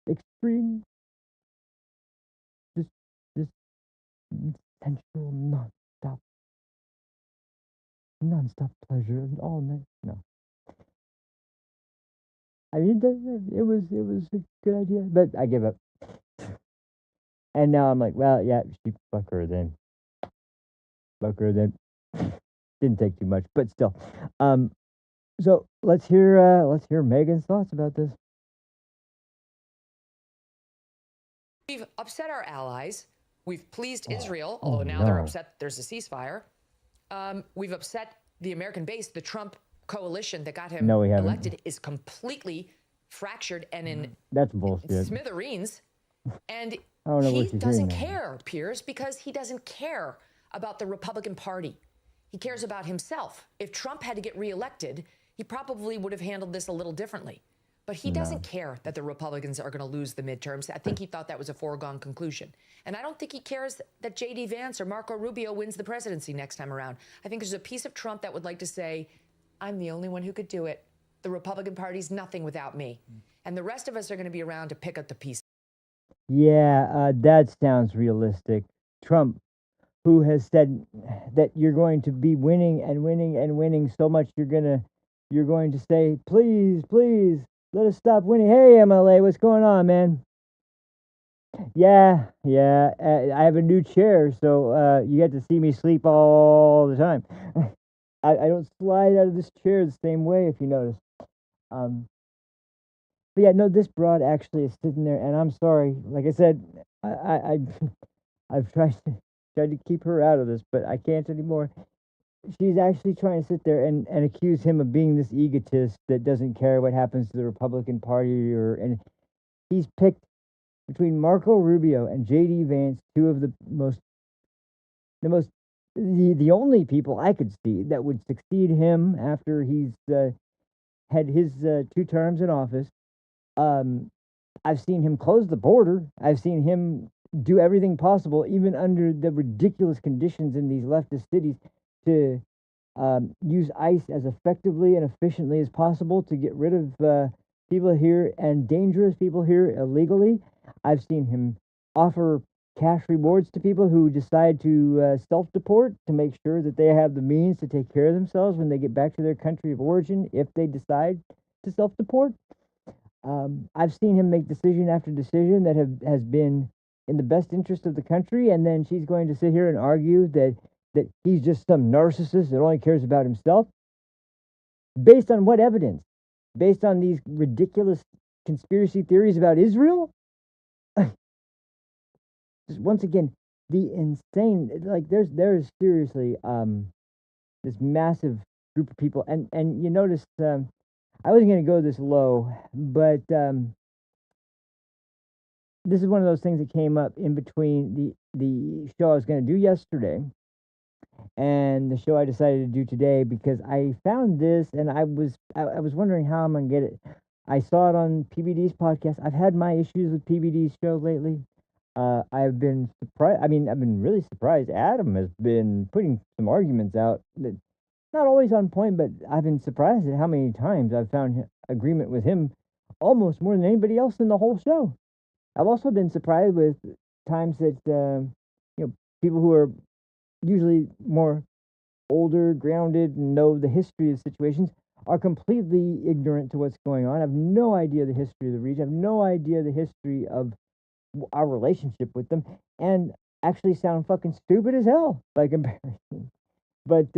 extreme, just sensual, non-stop pleasure all night. No, I mean it was a good idea, but I give up. And now I'm like, well, yeah, she fuck her then. Didn't take too much, but still. So let's hear Megan's thoughts about this. We've upset our allies. We've pleased Israel, although now they're upset there's a ceasefire. We've upset the American base. The Trump coalition that got him elected is completely fractured and in that's bullshit. Smithereens. And he doesn't care, Piers, because he doesn't care about the Republican Party. He cares about himself. If Trump had to get reelected, he probably would have handled this a little differently. But he doesn't care that the Republicans are going to lose the midterms. I think he thought that was a foregone conclusion. And I don't think he cares that J.D. Vance or Marco Rubio wins the presidency next time around. I think there's a piece of Trump that would like to say, I'm the only one who could do it. The Republican Party's nothing without me. And the rest of us are going to be around to pick up the pieces. Yeah, that sounds realistic. Trump, who has said that you're going to be winning and winning and winning so much you're going to say, please, let us stop winning. Hey, MLA, what's going on, man? Yeah. I have a new chair, so you get to see me sleep all the time. I don't slide out of this chair the same way, if you notice. But yeah, no, this broad actually is sitting there, and I'm sorry. Like I said, I've tried to keep her out of this, but I can't anymore. She's actually trying to sit there and accuse him of being this egotist that doesn't care what happens to the Republican Party, and he's picked between Marco Rubio and J.D. Vance, two of the only people I could see that would succeed him after he's had his 2 terms in office. I've seen him close the border. I've seen him do everything possible, even under the ridiculous conditions in these leftist cities, to use ICE as effectively and efficiently as possible to get rid of people here and dangerous people here illegally. I've seen him offer cash rewards to people who decide to self-deport to make sure that they have the means to take care of themselves when they get back to their country of origin if they decide to self-deport. I've seen him make decision after decision that has been in the best interest of the country, and then she's going to sit here and argue that he's just some narcissist that only cares about himself. Based on what evidence? Based on these ridiculous conspiracy theories about Israel? Just once again, the insane, like there's seriously this massive group of people, and you notice I wasn't going to go this low, but this is one of those things that came up in between the show I was going to do yesterday and the show I decided to do today, because I found this and I was wondering how I'm going to get it. I saw it on PBD's podcast. I've had my issues with PBD's show lately. I've been surprised. I mean, I've been really surprised. Adam has been putting some arguments out that not always on point, but I've been surprised at how many times I've found agreement with him, almost more than anybody else in the whole show. I've also been surprised with times that people who are usually more older, grounded, and know the history of situations are completely ignorant to what's going on. I have no idea the history of the region. I have no idea the history of our relationship with them, and actually sound fucking stupid as hell by comparison. But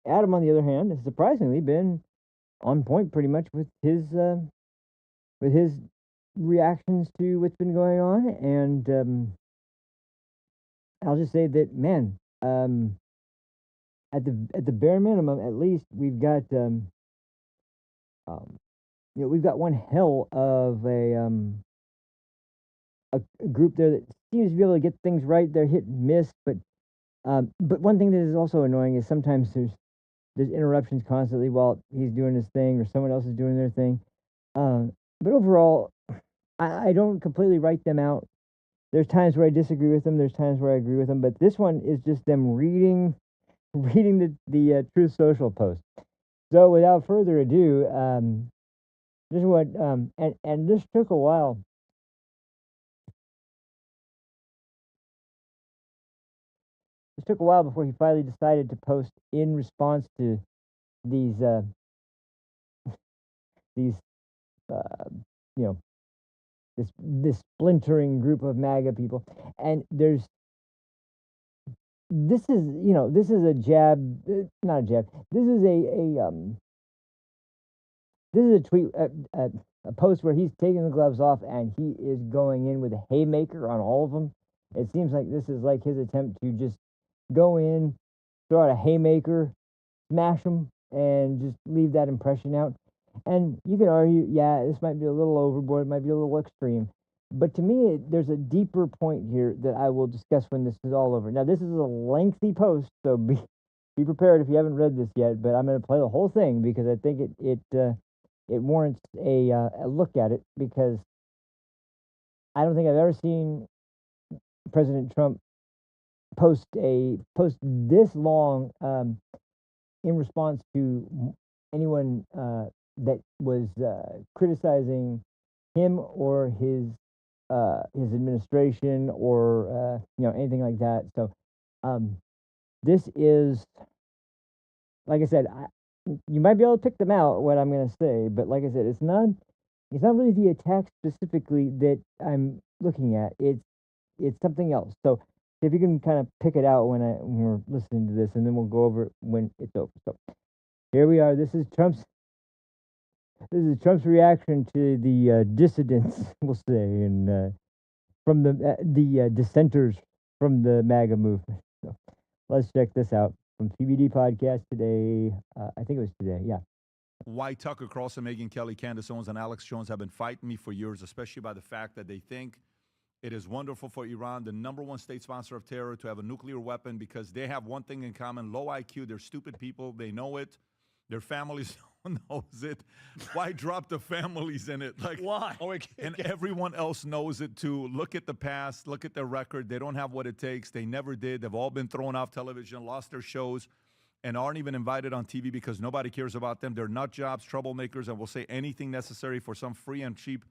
Adam, on the other hand, has surprisingly been on point pretty much with his reactions to what's been going on, and I'll just say that, man, at the bare minimum, at least we've got we've got one hell of a group there that seems to be able to get things right. They're hit and miss, but one thing that is also annoying is sometimes there's interruptions constantly while he's doing his thing or someone else is doing their thing. But overall, I don't completely write them out. There's times where I disagree with them. There's times where I agree with them. But this one is just them reading the Truth Social post. So without further ado, this is what and this took a while. It took a while before he finally decided to post in response to these you know, this splintering group of MAGA people. And this is a jab, not a jab. This is a tweet, a post where he's taking the gloves off and he is going in with a haymaker on all of them. It seems like this is like his attempt to just go in, throw out a haymaker, smash them, and just leave that impression out. And you can argue, yeah, this might be a little overboard, it might be a little extreme. But to me, there's a deeper point here that I will discuss when this is all over. Now, this is a lengthy post, so be prepared if you haven't read this yet. But I'm going to play the whole thing because I think it warrants a look at it, because I don't think I've ever seen President Trump post this long in response to anyone that was criticizing him or his administration or anything like that. So this is, like I said, you might be able to pick them out what I'm going to say, but like I said, it's not really the attack specifically that I'm looking at. It's something else. So if you can kind of pick it out when we're listening to this, and then we'll go over it when it's over. So here we are. This is Trump's reaction to the dissidents, we'll say, and from the dissenters from the MAGA movement. So let's check this out from CBD Podcast today. I think it was today. Yeah. Why Tucker Carlson, Megyn Kelly, Candace Owens, and Alex Jones have been fighting me for years, especially by the fact that they think it is wonderful for Iran, the #1 state sponsor of terror, to have a nuclear weapon, because they have one thing in common: low IQ. They're stupid people. They know it. Their families knows it. Why drop the families in it? Like, why? And everyone else knows it too. Look at the past. Look at their record. They don't have what it takes. They never did. They've all been thrown off television, lost their shows, and aren't even invited on TV because nobody cares about them. They're nut jobs, troublemakers, and will say anything necessary for some free and cheap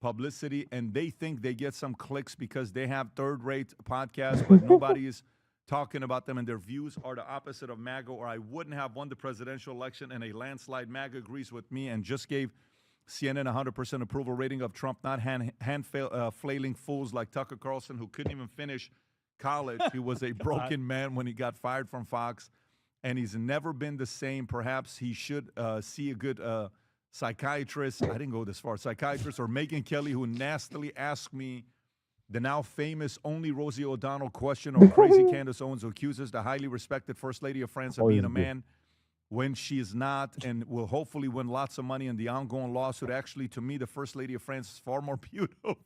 publicity. And they think they get some clicks because they have third-rate podcasts, but nobody is talking about them, and their views are the opposite of MAGA, or I wouldn't have won the presidential election in a landslide. MAGA agrees with me and just gave CNN 100% approval rating of Trump, not flailing fools like Tucker Carlson, who couldn't even finish college. He was a broken man when he got fired from Fox, and he's never been the same. Perhaps he should see a good psychiatrist. I didn't go this far. Psychiatrist, or Megyn Kelly, who nastily asked me the now famous only Rosie O'Donnell question, or crazy Candace Owens, who accuses the highly respected First Lady of France of being a man when she is not, and will hopefully win lots of money in the ongoing lawsuit. Actually, to me, the First Lady of France is far more beautiful.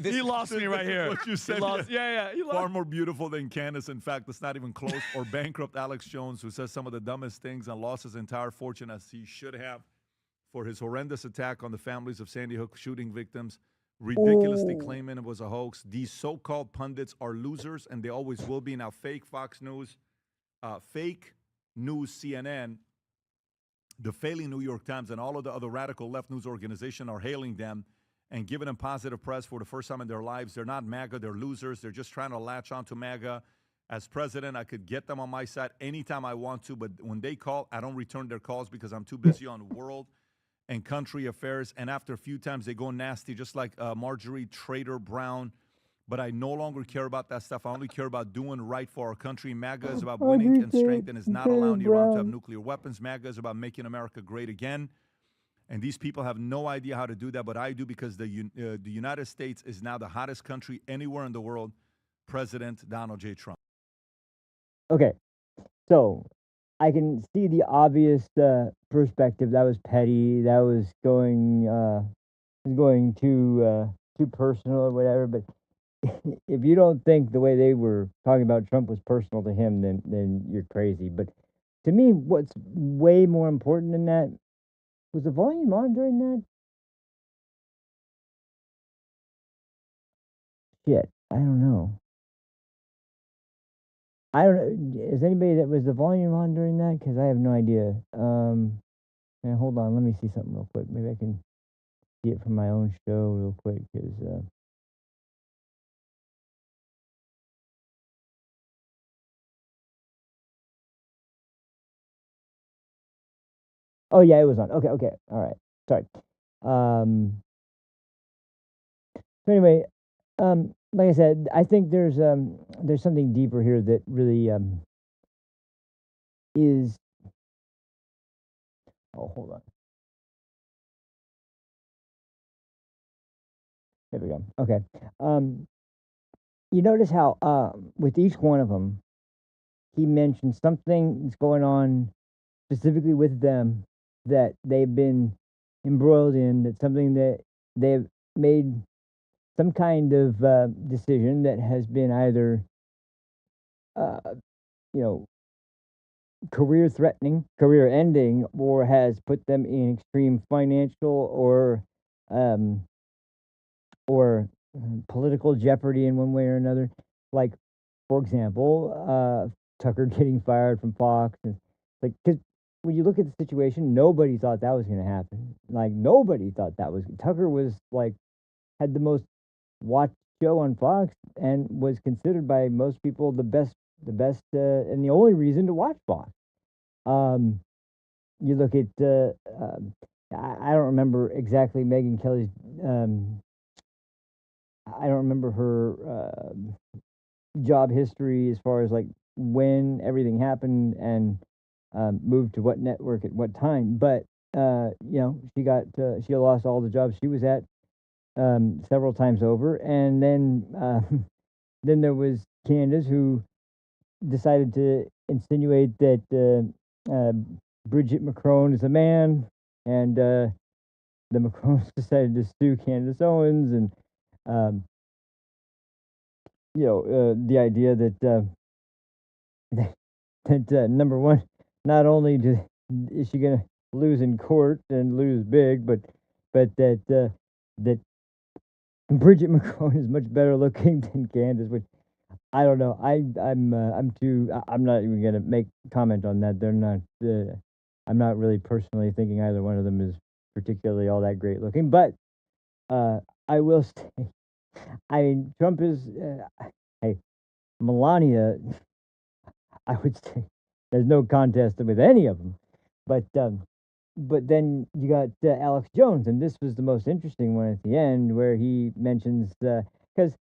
He lost me right here. What you said, yeah. He lost. Far more beautiful than Candace. In fact, it's not even close. Or bankrupt Alex Jones, who says some of the dumbest things and lost his entire fortune, as he should have, for his horrendous attack on the families of Sandy Hook shooting victims, ridiculously claiming it was a hoax. These so-called pundits are losers, and they always will be. Now, fake Fox News, fake news CNN, the failing New York Times, and all of the other radical left news organizations are hailing them and giving them positive press for the first time in their lives. They're not MAGA. They're losers. They're just trying to latch onto MAGA. As president, I could get them on my side anytime I want to, but when they call, I don't return their calls because I'm too busy on world and country affairs. And after a few times, they go nasty, just like Marjorie Trader Brown. But I no longer care about that stuff. I only care about doing right for our country. MAGA is about winning and strength, and is not allowing Iran to have nuclear weapons. MAGA is about making America great again. And these people have no idea how to do that, but I do, because the United States is now the hottest country anywhere in the world. President Donald J. Trump. Okay, so I can see the obvious perspective. That was petty. That was going too personal or whatever. But if you don't think the way they were talking about Trump was personal to him, then you're crazy. But to me, what's way more important than that was the volume on during that. Shit, I don't know. I don't know. Is anybody that was the volume on during that? Because I have no idea. And hold on, let me see something real quick. Maybe I can see it from my own show real quick. Because oh yeah, it was on. Okay, all right. Sorry. So anyway, like I said, I think there's something deeper here that really is. Oh, hold on. There we go. Okay. You notice how with each one of them, he mentioned something that's going on specifically with them that they've been embroiled in. That's something that they've made some kind of decision that has been either, you know, career threatening, career ending, or has put them in extreme financial um, or political jeopardy in one way or another. Like, for example, Tucker getting fired from Fox, and like, because when you look at the situation, nobody thought that was going to happen. Like, nobody thought that was. Tucker was like had the most watched show on Fox and was considered by most people the best, and the only reason to watch Fox. You look at I don't remember exactly Megyn Kelly's. I don't remember her job history as far as like when everything happened and moved to what network at what time. But you know, she lost all the jobs she was at several times over, and then there was Candace who decided to insinuate that Bridget Macron is a man, and the Macrons decided to sue Candace Owens, and um, the idea that number one, not only is she going to lose in court and lose big, but that Bridget Macron is much better looking than Candace, which I don't know. I'm not even gonna make comment on that. They're not. I'm not really personally thinking either one of them is particularly all that great looking. But I will say, I mean, Trump is. Hey, Melania. I would say there's no contest with any of them. But then you got Alex Jones, and this was the most interesting one at the end, where he mentions because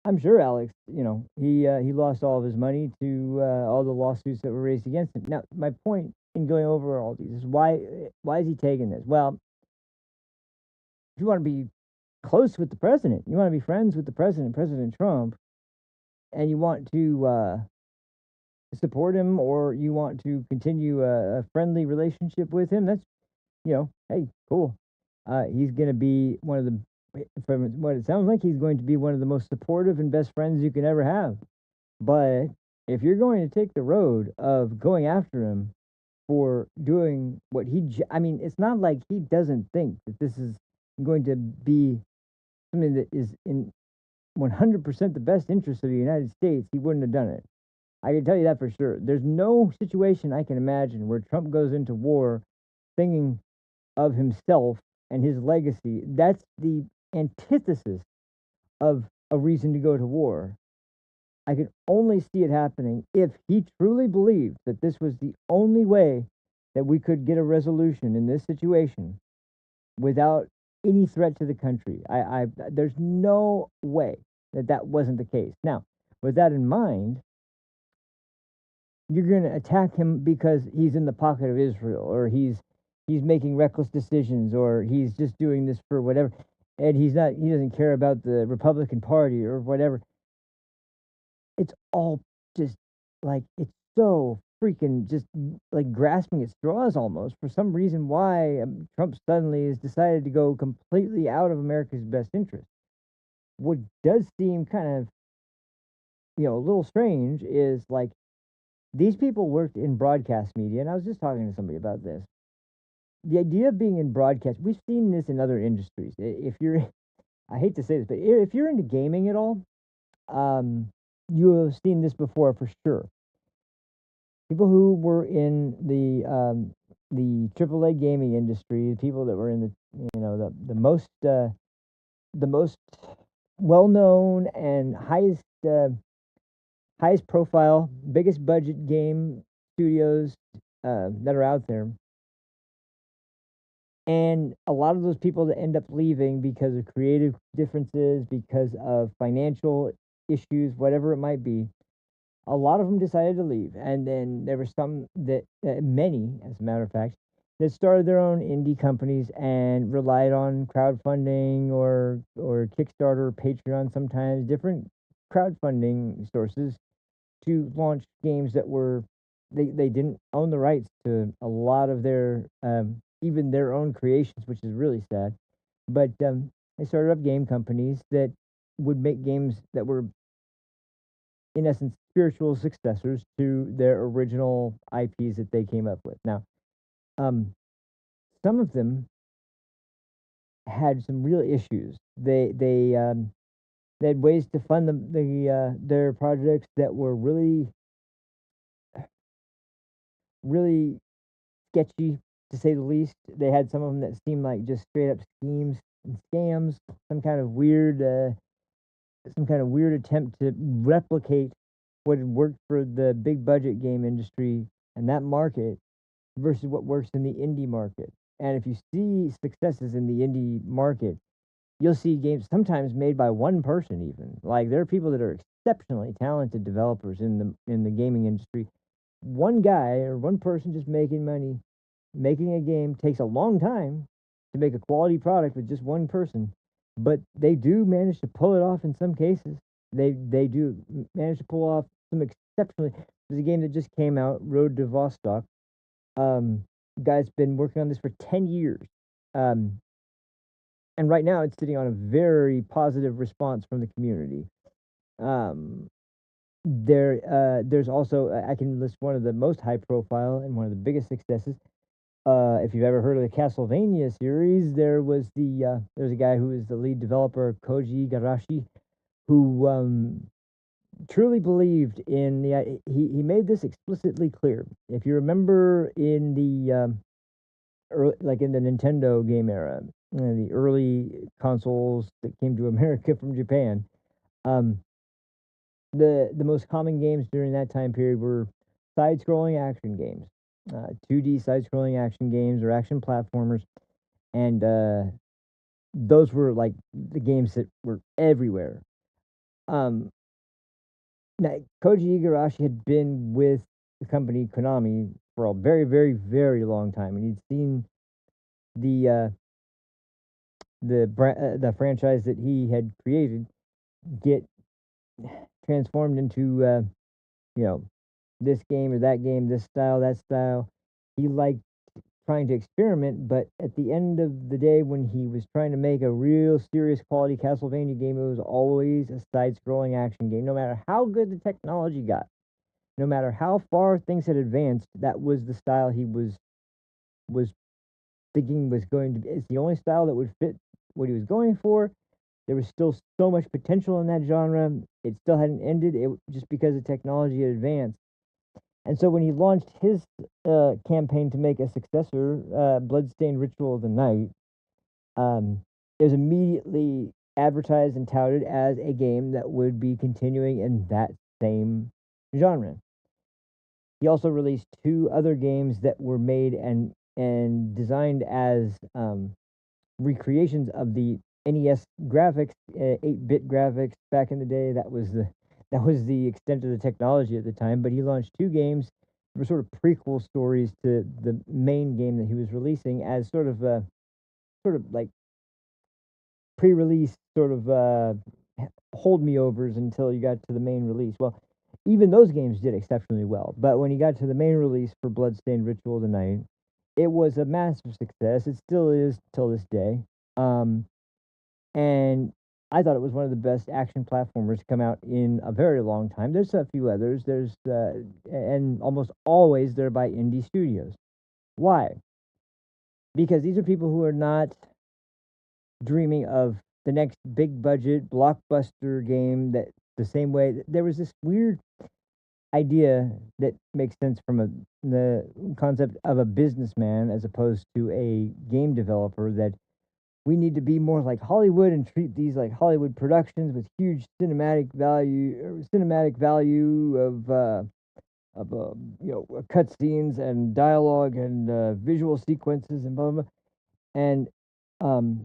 I'm sure Alex, he lost all of his money to all the lawsuits that were raised against him. Now, my point in going over all these is why is he taking this? Well, if you want to be close with the president, you want to be friends with the president, President Trump, and you want to support him, or you want to continue a friendly relationship with him, that's, hey, cool. He's going to be one of the, from what it sounds like, he's going to be one of the most supportive and best friends you can ever have. But if you're going to take the road of going after him for doing what I mean, it's not like he doesn't think that this is going to be something that is in 100% the best interest of the United States. He wouldn't have done it. I can tell you that for sure. There's no situation I can imagine where Trump goes into war thinking of himself and his legacy. That's the antithesis of a reason to go to war. I could only see it happening if he truly believed that this was the only way that we could get a resolution in this situation without any threat to the country. There's no way that wasn't the case. Now, with that in mind, you're going to attack him because he's in the pocket of Israel, or he's making reckless decisions, or he's just doing this for whatever, and he doesn't care about the Republican Party or whatever. It's all just like, it's so freaking just like grasping at straws almost for some reason why Trump suddenly has decided to go completely out of America's best interest. What does seem kind of, a little strange is like these people worked in broadcast media, and I was just talking to somebody about this. The idea of being in broadcast, we've seen this in other industries. If you're, I hate to say this, but if you're into gaming at all, you have seen this before for sure. People who were in the AAA gaming industry, people that were in the most well known and highest profile, biggest budget game studios that are out there. And a lot of those people that end up leaving because of creative differences, because of financial issues, whatever it might be, a lot of them decided to leave. And then there were some that, many, as a matter of fact, that started their own indie companies and relied on crowdfunding or Kickstarter, Patreon, sometimes different crowdfunding sources to launch games that were they didn't own the rights to a lot of their even their own creations, which is really sad. But they started up game companies that would make games that were, in essence, spiritual successors to their original IPs that they came up with. Now, some of them had some real issues. They had ways to fund their projects that were really sketchy, to say the least. They had some of them that seemed like just straight up schemes and scams, some kind of weird attempt to replicate what had worked for the big budget game industry and that market versus what works in the indie market. And if you see successes in the indie market, you'll see games sometimes made by one person even. Like there are people that are exceptionally talented developers in the gaming industry. One guy or one person just making money, making a game takes a long time to make a quality product with just one person, but they do manage to pull it off in some cases. They do manage to pull off some exceptionally. There's a game that just came out, Road to Vostok. Guy's been working on this for 10 years. And right now it's sitting on a very positive response from the community. There's also, I can list one of the most high profile and one of the biggest successes. If you've ever heard of the Castlevania series, there's a guy who is the lead developer, Koji Igarashi, who truly believed in he made this explicitly clear. If you remember in the in the Nintendo game era, the early consoles that came to America from Japan, the most common games during that time period were side-scrolling action games, 2D side-scrolling action games or action platformers, and those were like the games that were everywhere. Now, Koji Igarashi had been with the company Konami for a very, very, very long time, and he'd seen the franchise that he had created get transformed into this game or that game, this style, that style. He liked trying to experiment, but at the end of the day, when he was trying to make a real serious quality Castlevania game, it was always a side-scrolling action game. No matter how good the technology got, no matter how far things had advanced, that was the style he was thinking was going to be. It's the only style that would fit what he was going for. There was still so much potential in that genre. It still hadn't ended, just because the technology had advanced. And so when he launched his campaign to make a successor, Bloodstained Ritual of the Night, it was immediately advertised and touted as a game that would be continuing in that same genre. He also released 2 other games that were made and designed as recreations of the NES graphics, 8-bit graphics back in the day. That was the extent of the technology at the time. But he launched 2 games that were sort of prequel stories to the main game that he was releasing as sort of like pre-release hold me overs until you got to the main release. Well, even those games did exceptionally well. But when he got to the main release for Bloodstained Ritual Tonight, it was a massive success. It still is till this day. And I thought it was one of the best action platformers to come out in a very long time. There's a few others. And almost always they're by indie studios. Why? Because these are people who are not dreaming of the next big budget blockbuster game that the same way there was this weird idea that makes sense from the concept of a businessman as opposed to a game developer, that we need to be more like Hollywood and treat these like Hollywood productions with huge cinematic value of cutscenes and dialogue and visual sequences and blah blah blah. And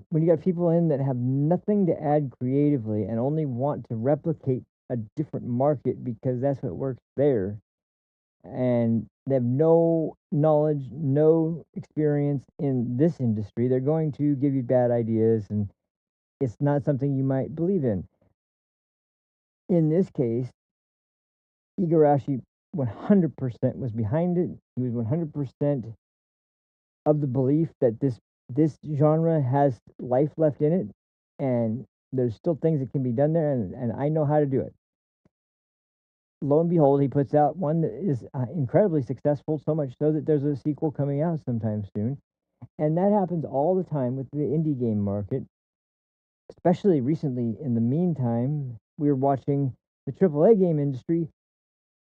when you got people in that have nothing to add creatively and only want to replicate a different market because that's what works there, and they have no knowledge, no experience in this industry, they're going to give you bad ideas, and it's not something you might believe in. In this case, Igarashi 100% was behind it. He was 100% of the belief that this genre has life left in it, and there's still things that can be done there, and I know how to do it. Lo and behold, he puts out one that is incredibly successful, so much so that there's a sequel coming out sometime soon. And that happens all the time with the indie game market, especially recently. In the meantime, we're watching the AAA game industry.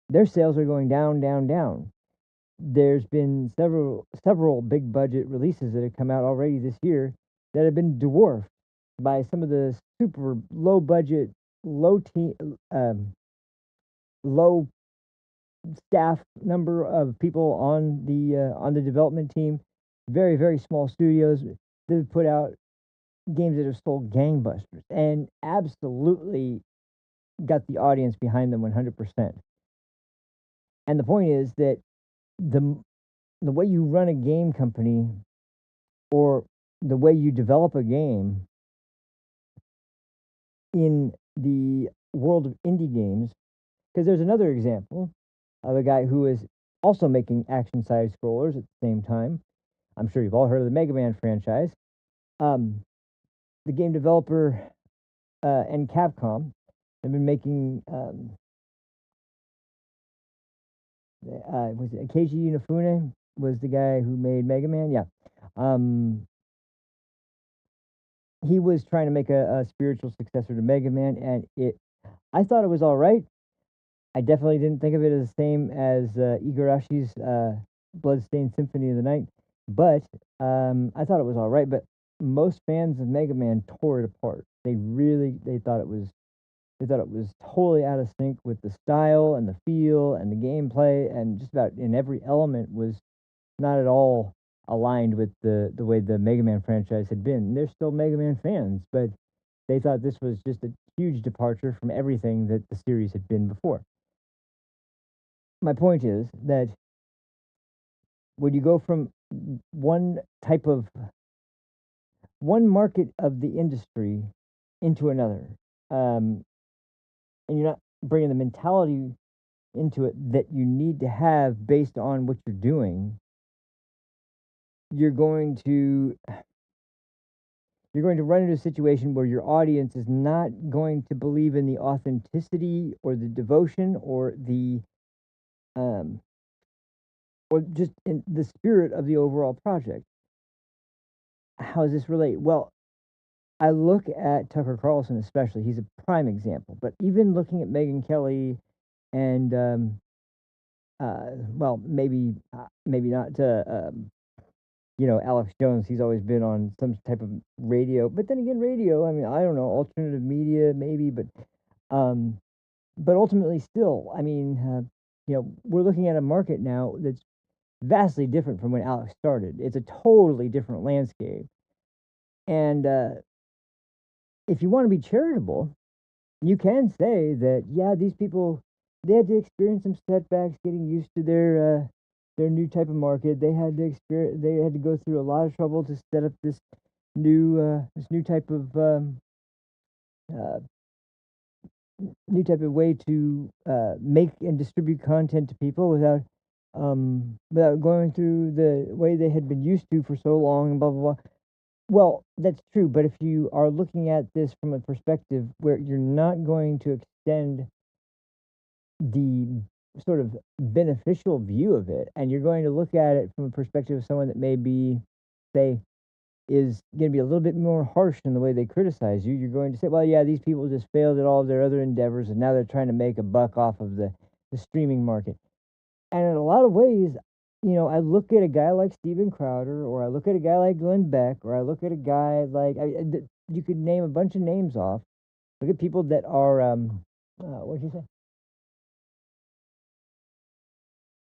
Their sales are going down, down, down. There's been several big budget releases that have come out already this year that have been dwarfed by some of the super low budget, low staff number of people on the development team. Very, very small studios that have put out games that have sold gangbusters and absolutely got the audience behind them 100%. And the point is that the way you run a game company, or the way you develop a game in the world of indie games, because there's another example of a guy who is also making action side scrollers at the same time. I'm sure you've all heard of the Mega Man franchise. The game developer and Capcom have been making was it Keiji Inafune was the guy who made Mega Man? Yeah. He was trying to make a spiritual successor to Mega Man, and I thought it was all right. I definitely didn't think of it as the same as Igarashi's Bloodstained Symphony of the Night, but I thought it was all right. But most fans of Mega Man tore it apart. They thought it was totally out of sync with the style and the feel and the gameplay, and just about in every element was not at all aligned with the way the Mega Man franchise had been. And they're still Mega Man fans, but they thought this was just a huge departure from everything that the series had been before. My point is that when you go from one market of the industry into another, and you're not bringing the mentality into it that you need to have based on what you're doing, you're going to run into a situation where your audience is not going to believe in the authenticity or the devotion or just in the spirit of the overall project. How does this relate? Well, I look at Tucker Carlson especially. He's a prime example. But even looking at Megyn Kelly and well, maybe not Alex Jones. He's always been on some type of radio. But then again, radio, I mean, I don't know, alternative media maybe, but ultimately still, I mean, we're looking at a market now that's vastly different from when Alex started. It's a totally different landscape. And if you want to be charitable, you can say that, yeah, these people, they had to experience some setbacks getting used to their new type of market. They had to go through a lot of trouble to set up this new type of new type of way to make and distribute content to people without going through the way they had been used to for so long and blah blah blah. Well, that's true, but if you are looking at this from a perspective where you're not going to extend the sort of beneficial view of it, and you're going to look at it from a perspective of someone that maybe, say, is going to be a little bit more harsh in the way they criticize you, you're going to say, well, yeah, these people just failed at all of their other endeavors, and now they're trying to make a buck off of the streaming market. And in a lot of ways, I look at a guy like Steven Crowder, or I look at a guy like Glenn Beck, or I look at a guy like, you could name a bunch of names off. Look at people that are, what'd you say?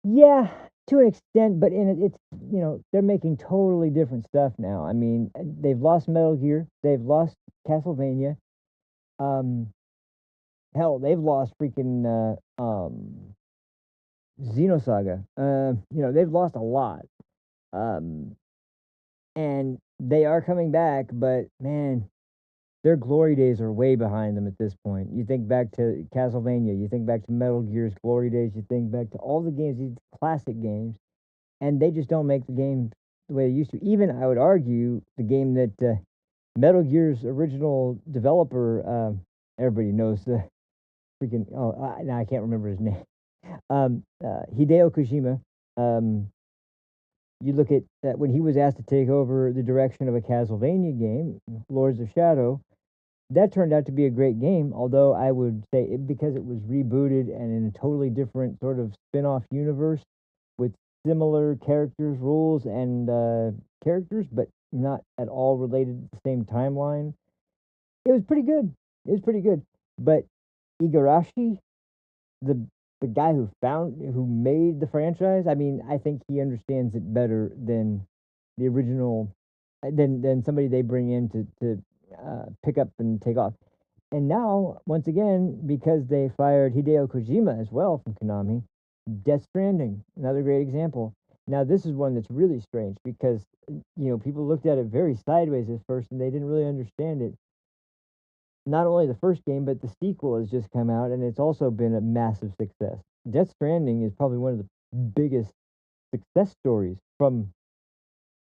Yeah, to an extent, but it's they're making totally different stuff now. I mean, they've lost Metal Gear, they've lost Castlevania, hell, they've lost freaking Xenosaga. They've lost a lot, and they are coming back, but man, their glory days are way behind them at this point. You think back to Castlevania, you think back to Metal Gear's glory days, you think back to all the games, these classic games, and they just don't make the game the way they used to. Even, I would argue, the game that Metal Gear's original developer, everybody knows the freaking, now I can't remember his name, Hideo Kojima. You look at when he was asked to take over the direction of a Castlevania game, Lords of Shadow. That turned out to be a great game, although I would say because it was rebooted and in a totally different sort of spin-off universe with similar characters, rules, and characters, but not at all related to the same timeline. It was pretty good. It was pretty good. But Igarashi, the guy who made the franchise, I mean, I think he understands it better than the original, than somebody they bring in to pick up and take off. And now, once again, because they fired Hideo Kojima as well from Konami, Death Stranding, another great example. Now, this is one that's really strange because, people looked at it very sideways at first and they didn't really understand it. Not only the first game, but the sequel has just come out and it's also been a massive success. Death Stranding is probably one of the biggest success stories from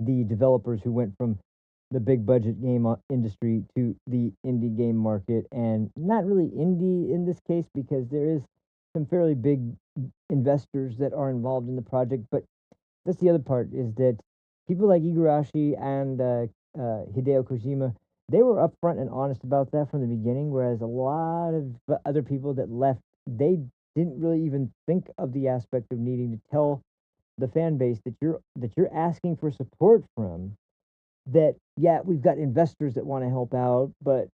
the developers who went from the big budget game industry to the indie game market, and not really indie in this case because there is some fairly big investors that are involved in the project. But that's the other part, is that people like Igarashi and Hideo Kojima, they were upfront and honest about that from the beginning, whereas a lot of other people that left, they didn't really even think of the aspect of needing to tell the fan base that you're asking for support from, that, yeah, we've got investors that want to help out, but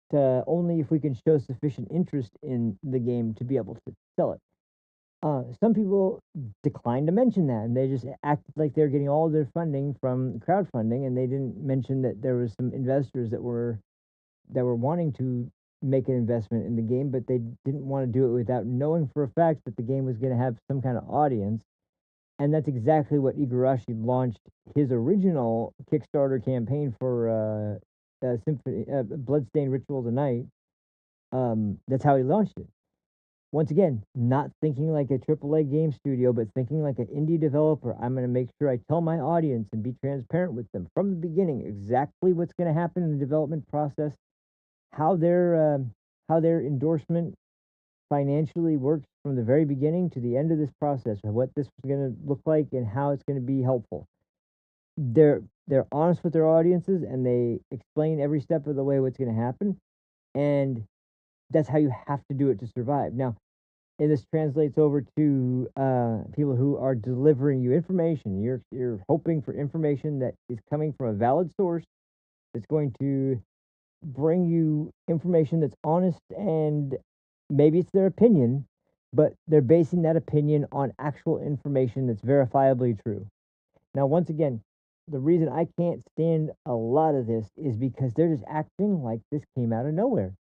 only if we can show sufficient interest in the game to be able to sell it. Some people declined to mention that, and they just acted like they're getting all of their funding from crowdfunding, and they didn't mention that there was some investors that were wanting to make an investment in the game, but they didn't want to do it without knowing for a fact that the game was going to have some kind of audience. And that's exactly what Igarashi launched his original Kickstarter campaign for Bloodstained Ritual of the Night. That's how he launched it. Once again, not thinking like a AAA game studio, but thinking like an indie developer. I'm going to make sure I tell my audience and be transparent with them from the beginning exactly what's going to happen in the development process, how their endorsement financially works from the very beginning to the end of this process, and what this is going to look like and how it's going to be helpful. They're honest with their audiences, and they explain every step of the way what's going to happen, and that's how you have to do it to survive. Now, and this translates over to people who are delivering you information. You're hoping for information that is coming from a valid source, that's going to bring you information that's honest, and maybe it's their opinion, but they're basing that opinion on actual information that's verifiably true. Now, once again, the reason I can't stand a lot of this is because they're just acting like this came out of nowhere.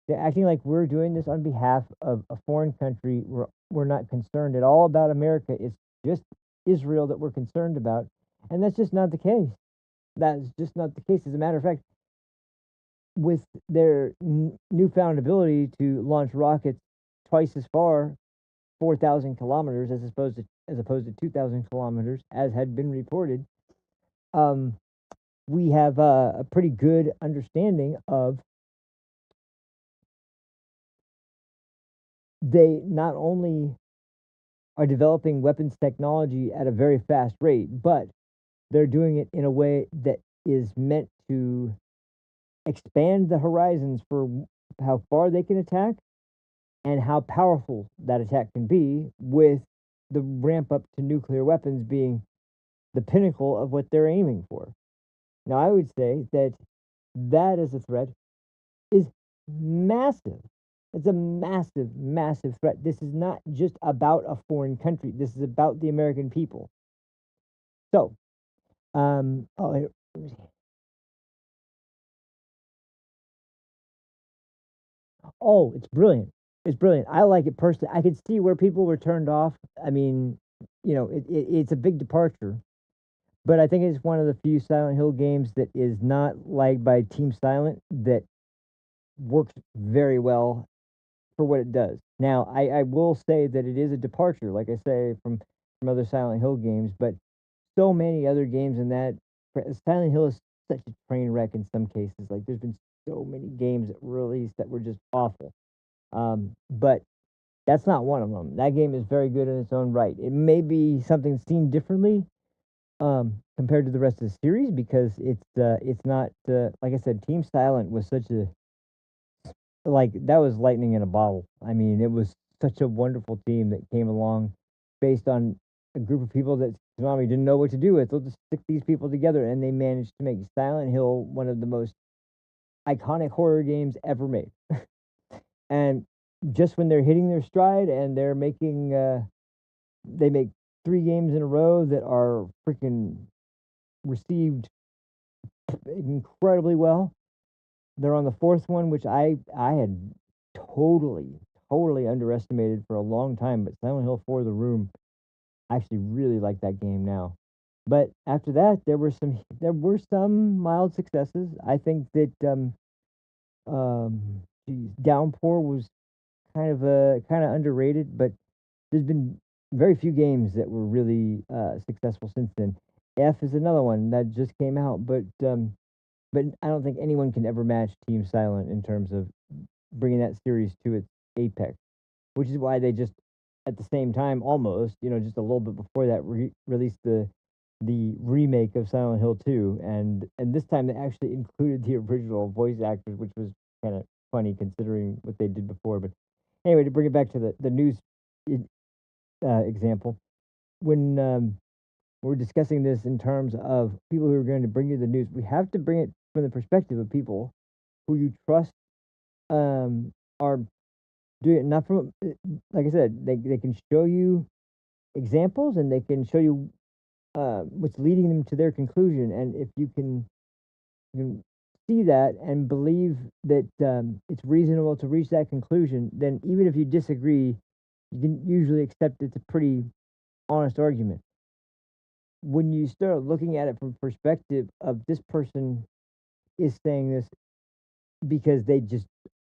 They're acting like we're doing this on behalf of a foreign country. We're not concerned at all about America. It's just Israel that we're concerned about. And that's just not the case. That's just not the case. As a matter of fact, with their newfound ability to launch rockets twice as far, 4,000 kilometers as opposed to 2,000 kilometers, as had been reported, we have a pretty good understanding of they not only are developing weapons technology at a very fast rate, but they're doing it in a way that is meant to expand the horizons for how far they can attack and how powerful that attack can be, with the ramp up to nuclear weapons being the pinnacle of what they're aiming for. Now, I would say that that as a threat is massive. It's a massive, massive threat. This is not just about a foreign country. This is about the American people. So, let me see. Oh, it's brilliant. It's brilliant. I like it personally. I could see where people were turned off. I mean, it's a big departure, but I think it's one of the few Silent Hill games that is not lagged by Team Silent, that works very well for what it does. Now, I will say that it is a departure, like I say, from other Silent Hill games, but so many other games in that Silent Hill is such a train wreck in some cases. Like, there's been so many games that released that were just awful. But that's not one of them. That game is very good in its own right. It may be something seen differently compared to the rest of the series, because it's not like I said, Team Silent was such a, like, that was lightning in a bottle. I mean, it was such a wonderful team that came along based on a group of people that Konami didn't know what to do with. They'll just stick these people together, and they managed to make Silent Hill one of the most iconic horror games ever made. And just when they're hitting their stride and they're making, they make 3 games in a row that are freaking received incredibly well. They're on the 4th one, which I had totally underestimated for a long time, but Silent Hill 4: The Room, I actually really like that game now. But after that, there were some mild successes. I think that Downpour was kind of underrated, but there's been very few games that were really successful since then. F is another one that just came out, but I don't think anyone can ever match Team Silent in terms of bringing that series to its apex, which is why they just, at the same time, almost, just a little bit before that, released the remake of Silent Hill 2, and this time they actually included the original voice actors, which was kind of funny considering what they did before. But anyway, to bring it back to the news example, when we're discussing this in terms of people who are going to bring you the news, we have to bring it from the perspective of people who you trust are doing it, not from, like I said, they can show you examples, and they can show you what's leading them to their conclusion. And if you can see that and believe that it's reasonable to reach that conclusion, then even if you disagree, you can usually accept it's a pretty honest argument. When you start looking at it from perspective of this person is saying this because they just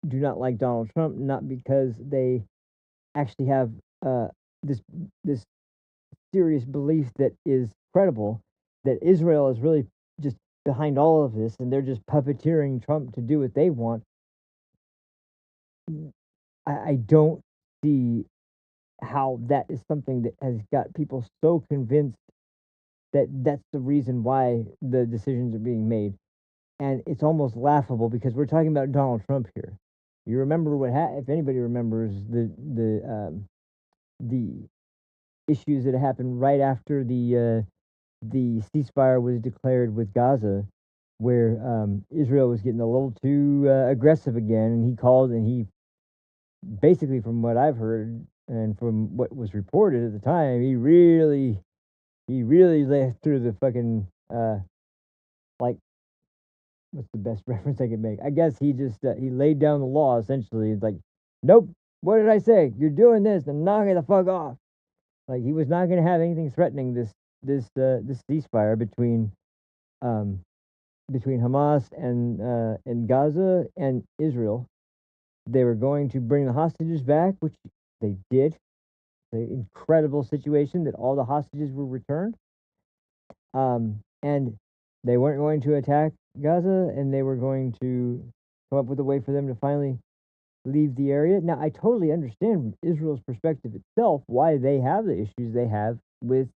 do not like Donald Trump, not because they actually have this serious belief that is credible, that Israel is really just behind all of this and they're just puppeteering Trump to do what they want. I don't see how that is something that has got people so convinced that that's the reason why the decisions are being made. And it's almost laughable because we're talking about Donald Trump here. You remember what if anybody remembers the issues that happened right after the ceasefire was declared with Gaza, where Israel was getting a little too aggressive again, and he called, and he basically, from what I've heard and from what was reported at the time, he really left through the fucking like, what's the best reference I can make? I guess he just he laid down the law essentially. It's like, nope, what did I say? You're doing this, and knock it the fuck off. Like, he was not going to have anything threatening this ceasefire between between Hamas and Gaza and Israel. They were going to bring the hostages back, which they did. The incredible situation that all the hostages were returned. And they weren't going to attack Gaza, and they were going to come up with a way for them to finally leave the area. Now, I totally understand from Israel's perspective itself why they have the issues they have with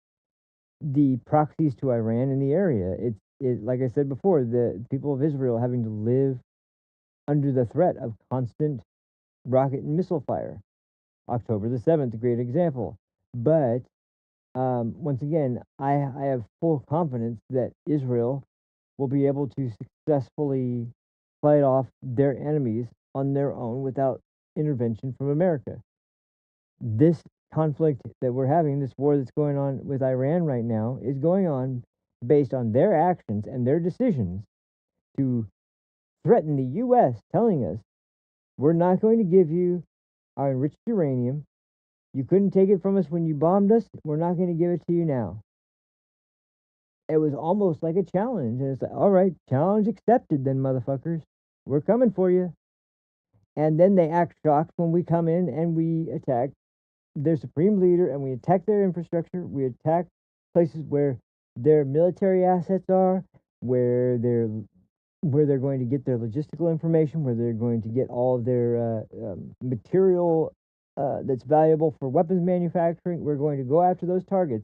the proxies to Iran in the area. It like I said before, the people of Israel having to live under the threat of constant rocket and missile fire. October the 7th, a great example. But once again, I have full confidence that Israel will be able to successfully fight off their enemies on their own without intervention from America. This conflict that we're having, this war that's going on with Iran right now, is going on based on their actions and their decisions to threaten the U.S., telling us, we're not going to give you our enriched uranium. You couldn't take it from us when you bombed us. We're not going to give it to you now. It was almost like a challenge. And it's like, all right, challenge accepted then, motherfuckers. We're coming for you. And then they act shocked when we come in and we attack their supreme leader and we attack their infrastructure. We attack places where their military assets are, where they're going to get their logistical information, where they're going to get all of their material that's valuable for weapons manufacturing. We're going to go after those targets.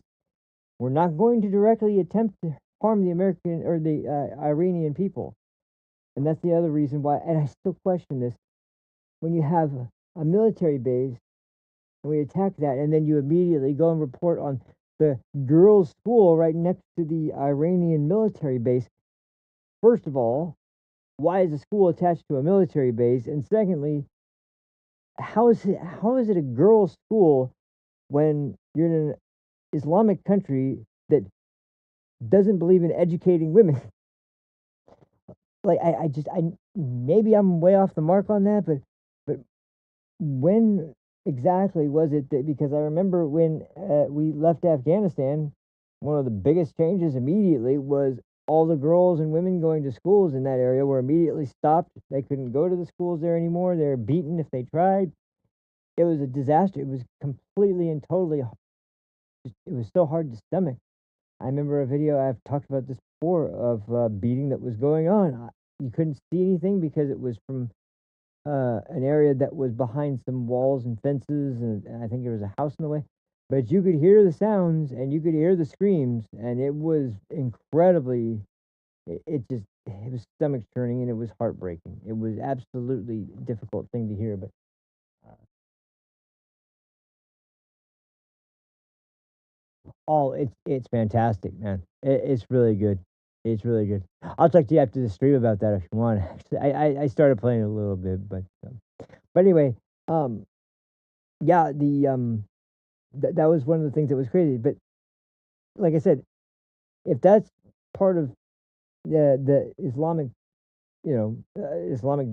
We're not going to directly attempt to harm the American or the Iranian people. And that's the other reason why, and I still question this, when you have a military base and we attack that, and then you immediately go and report on the girls' school right next to the Iranian military base. First of all, why is a school attached to a military base? And secondly, how is it a girls' school when you're in an Islamic country that doesn't believe in educating women? Like I maybe I'm way off the mark on that, but when exactly was it that, because I remember when we left Afghanistan, one of the biggest changes immediately was all the girls and women going to schools in that area were immediately stopped. They couldn't go to the schools there anymore. They were beaten if they tried. It was a disaster. It was completely and totally, it was so hard to stomach. I remember a video, I've talked about this before, of beating that was going on. You couldn't see anything because it was from an area that was behind some walls and fences, and I think there was a house in the way. But you could hear the sounds and you could hear the screams, and it was incredibly, it was stomach churning and it was heartbreaking. It was absolutely difficult thing to hear, but it's fantastic, man. It's really good. It's really good. I'll talk to you after the stream about that if you want. Actually, I started playing a little bit, but anyway, yeah, that was one of the things that was crazy. But like I said, if that's part of the Islamic, Islamic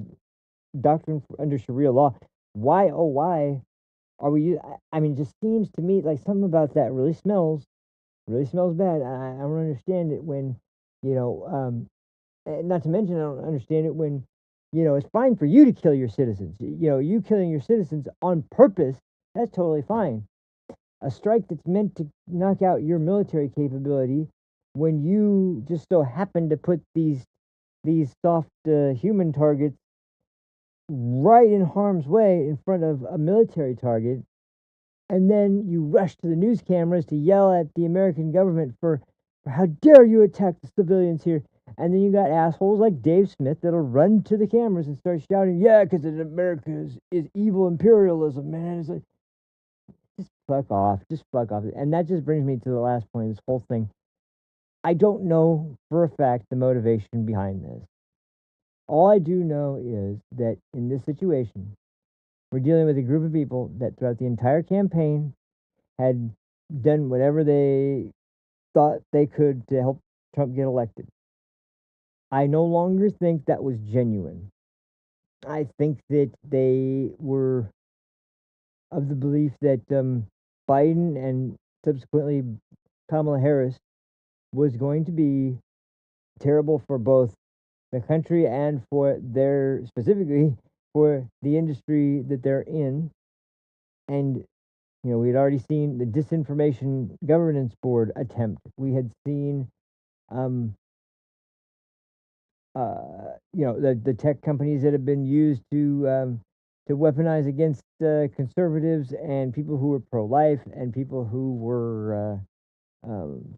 doctrine under Sharia law, why are we? I mean, it just seems to me like something about that really smells bad. I don't understand it when, not to mention I don't understand it when, it's fine for you to kill your citizens. You killing your citizens on purpose, that's totally fine. A strike that's meant to knock out your military capability, when you just so happen to put these soft human targets right in harm's way in front of a military target, and then you rush to the news cameras to yell at the American government for how dare you attack the civilians here. And then you got assholes like Dave Smith that'll run to the cameras and start shouting, yeah, because America is evil imperialism, man. It's like, just fuck off. Just fuck off. And that just brings me to the last point of this whole thing. I don't know for a fact the motivation behind this. All I do know is that in this situation, we're dealing with a group of people that throughout the entire campaign had done whatever they thought they could to help Trump get elected. I no longer think that was genuine. I think that they were of the belief that Biden and subsequently Kamala Harris was going to be terrible for both the country and for specifically for the industry that they're in. And, we'd already seen the Disinformation Governance Board attempt. We had seen, the tech companies that have been used to weaponize against conservatives and people who were pro-life and people who were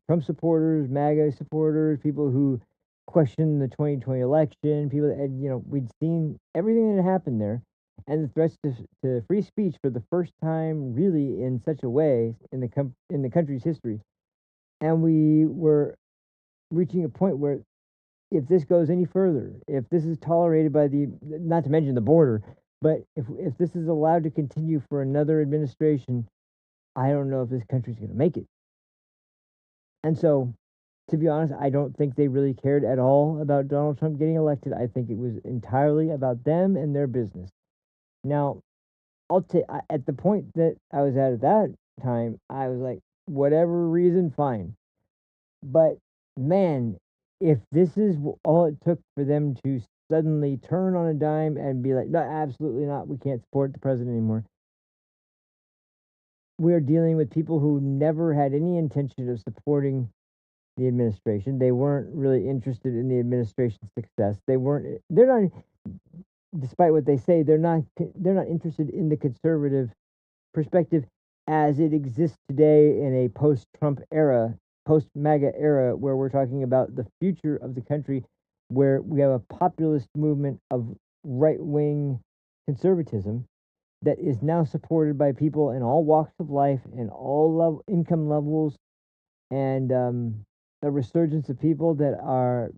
Trump supporters, MAGA supporters, people who questioned the 2020 election, people that we'd seen everything that happened there, and the threats to free speech for the first time, really in such a way in the country's history, and we were reaching a point where, if this goes any further, if this is tolerated by not to mention the border, but if this is allowed to continue for another administration, I don't know if this country's going to make it. And so, to be honest, I don't think they really cared at all about Donald Trump getting elected. I think it was entirely about them and their business. Now, at the point that I was at that time, I was like, whatever reason, fine. But man, if this is all it took for them to suddenly turn on a dime and be like, no, absolutely not, we can't support the president anymore. We're dealing with people who never had any intention of supporting the administration. They weren't really interested in the administration's success. They're not, despite what they say, they're not interested in the conservative perspective as it exists today in a post-Trump era, post-MAGA era, where we're talking about the future of the country, where we have a populist movement of right-wing conservatism that is now supported by people in all walks of life and all income levels, and a resurgence of people that are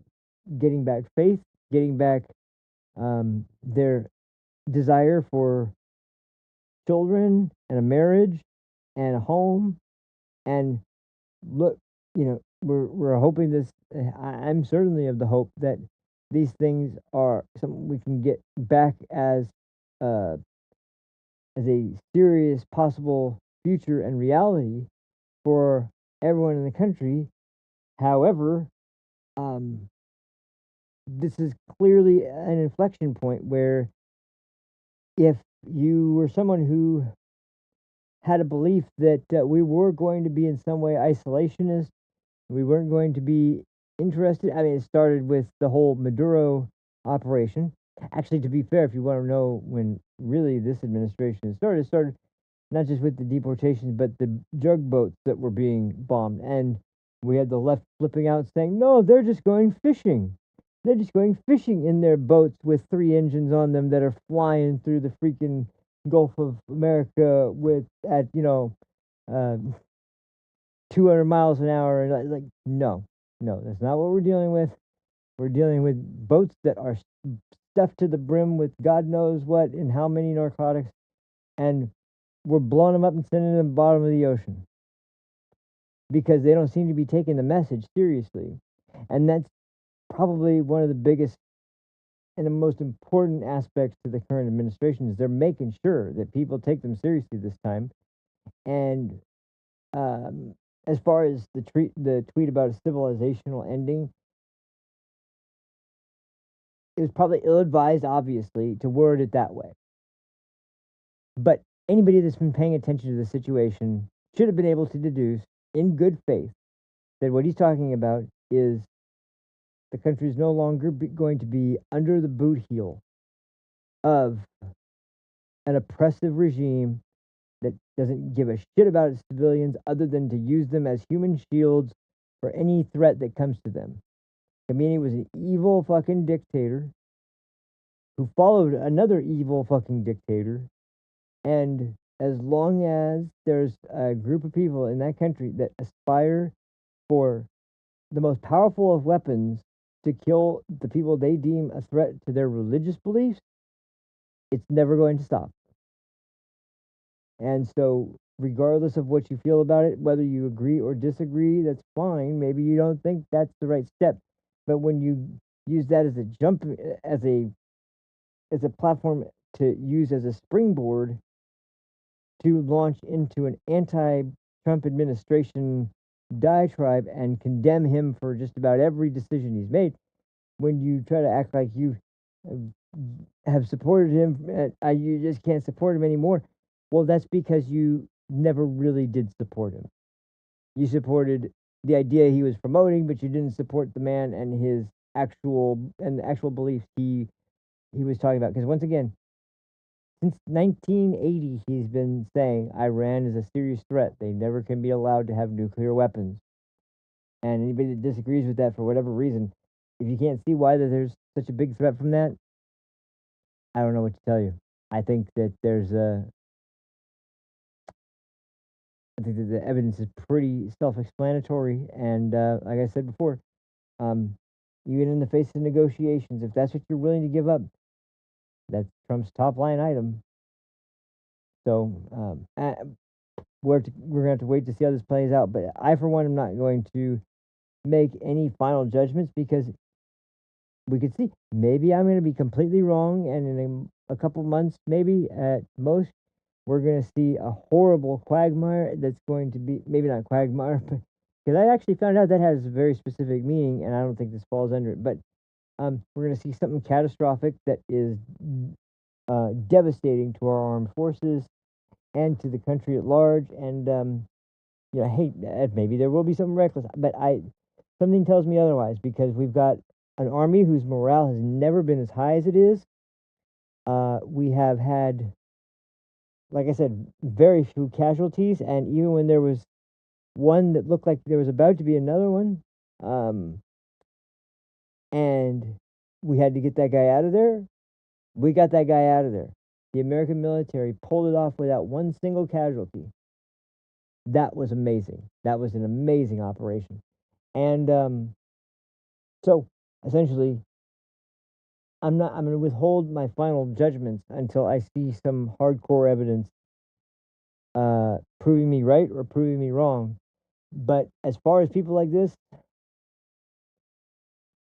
getting back faith, getting back their desire for children and a marriage and a home. And look, we're hoping this. I'm certainly of the hope that these things are something we can get back as a serious possible future and reality for everyone in the country. However, this is clearly an inflection point where, if you were someone who had a belief that we were going to be in some way isolationist, we weren't going to be interested. I mean, it started with the whole Maduro operation. Actually, to be fair, if you want to know when really this administration started, it started not just with the deportations, but the drug boats that were being bombed. And we had the left flipping out saying, no, they're just going fishing. They're just going fishing in their boats with 3 engines on them that are flying through the freaking Gulf of America at 200 miles an hour. And like, no, that's not what we're dealing with. We're dealing with boats that are stuffed to the brim with God knows what and how many narcotics, and we're blowing them up and sending them to the bottom of the ocean because they don't seem to be taking the message seriously. And that's probably one of the biggest and the most important aspects to the current administration, is they're making sure that people take them seriously this time. And as far as the tweet about a civilizational ending, it was probably ill-advised, obviously, to word it that way. But anybody that's been paying attention to the situation should have been able to deduce in good faith that what he's talking about is the country is no longer going to be under the boot heel of an oppressive regime that doesn't give a shit about its civilians other than to use them as human shields for any threat that comes to them. Khomeini was an evil fucking dictator who followed another evil fucking dictator. And as long as there's a group of people in that country that aspire for the most powerful of weapons to kill the people they deem a threat to their religious beliefs, it's never going to stop. And so, regardless of what you feel about it, whether you agree or disagree, that's fine. Maybe you don't think that's the right step. But when you use that as a jump, as a platform to use as a springboard to launch into an anti-Trump administration diatribe and condemn him for just about every decision he's made, when you try to act like you have supported him, you just can't support him anymore. Well, that's because you never really did support him. You supported the idea he was promoting, but you didn't support the man and his actual beliefs he was talking about. Because once again, since 1980, he's been saying Iran is a serious threat. They never can be allowed to have nuclear weapons. And anybody that disagrees with that for whatever reason, if you can't see why there's such a big threat from that, I don't know what to tell you. I think that I think that the evidence is pretty self-explanatory, and like I said before, even in the face of negotiations, if that's what you're willing to give up, that's Trump's top line item. So we're gonna have to wait to see how this plays out. But I, for one, am not going to make any final judgments because we could see. Maybe I'm going to be completely wrong, and in a couple months, maybe at most, we're going to see a horrible quagmire that's going to be, maybe not quagmire, but because I actually found out that has a very specific meaning, and I don't think this falls under it, but we're going to see something catastrophic that is devastating to our armed forces and to the country at large, and hey, maybe there will be something reckless, but something tells me otherwise, because we've got an army whose morale has never been as high as it is. We have had, like I said, very few casualties, and even when there was one that looked like there was about to be another one, and we had to get that guy out of there, we got that guy out of there. The American military pulled it off without one single casualty. That was amazing. That was an amazing operation. And so, essentially, I'm going to withhold my final judgments until I see some hardcore evidence proving me right or proving me wrong. But as far as people like this,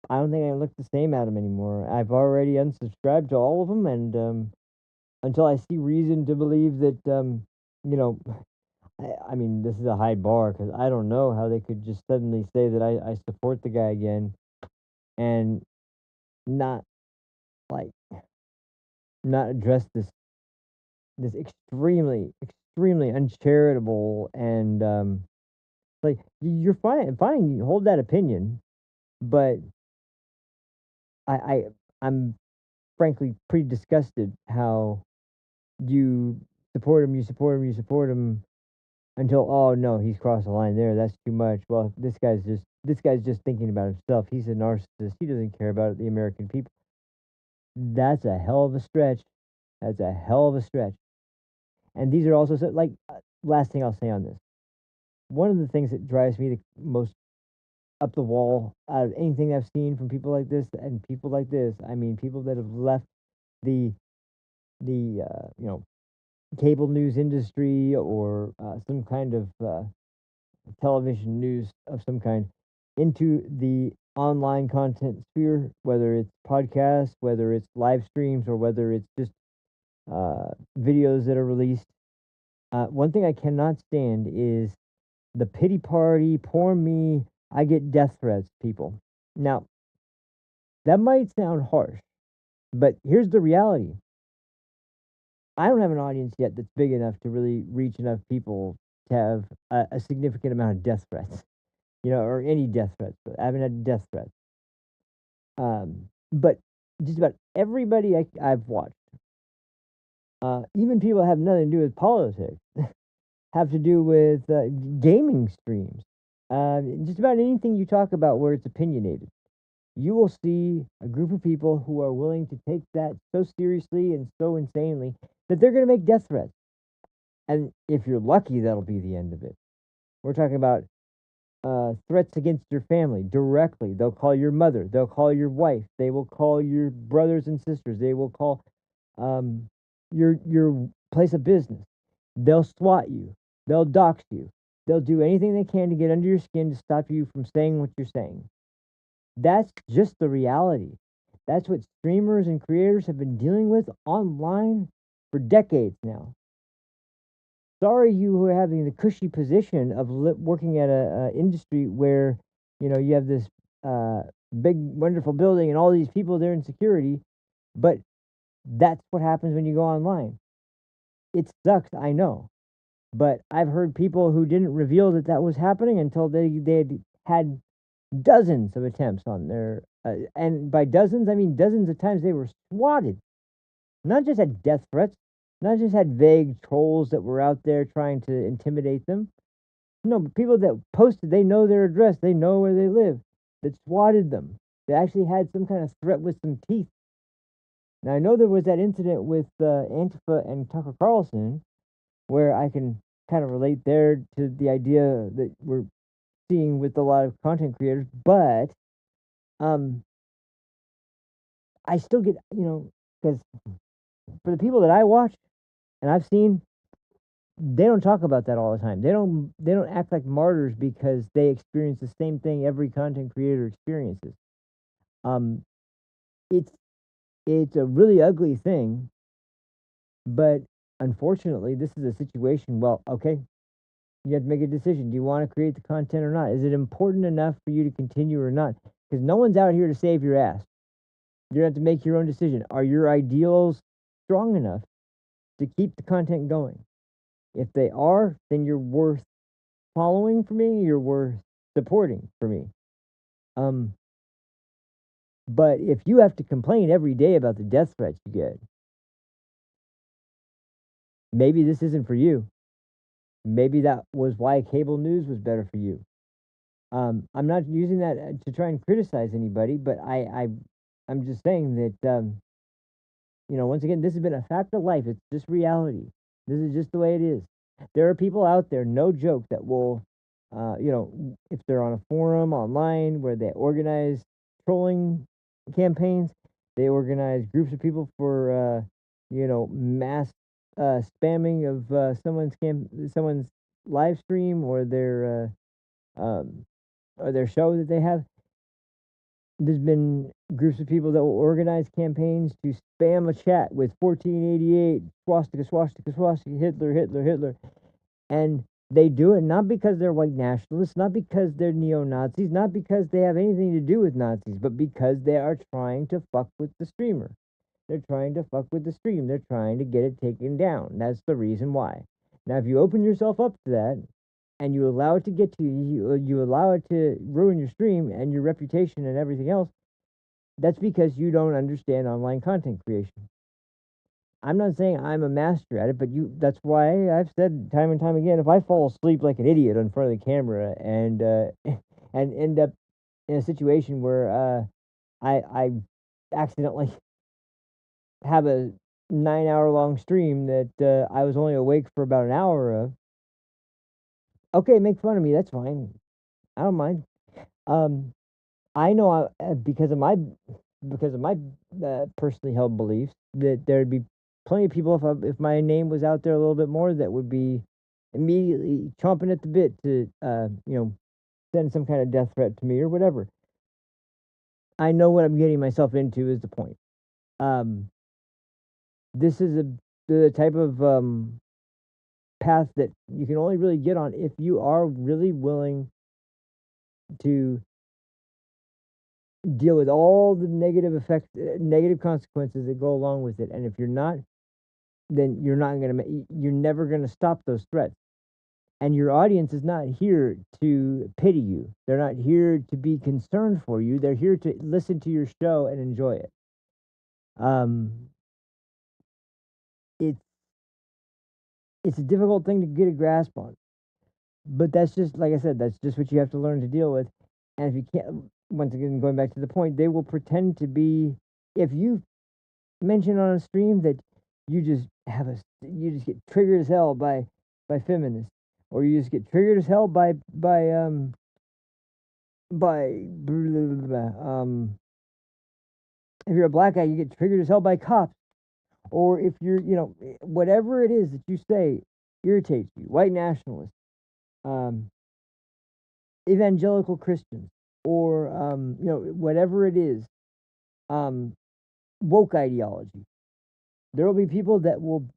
I don't think I look the same at them anymore. I've already unsubscribed to all of them, and until I see reason to believe that, I mean, this is a high bar, because I don't know how they could just suddenly say that I support the guy again and not address this extremely uncharitable, and you're fine, you hold that opinion, but I'm frankly pretty disgusted how you support him until, oh no, he's crossed the line there, that's too much. Well, this guy's just thinking about himself. He's a narcissist. He doesn't care about the American people. That's a hell of a stretch. And these are also last thing I'll say on this. One of the things that drives me the most up the wall out of anything I've seen from people like this, and people like this, I mean, people that have left the cable news industry, or some kind of television news of some kind, into the online content sphere, whether it's podcasts, whether it's live streams, or whether it's just videos that are released. One thing I cannot stand is the pity party, poor me, I get death threats people. Now, that might sound harsh, but here's the reality. I don't have an audience yet that's big enough to really reach enough people to have a significant amount of death threats, or any death threats. But I haven't had death threats. But just about everybody I've watched, even people that have nothing to do with politics, have to do with gaming streams. Just about anything you talk about where it's opinionated, you will see a group of people who are willing to take that so seriously and so insanely that they're going to make death threats. And if you're lucky, that'll be the end of it. We're talking about threats against your family directly. They'll call your mother. They'll call your wife. They will call your brothers and sisters. They will call your place of business. They'll SWAT you. They'll dox you. They'll do anything they can to get under your skin to stop you from saying what you're saying. That's just the reality. That's what streamers and creators have been dealing with online for decades now. Sorry, you who are having the cushy position of working at a industry where you have this big, wonderful building and all these people there in security. But that's what happens when you go online. It sucks, I know. But I've heard people who didn't reveal that that was happening until they had dozens of attempts on their, and by dozens, I mean dozens of times they were swatted. Not just had death threats, not just had vague trolls that were out there trying to intimidate them. No, but people that posted, they know their address, they know where they live, that swatted them. They actually had some kind of threat with some teeth. Now, I know there was that incident with Antifa and Tucker Carlson, where I can kind of relate there to the idea that we're seeing with a lot of content creators, but I still get, because for the people that I watch and I've seen, they don't talk about that all the time. They don't act like martyrs because they experience the same thing every content creator experiences. It's a really ugly thing, but unfortunately, this is a situation. Well, okay, you have to make a decision. Do you want to create the content or not? Is it important enough for you to continue or not? Because no one's out here to save your ass. You have to make your own decision. Are your ideals strong enough to keep the content going? If they are, then you're worth following for me. You're worth supporting for me. But if you have to complain every day about the death threats you get, maybe this isn't for you. Maybe that was why cable news was better for you. I'm not using that to try and criticize anybody, but I'm just saying that once again, this has been a fact of life. It's just reality. This is just the way it is. There are people out there, no joke, that will, if they're on a forum online where they organize trolling campaigns, they organize groups of people for, mass spamming of someone's live stream or their show that they have. There's been groups of people that will organize campaigns to spam a chat with 1488, swastika, swastika, swastika, Hitler, Hitler, Hitler. And they do it not because they're white nationalists, not because they're neo-Nazis, not because they have anything to do with Nazis, but because they are trying to fuck with the streamer. They're trying to fuck with the stream. They're trying to get it taken down. That's the reason why. Now, if you open yourself up to that, and you allow it to get to you, you allow it to ruin your stream and your reputation and everything else, that's because you don't understand online content creation. I'm not saying I'm a master at it, but that's why I've said time and time again, if I fall asleep like an idiot in front of the camera and and end up in a situation where I accidentally have a 9-hour long stream that I was only awake for about an hour of, okay, make fun of me. That's fine. I don't mind. I know because of my personally held beliefs that there'd be plenty of people if my name was out there a little bit more that would be immediately chomping at the bit to send some kind of death threat to me or whatever. I know what I'm getting myself into is the point. This is the type of path that you can only really get on if you are really willing to deal with all the negative consequences that go along with it. And if you're not, then you're never going to stop those threats. And your audience is not here to pity you. They're not here to be concerned for you. They're here to listen to your show and enjoy it. It's a difficult thing to get a grasp on. But that's just, like I said, that's just what you have to learn to deal with. And if you can't, once again, going back to the point, they will pretend to be, if you mention on a stream that you just get triggered as hell by feminists, or you just get triggered as hell by if you're a black guy, you get triggered as hell by cops, or if you're, whatever it is that you say irritates you, white nationalists, evangelical Christians, or whatever it is, woke ideology. There will be people that will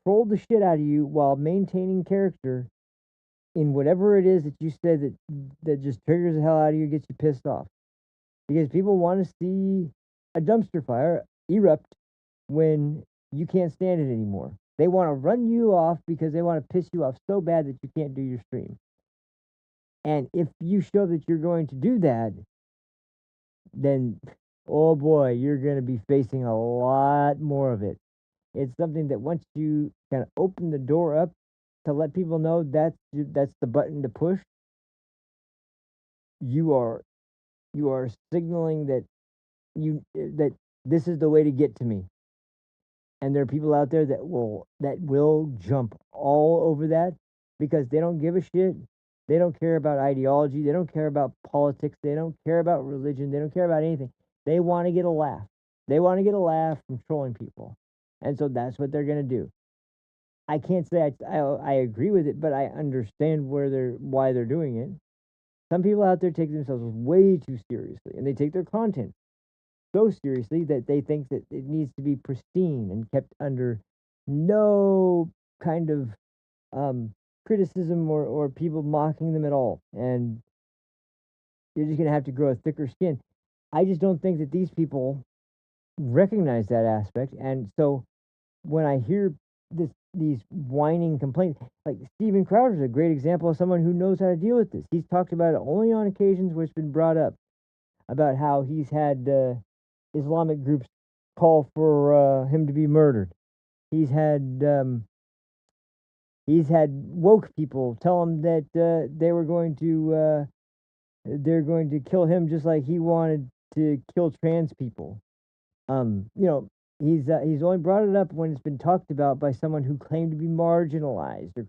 troll the shit out of you while maintaining character in whatever it is that you said that just triggers the hell out of you, gets you pissed off. because people want to see a dumpster fire erupt when you can't stand it anymore. They want to run you off because they want to piss you off so bad that you can't do your stream. And if you show that you're going to do that, then, oh boy, you're going to be facing a lot more of it. It's something that once you kind of open the door up to let people know that's the button to push, you are signaling that that this is the way to get to me. And there are people out there that will jump all over that because they don't give a shit. They don't care about ideology. They don't care about politics. They don't care about religion. They don't care about anything. They want to get a laugh. They want to get a laugh from trolling people. And so that's what they're going to do. I can't say I agree with it, but I understand why they're doing it. Some people out there take themselves way too seriously, and they take their content so seriously that they think that it needs to be pristine and kept under no kind of criticism or people mocking them at all. And you're just going to have to grow a thicker skin. I just don't think that these people recognize that aspect. And so when I hear these whining complaints, like Steven Crowder is a great example of someone who knows how to deal with this. He's talked about it only on occasions where it's been brought up, about how he's had Islamic groups call for him to be murdered. He's had woke people tell him that they're going to kill him just like he wanted to kill trans people. He's only brought it up when it's been talked about by someone who claimed to be marginalized or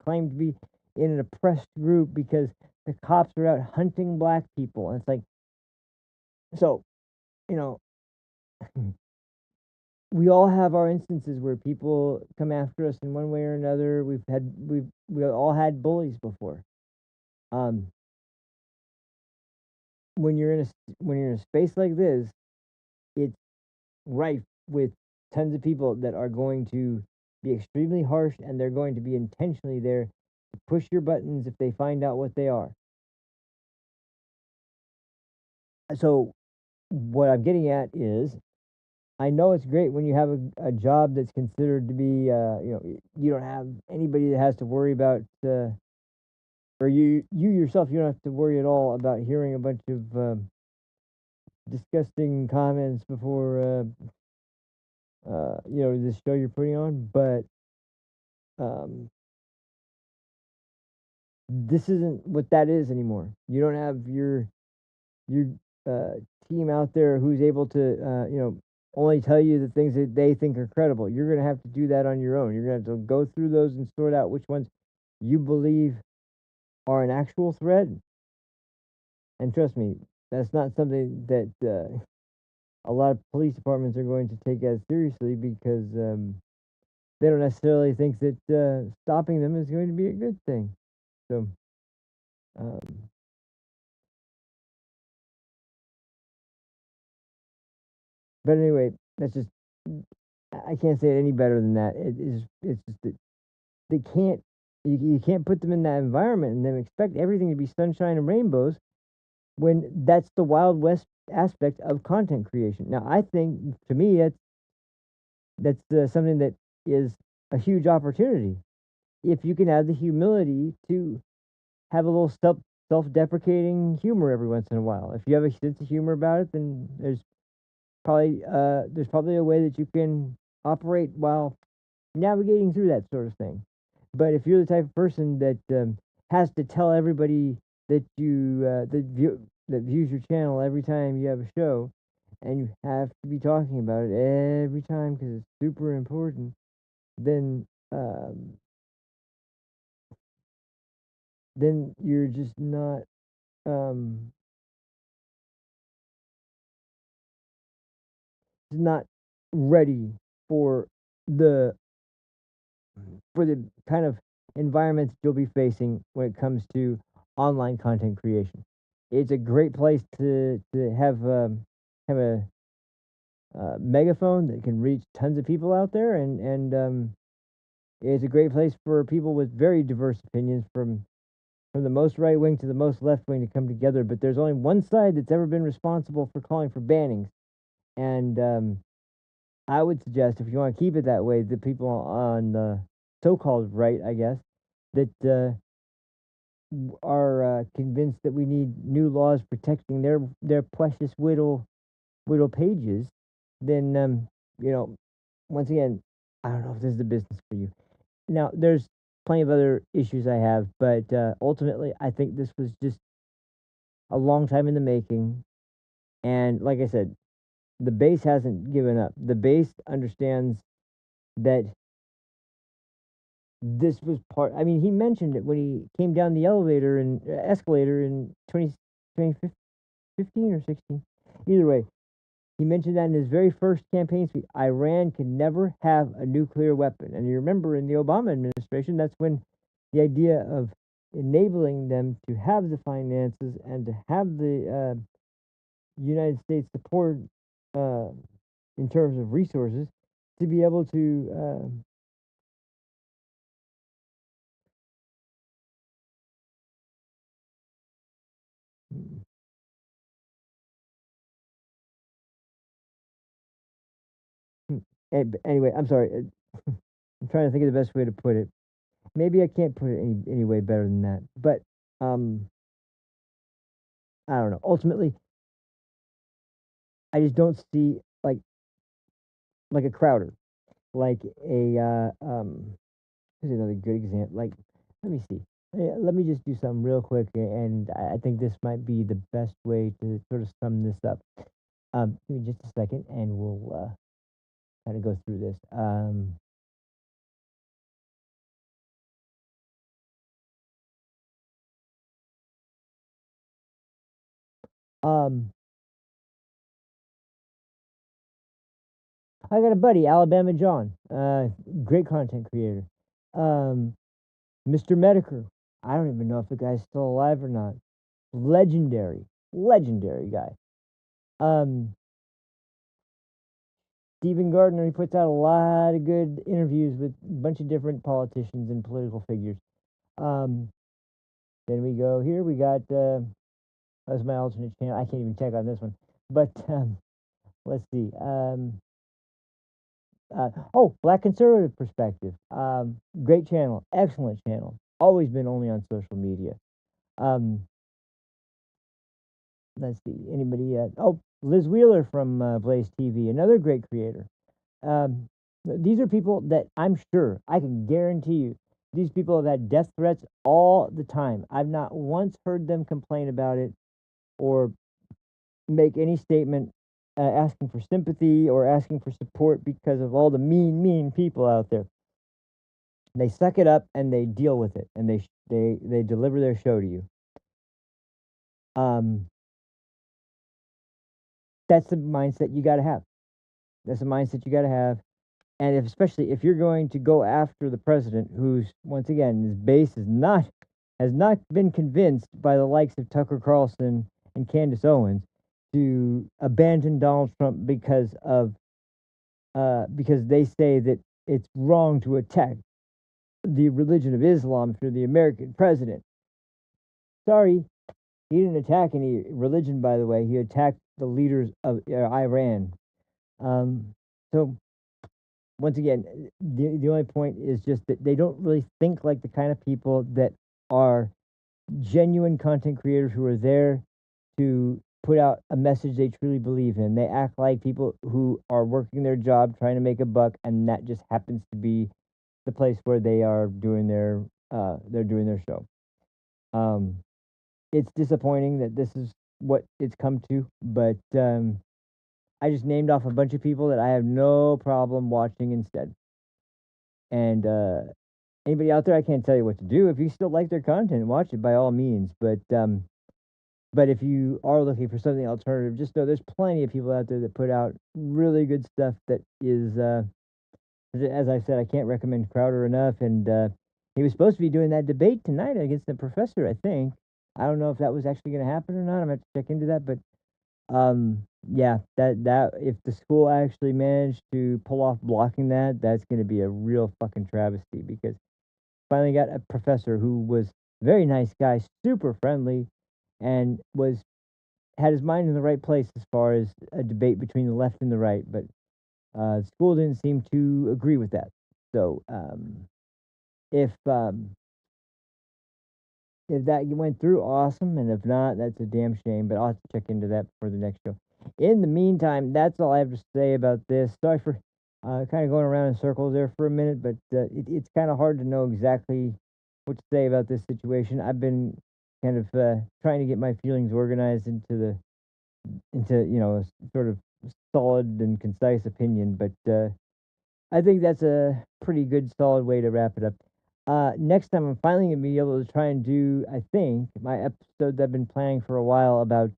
claimed to be in an oppressed group because the cops are out hunting black people. And it's like, so, we all have our instances where people come after us in one way or another. We all had bullies before. When you're in a space like this, it's rife with tons of people that are going to be extremely harsh, and they're going to be intentionally there to push your buttons if they find out what they are. So what I'm getting at is, I know it's great when you have a job that's considered to be, you don't have anybody that has to worry about, or you yourself, you don't have to worry at all about hearing a bunch of disgusting comments before, this show you're putting on. But this isn't what that is anymore. You don't have your team out there who's able to, only tell you the things that they think are credible. You're going to have to do that on your own. You're going to have to go through those and sort out which ones you believe are an actual threat. And trust me, that's not something that a lot of police departments are going to take as seriously because they don't necessarily think that stopping them is going to be a good thing. So, but anyway, that's just, I can't say it any better than that. It's just that they can't, you can't put them in that environment and then expect everything to be sunshine and rainbows when that's the Wild West aspect of content creation. Now, I think, to me, that's something that is a huge opportunity. If you can have the humility to have a little self-deprecating humor every once in a while. If you have a sense of humor about it, then there's probably a way that you can operate while navigating through that sort of thing. But if you're the type of person that has to tell everybody that that views your channel every time you have a show, and you have to be talking about it every time because it's super important, then you're just not not ready for the kind of environments you'll be facing when it comes to online content creation. It's a great place to have a megaphone that can reach tons of people out there, and it's a great place for people with very diverse opinions from from the most right wing to the most left wing to come together, but there's only one side that's ever been responsible for calling for bannings. And I would suggest, if you want to keep it that way, the people on the so-called right, I guess, that are convinced that we need new laws protecting their precious widow pages, then once again, I don't know if this is the business for you. Now, there's plenty of other issues I have, but ultimately, I think this was just a long time in the making. And like I said, the base hasn't given up. The base understands that this was part. I mean, he mentioned it when he came down the escalator in 2015 or 16. Either way, he mentioned that in his very first campaign speech. Iran can never have a nuclear weapon. And you remember in the Obama administration, that's when the idea of enabling them to have the finances and to have the United States support in terms of resources to be able to anyway, I'm sorry. I'm trying to think of the best way to put it. Maybe I can't put it any way better than that. But I don't know. Ultimately, I just don't see like a Crowder, like here's another good example. Like, let me see. Let me just do something real quick, and I think this might be the best way to sort of sum this up. Give me just a second, and we'll kind of go through this. I got a buddy, Alabama John, great content creator. Mr. Medicare. I don't even know if the guy's still alive or not. Legendary guy. Stephen Gardner, he puts out a lot of good interviews with a bunch of different politicians and political figures. Then we go here. We got that's my alternate channel. I can't even check on this one, but let's see. Black Conservative Perspective. Great channel, excellent channel. Always been only on social media. Let's see. Anybody? Liz Wheeler from Blaze TV, another great creator. These are people that I'm sure, I can guarantee you, these people have had death threats all the time. I've not once heard them complain about it or make any statement asking for sympathy or asking for support because of all the mean people out there. They suck it up and they deal with it, and they deliver their show to you. That's the mindset you got to have. That's the mindset you got to have. And especially if you're going to go after the president, who's, once again, his base has not been convinced by the likes of Tucker Carlson and Candace Owens to abandon Donald Trump because they say that it's wrong to attack the religion of Islam for the American president. Sorry, he didn't attack any religion, by the way. He attacked the leaders of Iran. So, once again, the only point is just that they don't really think like the kind of people that are genuine content creators who are there to put out a message they truly believe in. They act like people who are working their job, trying to make a buck, and that just happens to be the place where they are doing their show. It's disappointing that this is what it's come to, but I just named off a bunch of people that I have no problem watching instead. And anybody out there, I can't tell you what to do. If you still like their content, watch it by all means. But if you are looking for something alternative, just know there's plenty of people out there that put out really good stuff that is, as I said, I can't recommend Crowder enough. And he was supposed to be doing that debate tonight against the professor, I think. I don't know if that was actually going to happen or not. I'm going to have to check into that. But yeah, that if the school actually managed to pull off blocking that, that's going to be a real fucking travesty, because finally got a professor who was very nice guy, super friendly, and had his mind in the right place as far as a debate between the left and the right. But the school didn't seem to agree with that. So if that went through, awesome, and if not, that's a damn shame. But I'll have to check into that for the next show. In the meantime, that's all I have to say about this. Sorry for kind of going around in circles there for a minute, but it's kind of hard to know exactly what to say about this situation. I've been kind of trying to get my feelings organized into a sort of solid and concise opinion, but I think that's a pretty good solid way to wrap it up. Next time I'm finally gonna be able to try and do, I think, my episode I've been planning for a while about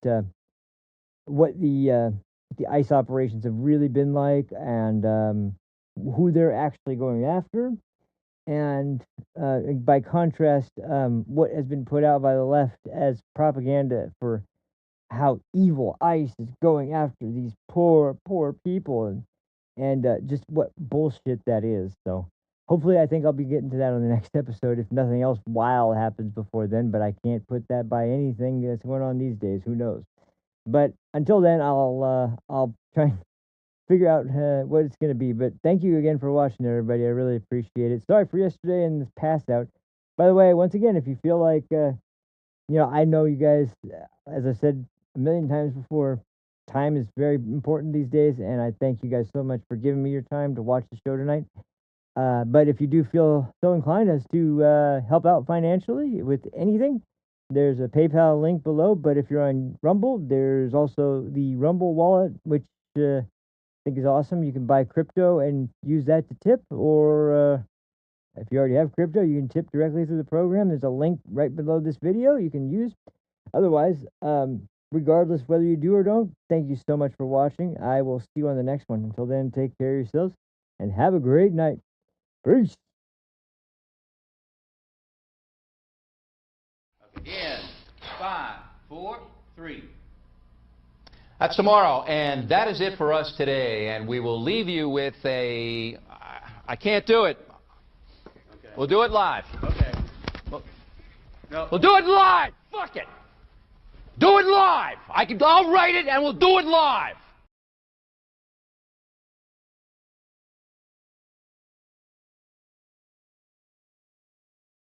what the ICE operations have really been like, and who they're actually going after, and by contrast, what has been put out by the left as propaganda for how evil ICE is going after these poor people, and just what bullshit that is. So hopefully, I think I'll be getting to that on the next episode. If nothing else wild happens before then, but I can't put that by anything that's going on these days. Who knows? But until then, I'll try and figure out what it's gonna be. But thank you again for watching, everybody. I really appreciate it. Sorry for yesterday and this pass out. By the way, once again, if you feel like I know you guys, as I said a million times before, time is very important these days, and I thank you guys so much for giving me your time to watch the show tonight. But if you do feel so inclined as to help out financially with anything, there's a PayPal link below. But if you're on Rumble, there's also the Rumble wallet, which I think is awesome. You can buy crypto and use that to tip, or if you already have crypto, you can tip directly through the program. There's a link right below this video you can use. Otherwise, regardless whether you do or don't, thank you so much for watching. I will see you on the next one. Until then, take care of yourselves and have a great night. Peace. In 5, 4, 3. That's tomorrow, and that is it for us today. And we will leave you with I can't do it. Okay. We'll do it live. Okay. We'll do it live. Fuck it. Do it live. I'll write it, and we'll do it live.